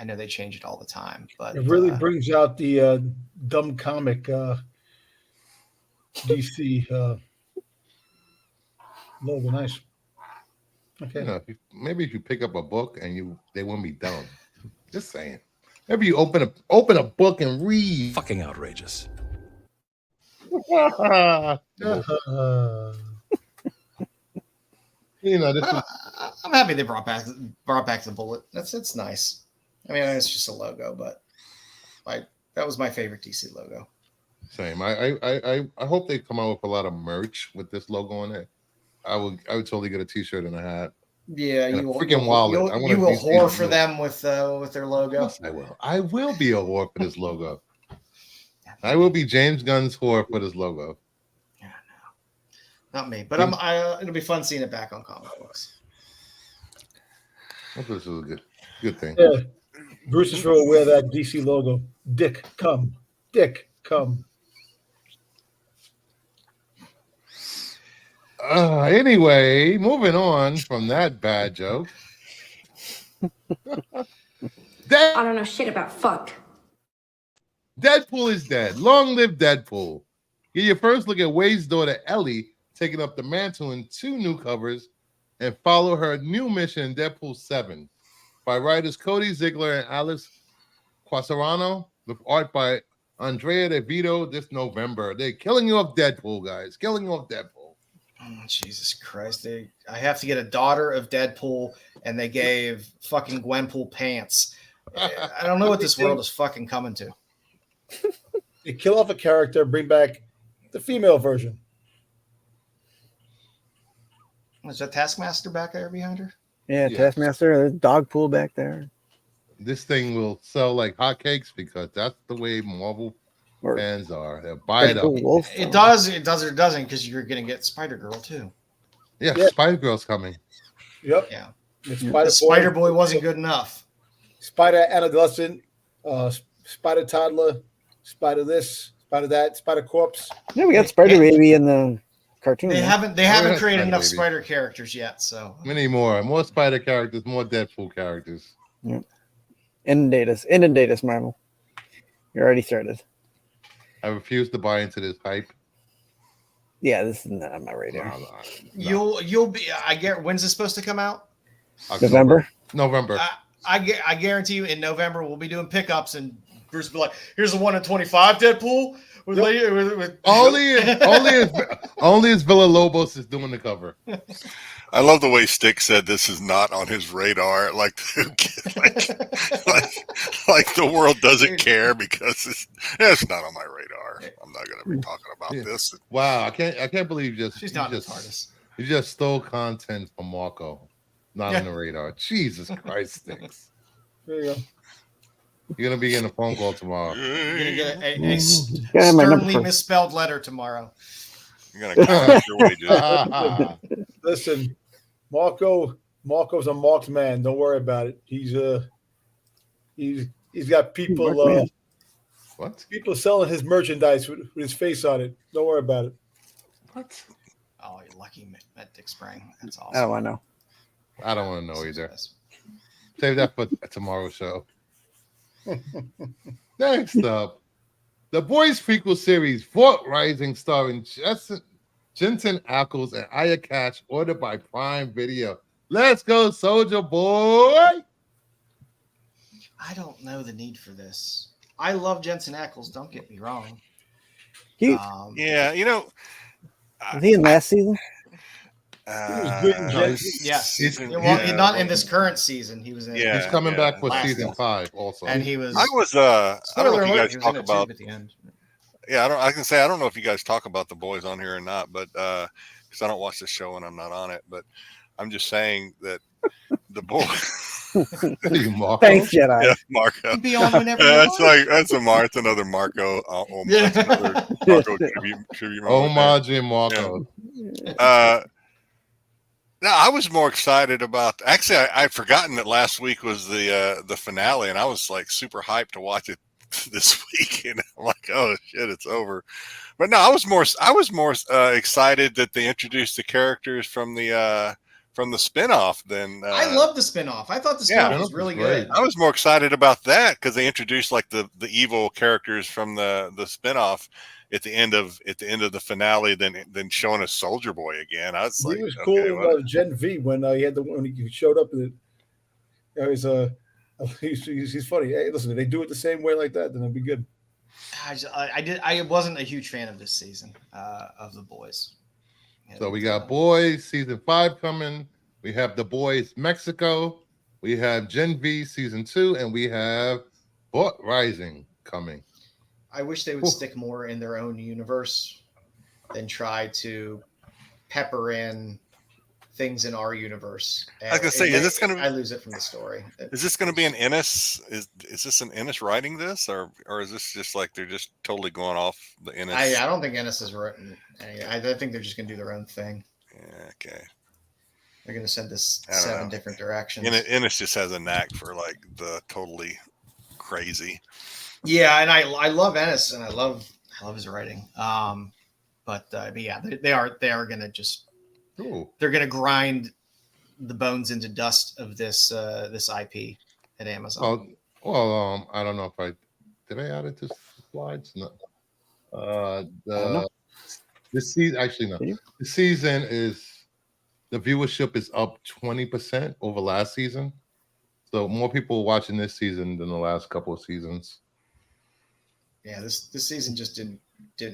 know they change it all the time, but It really brings out the dumb comic DC logo. Nice. Okay. You know, maybe if you pick up a book and they won't be dumb. Just saying. Maybe you open a book and read. Fucking outrageous. You know, I'm happy they brought back the bullet. It's nice. I mean, it's just a logo, but that was my favorite DC logo. Same. I hope they come out with a lot of merch with this logo on it. I would totally get a T-shirt and a hat. Yeah, and you freaking wallet. You will whore for them with their logo. Yes, I will. I will be a whore for this logo. I will be James Gunn's whore for this logo. Yeah, no, not me. But it'll be fun seeing it back on comic books. I thought this was a good thing. Yeah. Bruce is real aware of that DC logo. Dick, come. Dick, come. Anyway, moving on from that bad joke. I don't know shit about fuck. Deadpool is dead. Long live Deadpool. Get your first look at Wade's daughter Ellie taking up the mantle in 2 new covers, and follow her new mission in Deadpool 7 by writers Cody Ziegler and Alex Quasarano, with art by Andrea De Vito this November. They're killing you off Deadpool, guys. Killing you off Deadpool. Oh, Jesus Christ. I have to get a daughter of Deadpool, and they gave fucking Gwenpool pants. I don't know what this world is fucking coming to. You kill off a character, bring back the female version. Is that Taskmaster back there behind her? Yeah, Taskmaster. There's Dogpool back there. This thing will sell like hotcakes because that's the way Marvel fans are. They'll buy it up. It does or doesn't, because you're going to get Spider-Girl too. Yeah, Spider-Girl's coming. Yep. Yeah. Spider-Boy wasn't good enough. Spider adolescent, Spider toddler, Spider this, Spider that, Spider corpse. Yeah, we got Spider Baby in the cartoon. They haven't created enough Spider characters yet, so many more Spider characters, more Deadpool characters. Yep. Inundate us, Marvel. You already started. I refuse to buy into this hype. Yeah, this is not on my radar. No. You'll be. I get. When's this supposed to come out? November. I guarantee you, in November we'll be doing pickups, and Bruce will be like, "Here's a 1 in 25 Deadpool." With only as Villalobos is doing the cover. I love the way Styx said this is not on his radar. Like the world doesn't care because it's not on my radar. I'm not going to be talking about this. Wow, I can't believe she's not as artist. You just stole content from Marco, not on the radar. Jesus Christ, Styx. There you go. You're gonna be getting a phone call tomorrow. You're gonna get a sternly misspelled letter tomorrow. You're gonna count your wages. Listen, Marco's a marked man. Don't worry about it. He's got people people selling his merchandise with his face on it. Don't worry about it. What? Oh, you're lucky met Dick Sprang. That's awesome. I don't want to know. I don't want to know either. Save that for tomorrow's show. Next up, the Boys prequel series Fort Rising, starring Jensen Ackles and Aya Cash, ordered by Prime Video. Let's go, Soldier Boy! I don't know the need for this. I love Jensen Ackles. Don't get me wrong. Yeah, you know, was he in last season? Yes. He's not in this current season. He was in. Yeah, he's coming back for season 5 also. And he was. I don't know if you guys talk about. At the end. Yeah, I can say I don't know if you guys talk about the boys on here or not, but because I don't watch the show and I'm not on it, but I'm just saying that the boys. Thanks, Jedi. Yeah, Marco. Be on whenever that's another Marco. Marco tribute. Homage and Marco. Yeah. No, I was more excited about. Actually, I'd forgotten that last week was the finale, and I was like super hyped to watch it this week, and I'm like, oh shit, it's over. But no, I was more excited that they introduced the characters from the spinoff than. I love the spinoff. I thought the spinoff was really good. I was more excited about that because they introduced like the evil characters from the spinoff at the end of the finale than showing us Soldier Boy again. I was like, he was cool okay, Gen V when he showed up. He's funny. Hey, listen, if they do it the same way like that, then it'll be good. I wasn't a huge fan of this season of The Boys. So we got Boys season 5 coming. We have The Boys Mexico. We have Gen V season 2, and we have Bot Rising coming. I wish they would stick more in their own universe than try to pepper in things in our universe. I was gonna say, is this gonna? I lose it from the story. Is this gonna be an Ennis? Is this an Ennis writing this, or is this just like they're just totally going off the Ennis? I don't think Ennis is written. I think they're just gonna do their own thing. Yeah, okay. They're gonna send this 7 different directions. Ennis just has a knack for like the totally crazy. Yeah, and I love Ennis, and I love his writing. But yeah, they are gonna just. Ooh. They're going to grind the bones into dust of this IP at Amazon. Well, I don't know if did I add it to slides? No. This season actually no. The season the viewership is up 20% over last season, so more people watching this season than the last couple of seasons. Yeah, this season just didn't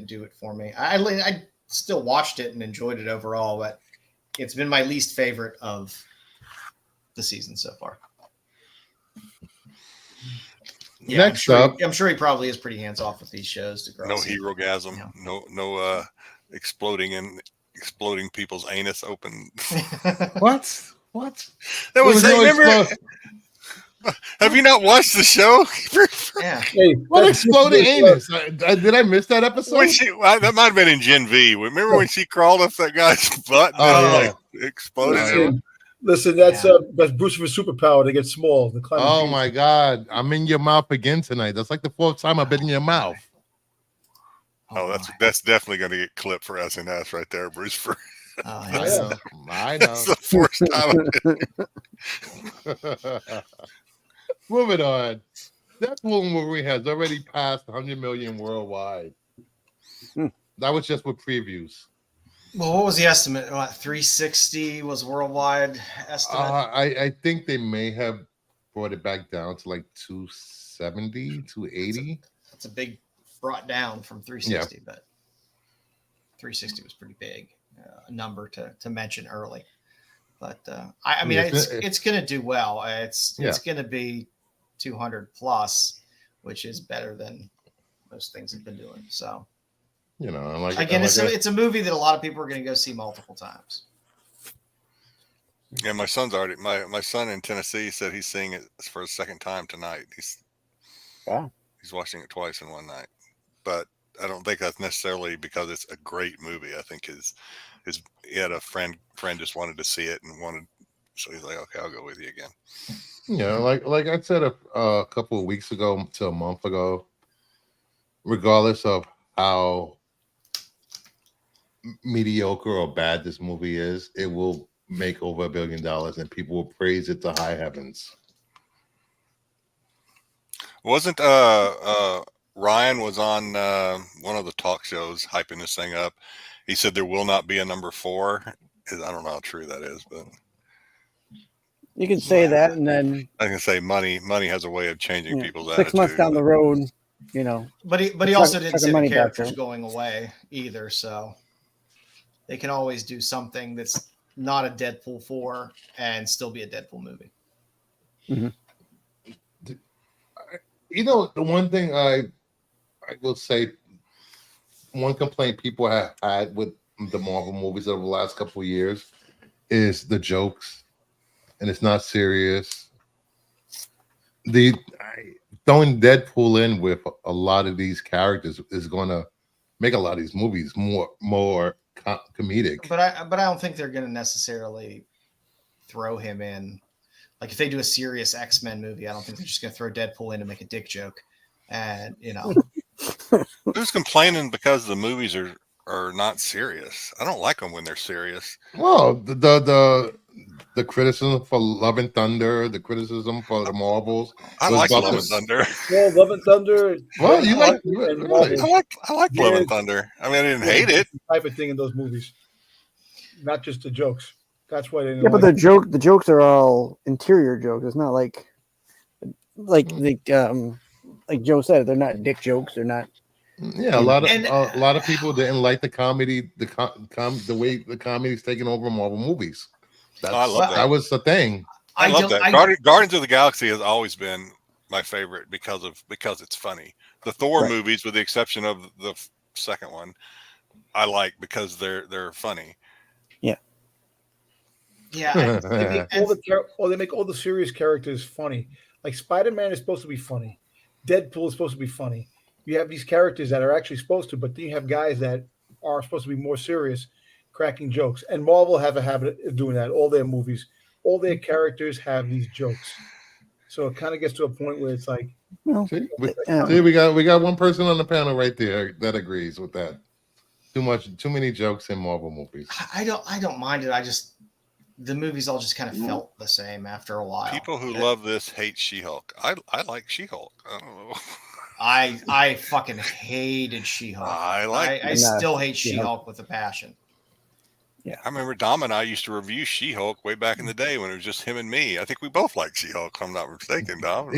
do it for me. I still watched it and enjoyed it overall, but it's been my least favorite of the season so far. Yeah, Next up, I'm sure he probably is pretty hands off with these shows. No hero-gasm, no exploding people's anus open. What? That was remember. Have you not watched the show? Yeah. Hey, what exploding anus? Did I miss that episode? That might have been in Gen V. Remember when she crawled up that guy's butt and exploded? Listen, that's Bruce's superpower to get small. Oh my God. I'm in your mouth again tonight. That's like the 4th time I've been in your mouth. Oh, that's definitely going to get clipped for SNS right there, Bruce. I know. That's the 4th time. Moving on. Deadpool movie has already passed 100 million worldwide. That was just with previews. Well, what was the estimate? 360 was worldwide estimate? I think they may have brought it back down to like 270, 280. That's a big brought down from 360, but 360 was pretty big. A number to mention early, but I mean it's going to do well. It's going to be 200 plus, which is better than most things have been doing. So it's a movie that a lot of people are going to go see multiple times. Yeah, my son's already my son in Tennessee said he's seeing it for a second time tonight. He's watching it twice in one night, but I don't think that's necessarily because it's a great movie. I think he had a friend just wanted to see it and so he's like, okay, I'll go with you again. Like I said a couple of weeks ago to a month ago, regardless of how mediocre or bad this movie is, it will make over $1 billion and people will praise it to high heavens. Wasn't Ryan was on one of the talk shows hyping this thing up. He said there will not be a number 4. I don't know how true that is, but you can say that, and then I can say money has a way of changing people's 6 attitude. months down the road, But he also didn't say the character's going away either, so they can always do something that's not a Deadpool 4 and still be a Deadpool movie. Mm-hmm. The one thing I will say, one complaint people have had with the Marvel movies over the last couple of years is the jokes, and it's not serious. Throwing Deadpool in with a lot of these characters is going to make a lot of these movies more comedic. But I don't think they're going to necessarily throw him in. Like if they do a serious X-Men movie, I don't think they're just going to throw Deadpool in to make a dick joke. And Who's complaining because the movies are not serious? I don't like them when they're serious. Well, the criticism for Love and Thunder, the criticism for the Marvels. I like Love and Thunder. Well, Love and Thunder. Well, you like and really? I like Love and Thunder. I mean, I didn't hate it. Type of thing in those movies, not just the jokes. That's why they didn't. Yeah, but the jokes are all interior jokes. It's not like Joe said, they're not dick jokes. They're not. Yeah, a lot of people didn't like the comedy, the way the comedy's taking over Marvel movies. I love that. That was the thing. I love that. Guardians of the Galaxy has always been my favorite because it's funny. The Thor movies, with the exception of the second one, I like because they're funny. Yeah. They make all the serious characters funny. Like Spider-Man is supposed to be funny. Deadpool is supposed to be funny. You have these characters that are actually supposed to, but then you have guys that are supposed to be more serious, cracking jokes. And Marvel have a habit of doing that. All their movies, all their characters have these jokes. So it kind of gets to a point where it's like, we got one person on the panel right there that agrees with that. Too many jokes in Marvel movies. I don't mind it. The movies all just kind of felt the same after a while. People who love this hate She-Hulk. I like She-Hulk. I don't know. I fucking hated She-Hulk. I still hate She-Hulk with a passion. Yeah, I remember Dom and I used to review She-Hulk way back in the day when it was just him and me. I think we both like She-Hulk, if I'm not mistaken, Dom.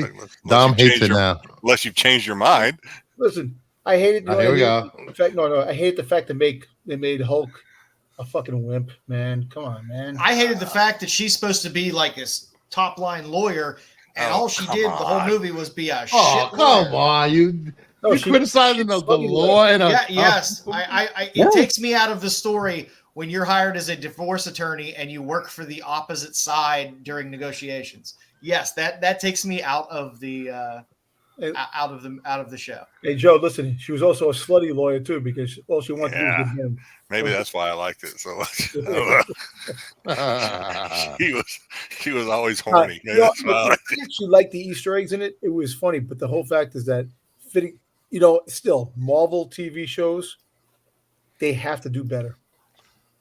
Dom hates it now. Unless you've changed your mind. Listen, I hated. Here we go. In fact, no. I hate the fact that they made Hulk a fucking wimp, man. Come on, man. I hated the fact that she's supposed to be like this top line lawyer, and all she did the whole movie was be a shit lawyer. Come on, you criticizing the law and it takes me out of the story when you're hired as a divorce attorney and you work for the opposite side during negotiations. Yes, that takes me out of the out of the show. Hey Joe, listen, she was also a slutty lawyer too, because all she wanted to do was get him. Maybe that's why I liked it so much. She was always horny. I actually liked the Easter eggs in it. It was funny, but the whole fact is that fitting, still Marvel TV shows, they have to do better.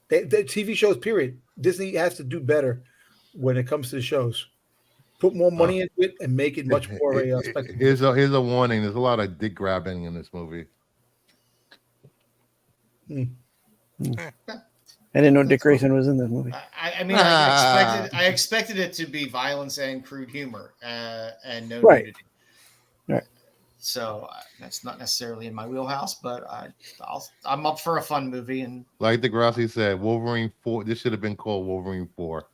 The TV shows, period. Disney has to do better when it comes to the shows. Put more money into it and make it much more spectacular. Here's a warning. There's a lot of dick grabbing in this movie. I didn't know Dick Grayson was in this movie. I expected it to be violence and crude humor and no nudity. Right. So that's not necessarily in my wheelhouse, but I'm up for a fun movie. And like Degrassi said, Wolverine 4. This should have been called Wolverine 4.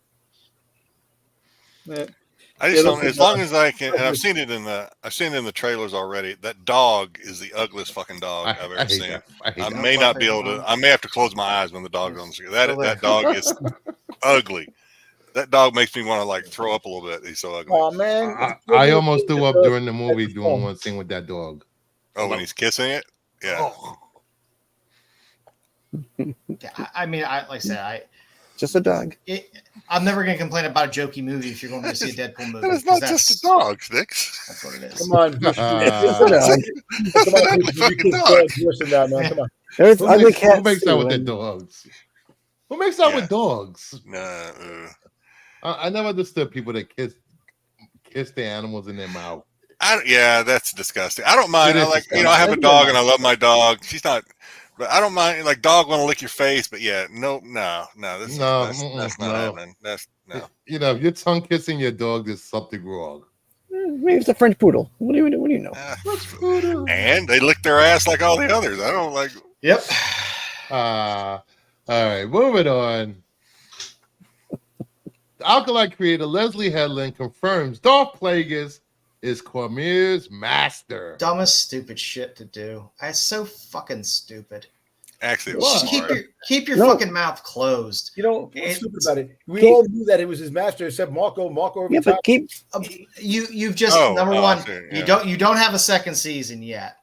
I just don't. As long as I can, and I've seen it in the trailers already. That dog is the ugliest fucking dog I've ever seen. I may not be able to. I may have to close my eyes when the dog's on the screen. That dog is ugly. That dog makes me want to throw up a little bit. He's so ugly. Oh man, I almost threw up during the movie doing one thing with that dog. Oh, when he's kissing it, yeah. Just a dog. I'm never going to complain about a jokey movie if you're going to see a Deadpool movie. It's not just a dog, Styx. That's what it is. Come on. Come on. There's ugly cats. Who makes out with their dogs? Who makes out with dogs? Nah. I never understood people that kiss their animals in their mouth. That's disgusting. I don't mind. I have a dog and I love my dog. She's not. But I don't mind, dog want to lick your face, but no. That's not happening. That's no. If you're tongue kissing your dog, there's something wrong. Maybe it's a French poodle. What do you know? And they lick their ass like all the others. I don't like. Yep. All right, moving on. The Alkali creator Leslie Headland confirms Darth Plagueis is Cormier's master. Dumbest, stupid shit to do. It's so fucking stupid. Actually, it was smart. Keep your fucking mouth closed. What's stupid about it? We all knew that it was his master, except Marco. Yeah, but you've just number one. You don't have a second season yet,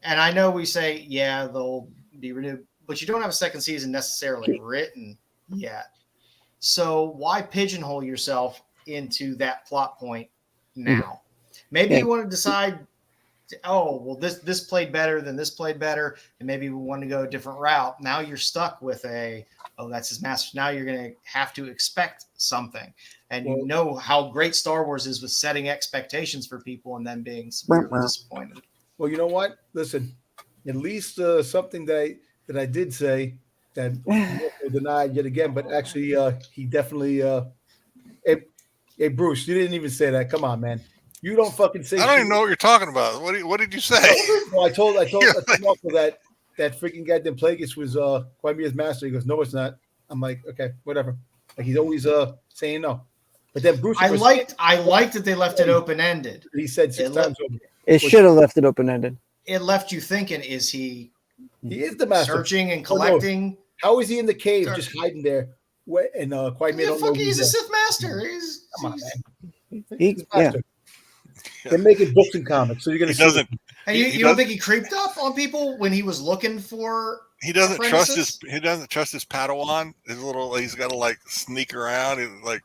and I know we say they'll be renewed, but you don't have a second season necessarily written yet. So why pigeonhole yourself into that plot point now? Maybe you want to decide oh, well, this played better than this played better, and maybe we want to go a different route. Now you're stuck with that's his master. Now you're going to have to expect something. And you know how great Star Wars is with setting expectations for people and then being severely disappointed. Well, you know what? Listen, at least something that I did say that denied yet again, but actually he definitely hey Bruce, you didn't even say that. Come on, man. You don't fucking say I don't even know what you're talking about. What did you say? Well, I told Marco that freaking goddamn Plagueis was quite me as master. He goes, no, it's not. I'm like, okay, whatever. Like he's always saying no. But then Bruce, I liked that they left it open ended. He said six times over. It should have left it open ended. It left you thinking: is he is the master, searching and collecting? No. How is he in the cave, just hiding there? And quite me don't know. He's a Sith master. Come on, man. He's master. They're making books and comics, so you're gonna. And you don't think he creeped up on people when he was looking for? He doesn't trust his Padawan. He's got to like sneak around and like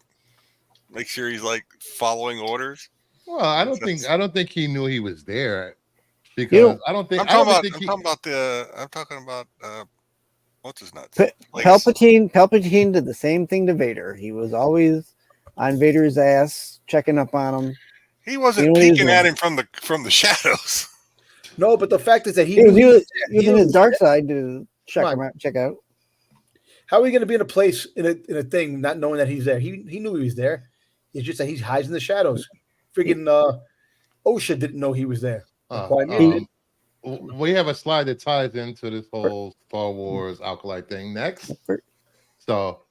make sure he's like following orders. Well, I don't think he knew he was there because I'm talking about what's his nuts? Palpatine did the same thing to Vader. He was always on Vader's ass, checking up on him. He wasn't peeking at him from the shadows. No, but the fact is that he was using his dark side to check out. How are we going to be in a place in a thing not knowing that he's there? He knew he was there. It's just that he hides in the shadows. Freaking OSHA didn't know he was there. We have a slide that ties into this whole Star Wars Alkali thing next. So,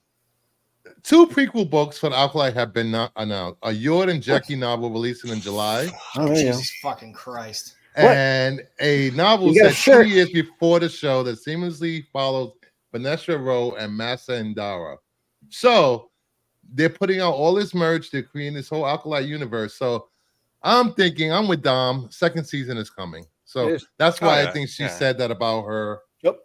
2 prequel books for the Alkali have been announced. A Yord and Jackie novel releasing in July. Oh, Jesus fucking Christ. And a novel set 2 years before the show that seamlessly follows Vanessa Rowe and Massa Indara. So, they're putting out all this merch. They're creating this whole Alkali universe. So, I'm thinking, I'm with Dom. 2nd season is coming. So that's why I think she said that about her. Yep.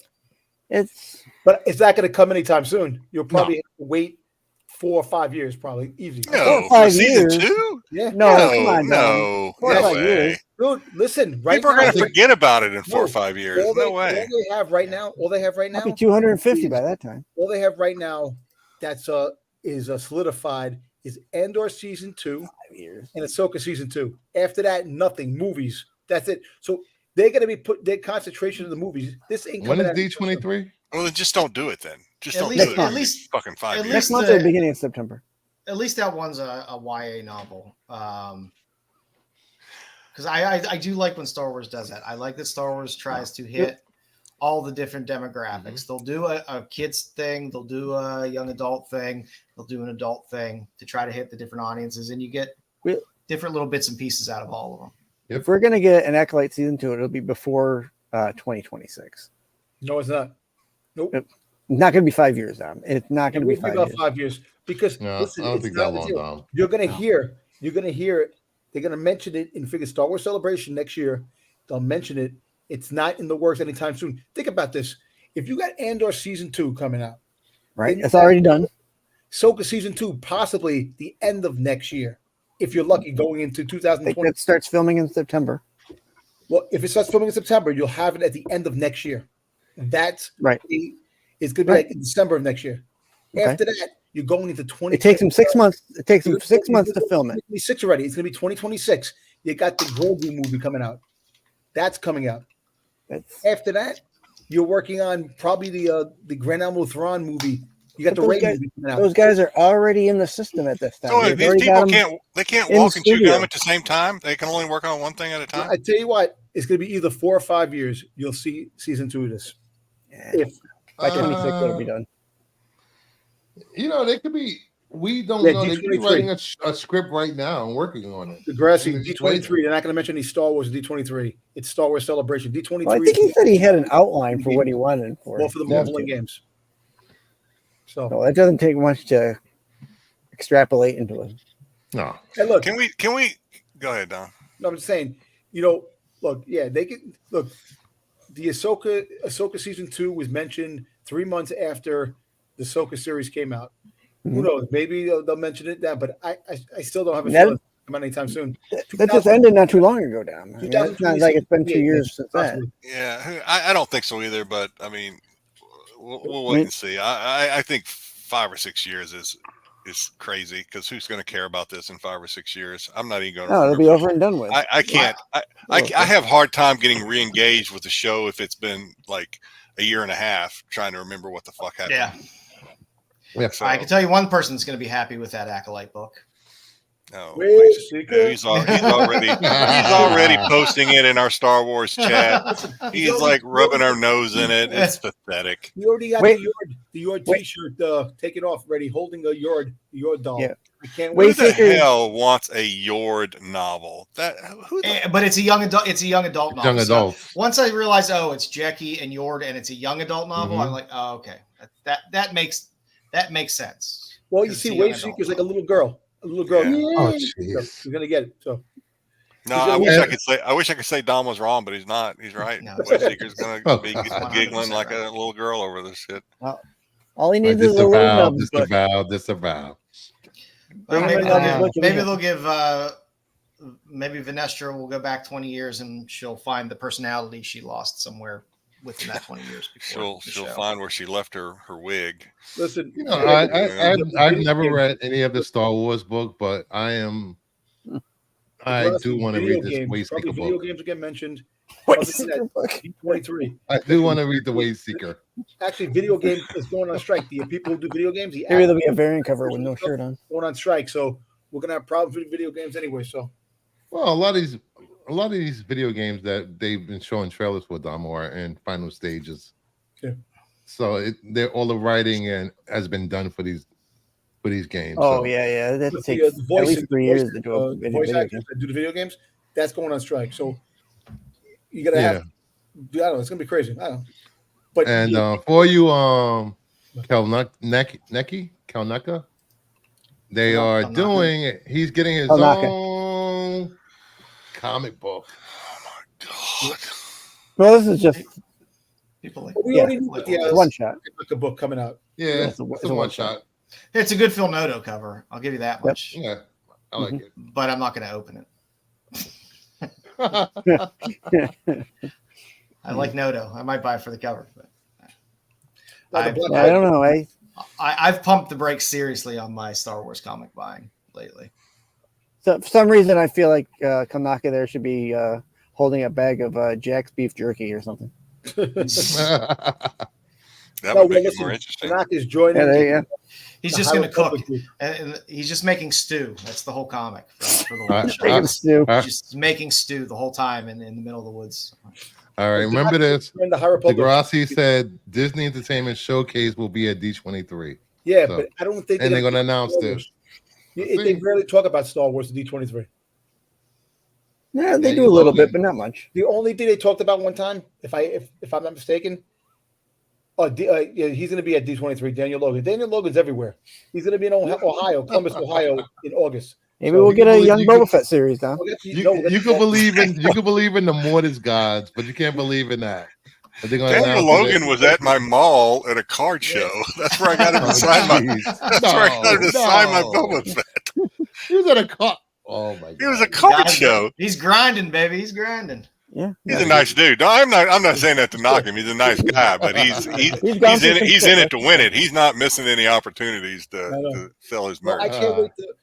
But it's not going to come anytime soon. You'll probably have to wait 4 or 5 years, probably easy. No, 4 or 5 years. Season 2? Yeah. Come on, no 4 or 5 years. Dude, listen. Right people are going to forget about it in 4 or 5 years. No way. All they have right now. I'll be 250 by that time. All they have right now that's is solidified is Andor season 2, 5 years, and Ahsoka season 2. After that, nothing. Movies. That's it. So they're going to be put their concentration in the movies. This ain't when is D23? Well, then just don't do it then. Just don't do it. At least fucking 5 years. Next month or the beginning of September. At least that one's a YA novel. Because I do like when Star Wars does that. I like that Star Wars tries to hit all the different demographics. Mm-hmm. They'll do a kids thing. They'll do a young adult thing. They'll do an adult thing to try to hit the different audiences. And you get different little bits and pieces out of all of them. If we're going to get an Acolyte season 2, it'll be before 2026. No, it's not. Nope. It's not going to be 5 years, Dom. It's not going to be 5 years. 5 years. Because listen, I don't think that long, Dom. You're going to hear it. They're going to mention it in Figure Star Wars Celebration next year. They'll mention it. It's not in the works anytime soon. Think about this. If you got Andor season 2 coming out, right? It's already done. Ahsoka season 2, possibly the end of next year. If you're lucky, going into 2020. It starts filming in September. Well, if it starts filming in September, you'll have it at the end of next year. That's right. It's going to be like in December of next year. Okay. After that, you're going into 2020. It takes them 6 months. It takes them 6 months to film it. 2026 already. It's going to be 2026. You got the Grogu movie coming out. That's coming out. After that, you're working on probably the Grand Admiral Thrawn movie. You got the Ray movie coming out. Those guys are already in the system at this time. So these people can't walk and chew gum at the same time. They can only work on one thing at a time. I tell you what, it's going to be either 4 or 5 years. You'll see season 2 of this. If by 26 it'll be done. They could be. We don't know. They could be writing a script right now and working on it. The Grassy D23. They're not going to mention any Star Wars D23. It's Star Wars Celebration D23. Well, I think he said he had an outline for what he wanted for. Well, for the Marvel games. So it doesn't take much to extrapolate into it. No. Hey, look, can we go ahead, Don? No, I'm just saying. Look, they can look. The Ahsoka season 2 was mentioned 3 months after the Ahsoka series came out. Who knows? Maybe they'll mention it then, but I still don't have a feeling. come out anytime soon. That just ended not too long ago, Dom. I mean, it's not like it's been 2 years since that. Yeah, I don't think so either. But I mean, we'll wait and see. I think 5 or 6 years is crazy because who's going to care about this in 5 or 6 years? I'm not even going to. No, it'll be over and done with. I can't. I have a hard time getting re-engaged with the show if it's been like a year and a half trying to remember what the fuck happened. Yeah. So, I can tell you one person's going to be happy with that Acolyte book. No, he's already posting it in our Star Wars chat. He's like rubbing our nose in it. It's pathetic. We already got the Yord T-shirt. Take it off, ready, holding a Yord doll. Yeah. I can't Who wait. the hell wants a Yord novel? But it's a young adult. It's a young adult novel. Young adult. So once I realized, it's Jackie and Yord, and it's a young adult novel, I'm like, oh, okay, that makes sense. Well, you see, Wayseeker's like a little girl. A little girl. Yeah. Oh, jeez. You're gonna get it. So. No, I wish I could say Dom was wrong, but he's not. He's right. No. Wayseeker's gonna be giggling like a little girl over this shit. All he needs is a little disavow. Maybe they'll give. Maybe Vanestra will go back 20 years and she'll find the personality she lost somewhere within that 20 years. She'll find where she left her wig. Listen, I've never read any of the Star Wars book, but I do want to read this Wayseeker book. Video games will get mentioned. D23. I do want to read the Wayseeker. Actually, video game is going on strike. The people who do video games, maybe there'll be a variant cover with no shirt on. Going on strike, so we're gonna have problems with video games anyway. So, well, a lot of these video games that they've been showing trailers for Dom are in final stages. Yeah. So they're all the writing and has been done for these games. Oh so. yeah, that takes at least 3 years to do a voice video actors that do the video games. That's going on strike. So you gotta have. I don't know. It's gonna be crazy. I don't know. But for you, Kalneka, they are doing. He's getting his own comic book. Oh my god! Well, this is just people like. We already knew the one shot. The book coming out. Yeah, it's a one shot. It's a good Phil Noto cover. I'll give you that much. Yeah, I like it. But I'm not going to open it. I like Noto. I might buy it for the cover, but I don't know. I've pumped the brakes seriously on my Star Wars comic buying lately. So for some reason, I feel like Kanaka there should be holding a bag of Jack's beef jerky or something. That would make it more interesting. Kanaka's joining. He's just going to cook, and he's just making stew. That's the whole comic for the one shot. Making stew. Just making stew the whole time in the middle of the woods. All right, remember this. Degrassi said Disney Entertainment Showcase will be at D23. Yeah, but I don't think they're going to announce this. They rarely talk about Star Wars at D23. Yeah, they do a little bit, but not much. The only thing they talked about one time, if I'm not mistaken, he's going to be at D23. Daniel Logan. Daniel Logan's everywhere. He's going to be in Ohio, Columbus, Ohio, in August. Maybe we'll get a young Boba Fett series now. You can believe in the Mortis gods, but you can't believe in that. Daniel Logan was at my mall at a card show. That's where I got him to sign my Boba Fett. He was at a card. Oh my god! He was a card show. He's grinding, baby. He's grinding. Yeah, he's a nice dude. No, I'm not saying that to knock him. He's a nice guy, but he's in it to win it. He's not missing any opportunities to sell his merch. I can't wait to.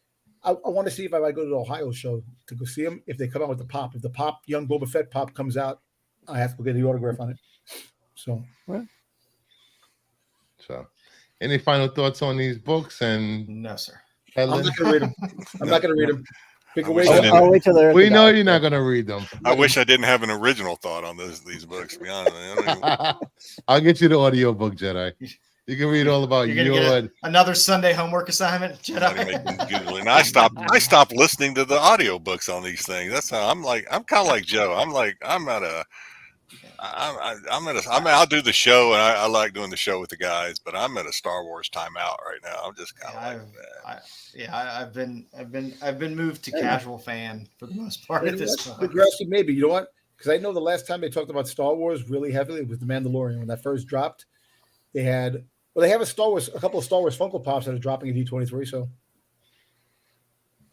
I want to see if I might go to the Ohio show to go see him. If they come out with the pop, if the pop young Boba Fett pop comes out, I have to go get the autograph on it. So, any final thoughts on these books? And no, sir. I'm not going to read them. I'm not going to read them. I'll wait till they're. We know you're not going to read them. I wish I didn't have an original thought on these books. To be honest, I'll get you the audio book, Jedi. You can read all about another Sunday homework assignment, Jedi. And I stopped listening to the audiobooks on these things. That's how I'm kind of like Joe. I'll do the show, and I like doing the show with the guys, but I'm at a Star Wars timeout right now. I'm just kind of I've been moved to casual fan for the most part at this point. Maybe you know what? Because I know the last time they talked about Star Wars really heavily was The Mandalorian when that first dropped. They have a couple of Star Wars Funko Pops that are dropping at D23. So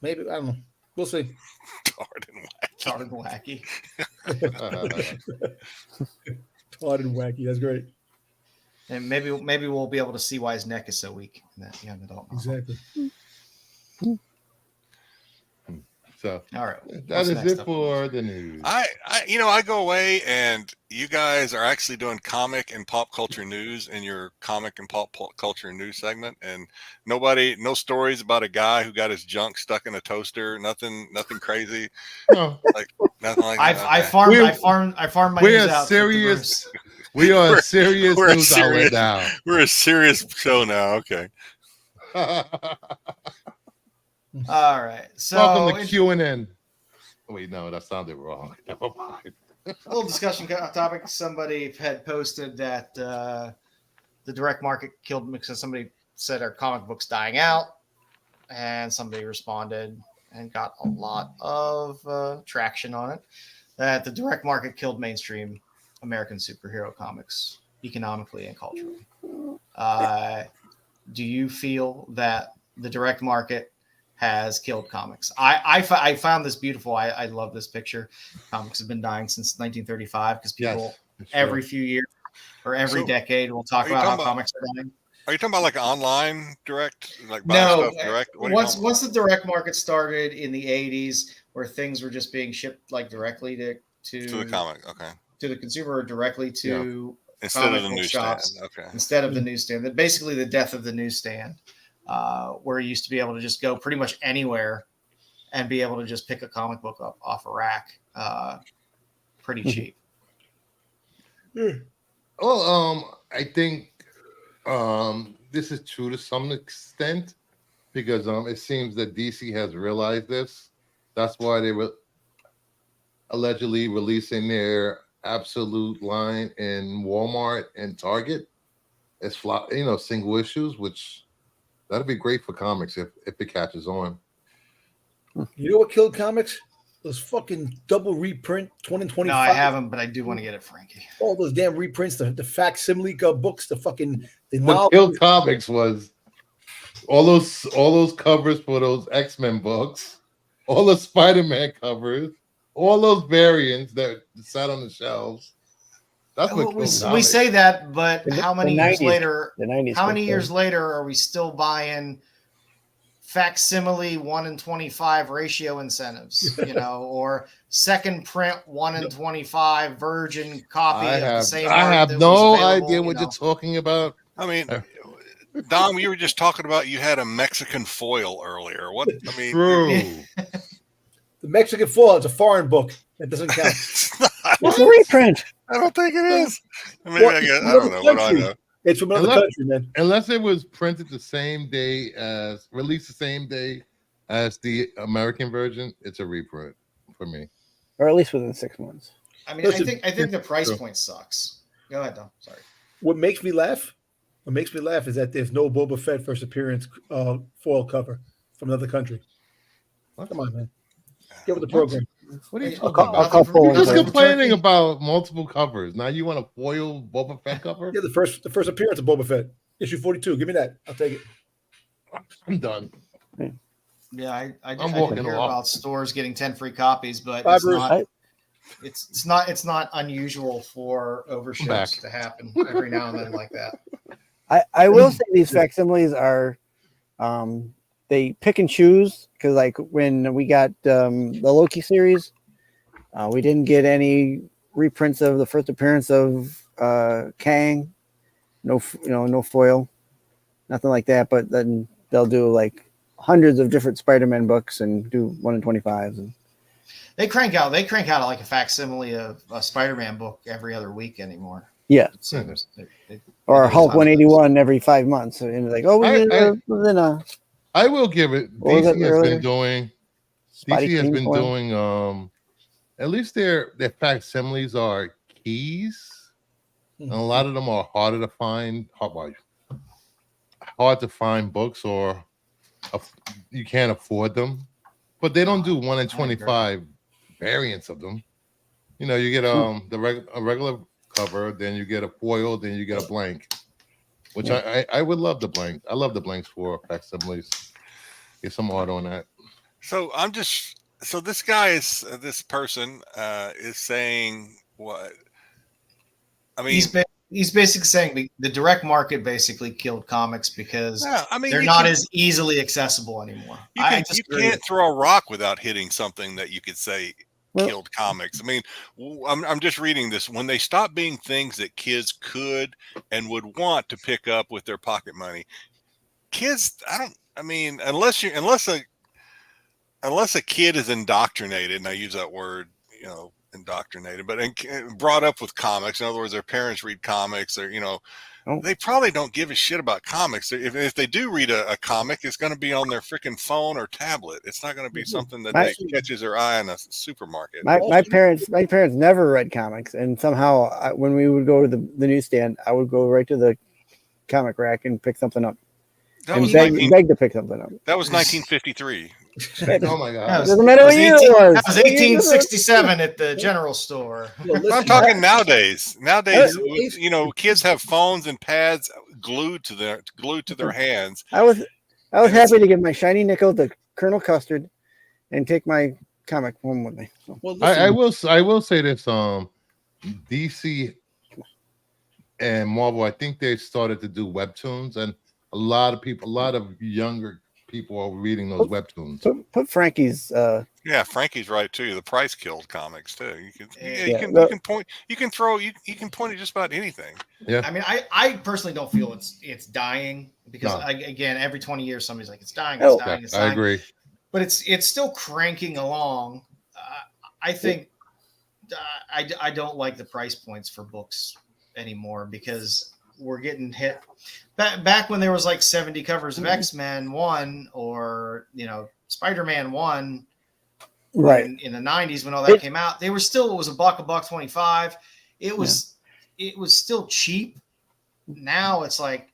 maybe I don't know. We'll see. Tarred and wacky. Tarred and wacky. Tarred and wacky. That's great. And maybe we'll be able to see why his neck is so weak in that young adult novel. Exactly. So all right, that is it for the news. I go away and you guys are actually doing comic and pop culture news in your comic and pop culture news segment, and no stories about a guy who got his junk stuck in a toaster. Nothing crazy. No, like nothing like that. I farmed my news out. Serious. We are a serious news outlet now. We're a serious show now. Okay. All right. So welcome to Q&N. Wait, no, that sounded wrong. Never mind. A little discussion topic. Somebody had posted that the direct market killed because somebody said our comic book's dying out, and somebody responded and got a lot of traction on it. That the direct market killed mainstream American superhero comics economically and culturally. Do you feel that the direct market has killed comics? I found this beautiful. I love this picture. Comics have been dying since 1935 because people every few years or every decade will talk about how comics are dying. Are you talking about like online direct, like no? Stuff direct? Once the direct market started in the 80s, where things were just being shipped like directly to the comic, okay, to the consumer, or directly to instead of the newsstand, okay, instead of the newsstand. Basically, the death of the newsstand. Where you used to be able to just go pretty much anywhere and be able to just pick a comic book up off a rack pretty cheap. Well, I think this is true to some extent because it seems that DC has realized this. That's why they were allegedly releasing their Absolute line in Walmart and Target as single issues, which that'd be great for comics if it catches on. You know what killed comics? Those fucking double reprint 2025. No, I haven't, but I do want to get it, Frankie. All those damn reprints, the facsimile books, what killed comics was all those covers for those X-Men books, all the Spider-Man covers, all those variants that sat on the shelves. That's what we say that, but how many years later? The 90s. How many years later are we still buying facsimile 1:25 ratio incentives? Or second print 1:25 virgin copy of the same. I have no idea what you're talking about. I mean, Dom, you were just talking about you had a Mexican foil earlier. What? I mean, true. The Mexican foil is a foreign book. That doesn't count. It's a reprint. I don't think it is. I mean, I don't know. What do I know? It's from another country, man. Unless it was printed the same day released the same day as the American version, it's a reprint for me. Or at least within 6 months. I mean, I think the price point sucks. Go ahead, Dom. Sorry. What makes me laugh is that there's no Boba Fett first appearance foil cover from another country. Come on, man. Get with the program. What are you talking about? You're just complaining about multiple covers. Now you want a foil Boba Fett cover? Yeah, the first appearance of Boba Fett, issue 42. Give me that. I'll take it. I'm done. Yeah, I hear about stores getting 10 free copies, but it's not unusual for overships to happen every now and then like that. I will say these facsimiles are they pick and choose, because like when we got the Loki series, we didn't get any reprints of the first appearance of Kang. No foil, nothing like that. But then they'll do like hundreds of different Spider-Man books and do 1:25s. And they crank out like a facsimile of a Spider-Man book every other week anymore. Yeah. Or Hulk 181 every 5 months. And like, I will give it. DC has been doing at least their facsimiles are keys. And a lot of them are harder to find, hard to find books, or you can't afford them. But they don't do 1:25 variants of them. You get a regular cover, then you get a foil, then you get a blank. Which I would love the blank. I love the blanks for facsimiles. Get some art on that. So I'm just So this guy is this person is saying what? I mean, he's basically saying the direct market basically killed comics because yeah, I mean, they're not as easily accessible anymore. You can't throw a rock without hitting something that you could say killed comics. I mean, I'm just reading this. When they stop being things that kids could and would want to pick up with their pocket money, kids, I mean, unless a kid is indoctrinated, and I use that word, indoctrinated, but brought up with comics. In other words, their parents read comics, or they probably don't give a shit about comics. If they do read a comic, it's going to be on their freaking phone or tablet. It's not going to be something that catches their eye in a supermarket. My parents never read comics, and somehow when we would go to the newsstand, I would go right to the comic rack and pick something up. Beg to pick something up. That was 1953. Oh my God! Doesn't matter what year it was. That was 1867 at the general store. I'm talking nowadays. Nowadays, kids have phones and pads glued to their hands. I was happy to give my shiny nickel to Colonel Custard and take my comic home with me. So. Well, I will say this: DC and Marvel, I think they started to do webtoons, and a lot of younger people are reading those webtoons. Put Frankie's. Yeah, Frankie's right too. The price killed comics too. You can point at just about anything. Yeah. I mean, I personally don't feel it's dying because again, every 20 years somebody's like, it's dying. It's dying. It's dying. I agree. But it's still cranking along. I think I don't like the price points for books anymore because we're getting hit. Back when there was like 70 covers of X-Men 1 or Spider-Man 1, right in the 90s when all that came out, it was $1.25. It was still cheap. Now it's like,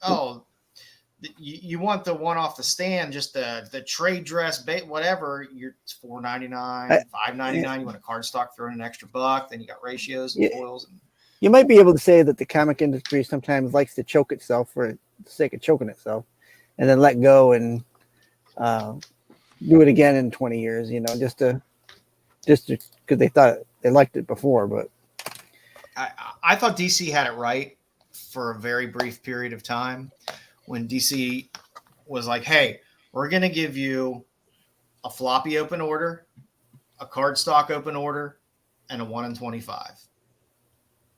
you want the one off the stand, just the trade dress, whatever. It's $4.99, $5.99. You want a cardstock, throw in an extra $1. Then you got ratios and foils. You might be able to say that the comic industry sometimes likes to choke itself for the sake of choking itself, and then let go and do it again in 20 years. Just to because they thought they liked it before. But I thought DC had it right for a very brief period of time when DC was like, "Hey, we're going to give you a floppy open order, a cardstock open order, and a 1 in 25."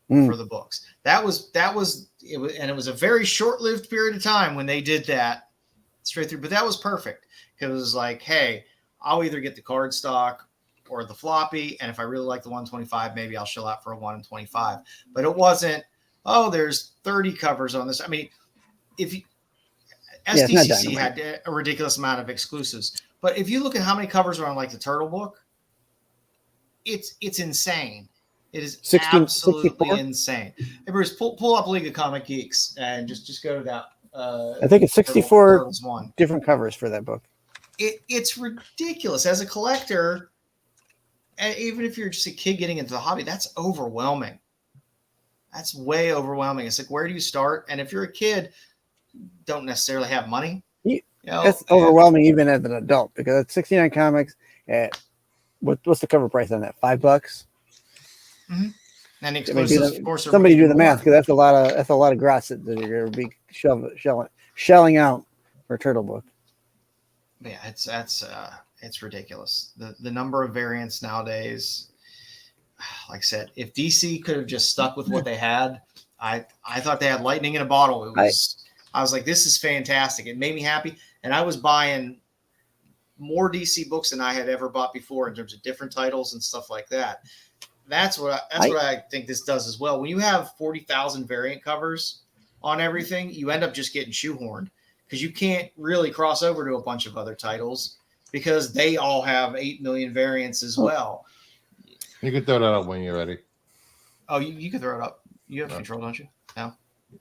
For the books. That was and it was a very short-lived period of time when they did that straight through, but that was perfect because it was like, hey, I'll either get the cardstock or the floppy, and if I really like the 125, maybe I'll shell out for a 1 in 25. But it wasn't, there's 30 covers on this. I mean, SDCC had a ridiculous amount of exclusives, but if you look at how many covers are on like the Turtle book, it's insane. It is absolutely 64? Insane. Hey, Bruce, pull up League of Comic Geeks and just go to that. I think it's 64 different covers for that book. It's ridiculous. As a collector, even if you're just a kid getting into the hobby, that's overwhelming. That's way overwhelming. It's like, where do you start? And if you're a kid, don't necessarily have money. That's overwhelming even as an adult because it's 69 comics at what's the cover price on that? $5? Mm-hmm. And exclusives, of course, somebody do the math because that's a lot of gross that you're going to be shelling out for a Turtle book. Yeah, it's ridiculous. The number of variants nowadays. Like I said, if DC could have just stuck with what they had, I thought they had lightning in a bottle. I was like, this is fantastic. It made me happy, and I was buying more DC books than I had ever bought before in terms of different titles and stuff like that. That's what I think this does as well. When you have 40,000 variant covers on everything, you end up just getting shoehorned because you can't really cross over to a bunch of other titles because they all have 8 million variants as well. You can throw that up when you're ready. Oh, you can throw it up. You have control, don't you? No.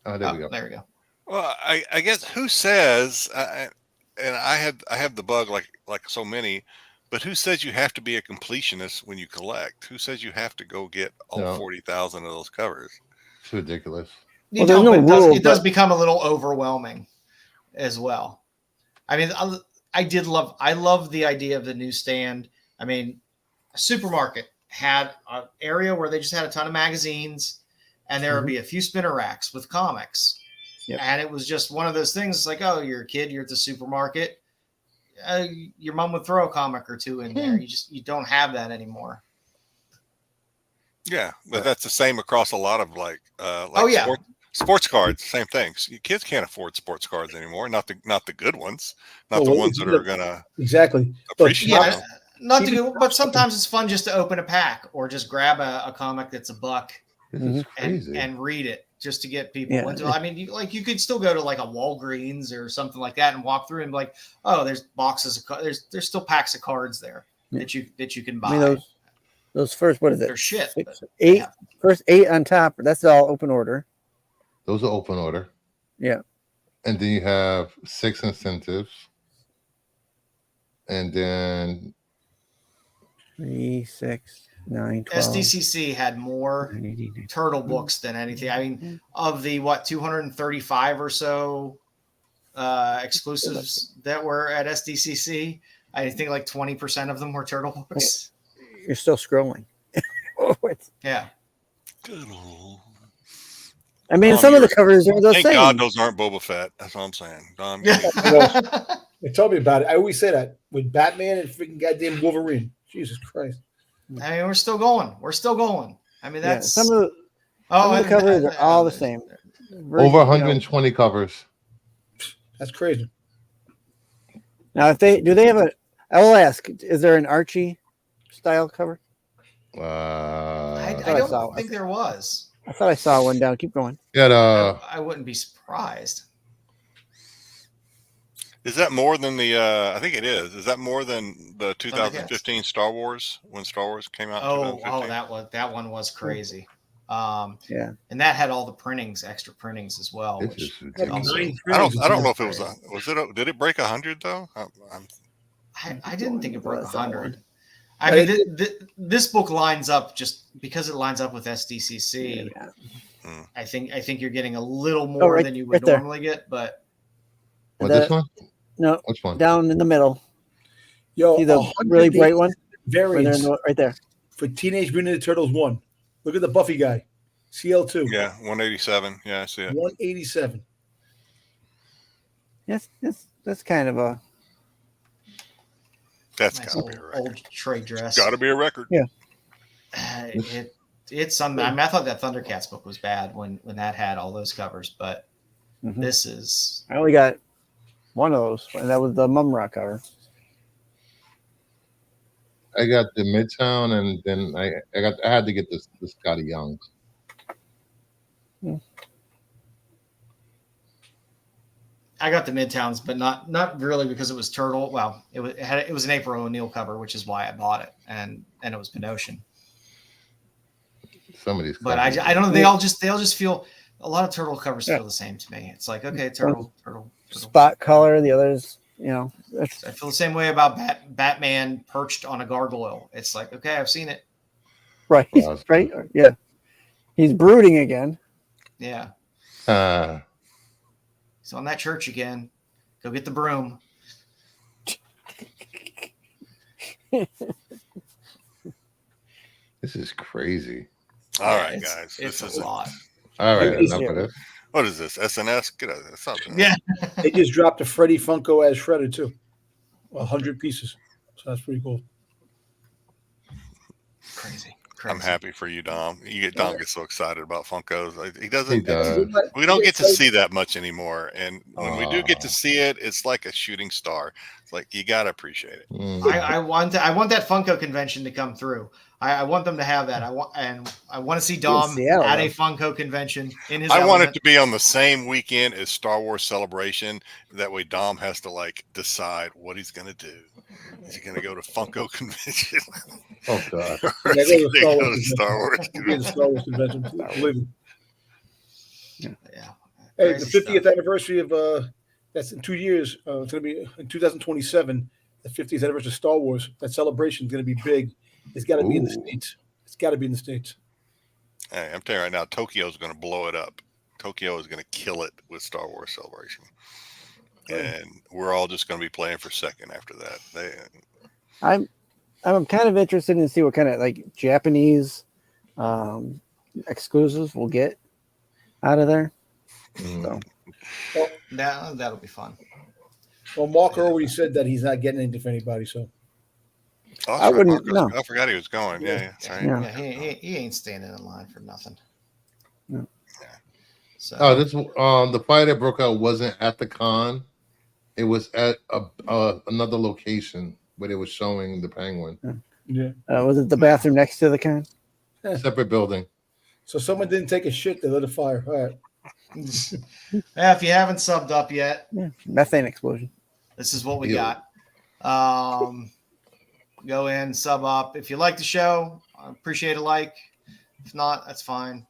Oh, there we go. There we go. Well, I guess who says, and I have the bug like so many. But who says you have to be a completionist when you collect? Who says you have to go get all 40,000 of those covers? It's ridiculous. It does become a little overwhelming as well. I mean, I love the idea of the newsstand I mean, a supermarket had an area where they just had a ton of magazines, and there would be a few spinner racks with comics. Yep. And it was just one of those things. It's like, oh, you're a kid, you're at the supermarket. Your mom would throw a comic or two in there. You don't have that anymore. Yeah, but that's the same across a lot of like sports cards. Same things. Kids can't afford sports cards anymore. Not the good ones. Not the ones that are gonna appreciate them. Not too good, but sometimes it's fun just to open a pack or just grab a comic that's $1 and read it just to get people into it. I mean, you could still go to like a Walgreens or something like that and walk through and be like, oh, there's boxes of there's still packs of cards there that you can buy. I mean, those first, what is it? They're shit. First 8 on top. That's all open order. Those are open order. Yeah. And then you have 6 incentives. And then 3, 6, 9, 12. SDCC had more turtle books than anything. I mean, of the 235 or so exclusives that were at SDCC, I think like 20% of them were turtle books. You're still scrolling. Yeah. Good old. I mean, some of the covers are the thank same. God those aren't Boba Fett. That's all I'm saying. They told me about it. I always say that with Batman and freaking goddamn Wolverine. Jesus Christ. I mean, we're still going. I mean, that's some of the covers are all the same. Over 120 covers. That's crazy. Now, if they have I will ask, is there an Archie style cover? I don't think there was. I thought I saw one down. Keep going. Yeah, I wouldn't be surprised. Is that more than the? I think it is. Is that more than the 2015 Star Wars when Star Wars came out? That one was crazy. Yeah, and that had all the extra printings as well. I don't know if it was. Did it break 100 though? I didn't think it broke 100. I mean, this book lines up just because it lines up with SDCC. Yeah. I think you're getting a little more than you would normally get, but this one? No, which one? Down in the middle. Yo, see the really bright one? Variants right there. For Teenage Mutant Ninja Turtles 1. Look at the Buffy guy. CL2. Yeah, 187. Yeah, I see it. 187. Yes, that's kind of a. That's nice gotta be a record. Old trade dress. Gotta be a record. Yeah. It's something. I mean, I thought that Thundercats book was bad when that had all those covers, but this is. I only got one of those, and that was the Mumra cover. I got the Midtown, and then I had to get the Scotty Youngs. I got the Midtowns, but not really because it was Turtle. Well, it was an April O'Neil cover, which is why I bought it, and it was Pinocchio. Some of these, but I don't know. They all just feel a lot of Turtle covers feel the same to me. It's like, okay, turtle. Spot color. The others, I feel the same way about Batman perched on a gargoyle. It's like, okay, I've seen it. Right. Right. Yeah. He's brooding again. Yeah. He's on that church again. Go get the broom. This is crazy. All right, guys. It's a lot. All right. Enough of this. What is this? SNS? Get out of there. Something. Yeah. They just dropped a Freddy Funko as Shredder too. 100 pieces. So that's pretty cool. Crazy. I'm happy for you, Dom. Dom gets so excited about Funkos. He doesn't. He does. We don't get to see that much anymore, and when we do get to see it, it's like a shooting star. It's like you gotta appreciate it. I want that Funko convention to come through. I want them to have that. I want to see Dom at a Funko convention in his. I want it to be on the same weekend as Star Wars Celebration. That way, Dom has to decide what he's gonna do. Is he gonna go to Funko convention? Oh God! Go to Star Wars convention. Believe me. Yeah. Hey, the 50th anniversary of that's in 2 years. It's going to be in 2027. The 50th anniversary of Star Wars. That celebration is going to be big. It's got to be in the States. It's got to be in the States. Hey, I'm telling you right now, Tokyo is going to blow it up. Tokyo is going to kill it with Star Wars Celebration, and we're all just going to be playing for second after that. I'm kind of interested in see what kind of like Japanese exclusives we'll get out of there. So that'll be fun. Well, Mark already said that he's not getting anything for anybody, so. Oh, I wouldn't. No. I forgot he was going. Yeah. Sorry. Yeah, he ain't standing in line for nothing. No. So the fire that broke out wasn't at the con. It was at another location where they were showing the penguin. Yeah. Was it the bathroom next to the con? Separate building. So someone didn't take a shit, they lit a fire. All right. Yeah, if you haven't subbed up yet, Methane explosion. this is what we got. Go in, sub up. If you like the show, I appreciate a like. If not, that's fine.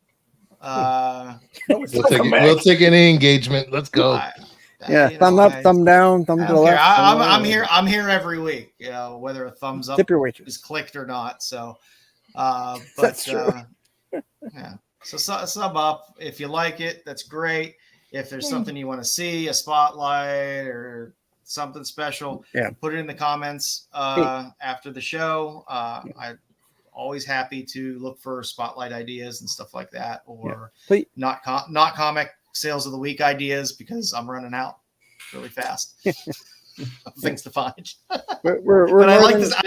We'll take any engagement. Let's go. Thumb up, thumb down, thumb to the left. I'm here every week. Whether a thumbs up Tip your waitress. is clicked or not. So, That's true. Yeah. So sub up if you like it. That's great. If there's something you want to see, a spotlight or something special, put it in the comments after the show. I'm always happy to look for spotlight ideas and stuff like that, or not comic sales of the week ideas, because I'm running out really fast. Things to find. But I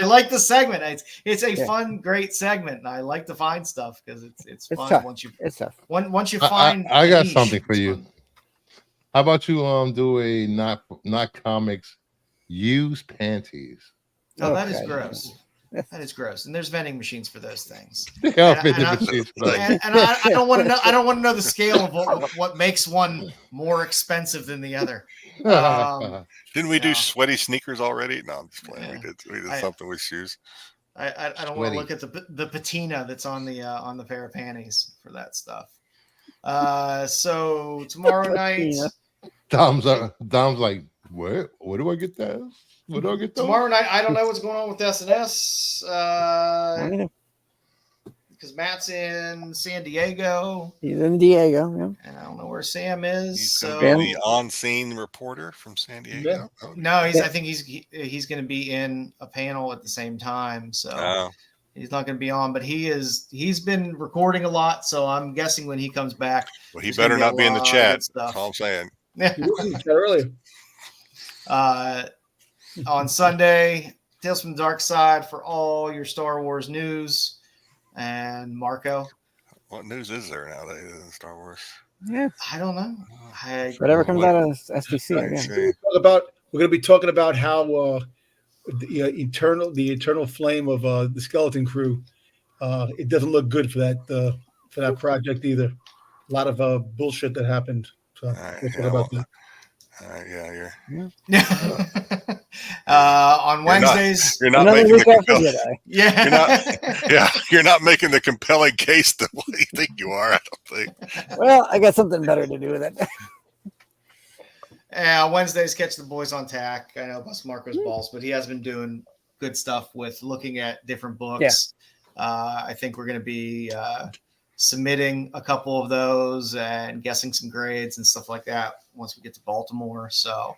like the segment. It's a fun, great segment, and I like to find stuff because it's fun. Tough. Once you tough. find, I got niche, something for you. Fun. How about you do a not comics used panties? Oh, that is gross. That is gross. And there's vending machines for those things. And I don't want to know. I don't want to know the scale of what makes one more expensive than the other. Didn't we do sweaty sneakers already? No, I'm just playing. We did something with shoes. I don't want to look at the patina that's on the pair of panties for that stuff. So tomorrow night, Dom's like, where do I get that? Where do I get those? Tomorrow night, I don't know what's going on with S&S. Because Matt's in San Diego. He's in Diego, and I don't know where Sam is. He's the on-scene reporter from San Diego. Yeah. No, I think he's going to be in a panel at the same time. So he's not going to be on, but he's been recording a lot. So I'm guessing when he comes back, well, he better not be in the chat. That's all I'm saying. Yeah. Earlier. On Sunday, Tales from the Dark Side for all your Star Wars news. And Marco, what news is there nowadays in Star Wars? Yeah, I don't know. Whatever comes out of SDC again. We're going to be talking about how the eternal flame of the Skeleton Crew. It doesn't look good for that project either. A lot of bullshit that happened. So we'll talk about that. On Wednesdays, you're not making you're not making the compelling case that you think you are. I don't think. Well, I got something better to do with it. Wednesdays, catch the boys on tack. I know bust Marco's balls, but he has been doing good stuff with looking at different books. I think we're going to be submitting a couple of those and guessing some grades and stuff like that once we get to Baltimore. So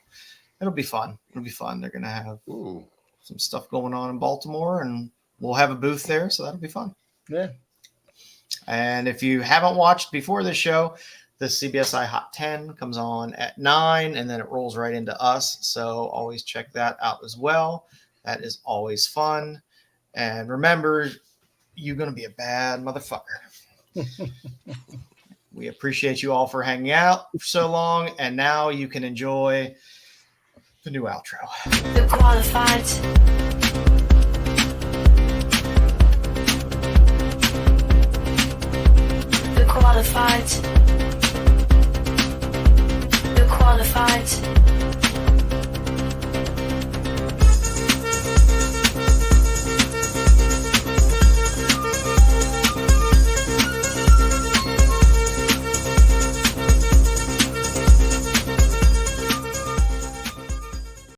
it'll be fun. They're going to have some stuff going on in Baltimore, and we'll have a booth there. So that'll be fun. Yeah. And if you haven't watched before this show, the CBSI Hot 10 comes on at 9, and then it rolls right into us. So always check that out as well. That is always fun. And remember, you're going to be a bad motherfucker. We appreciate you all for hanging out for so long, and now you can enjoy the new outro. The qualified. The qualified. The qualified.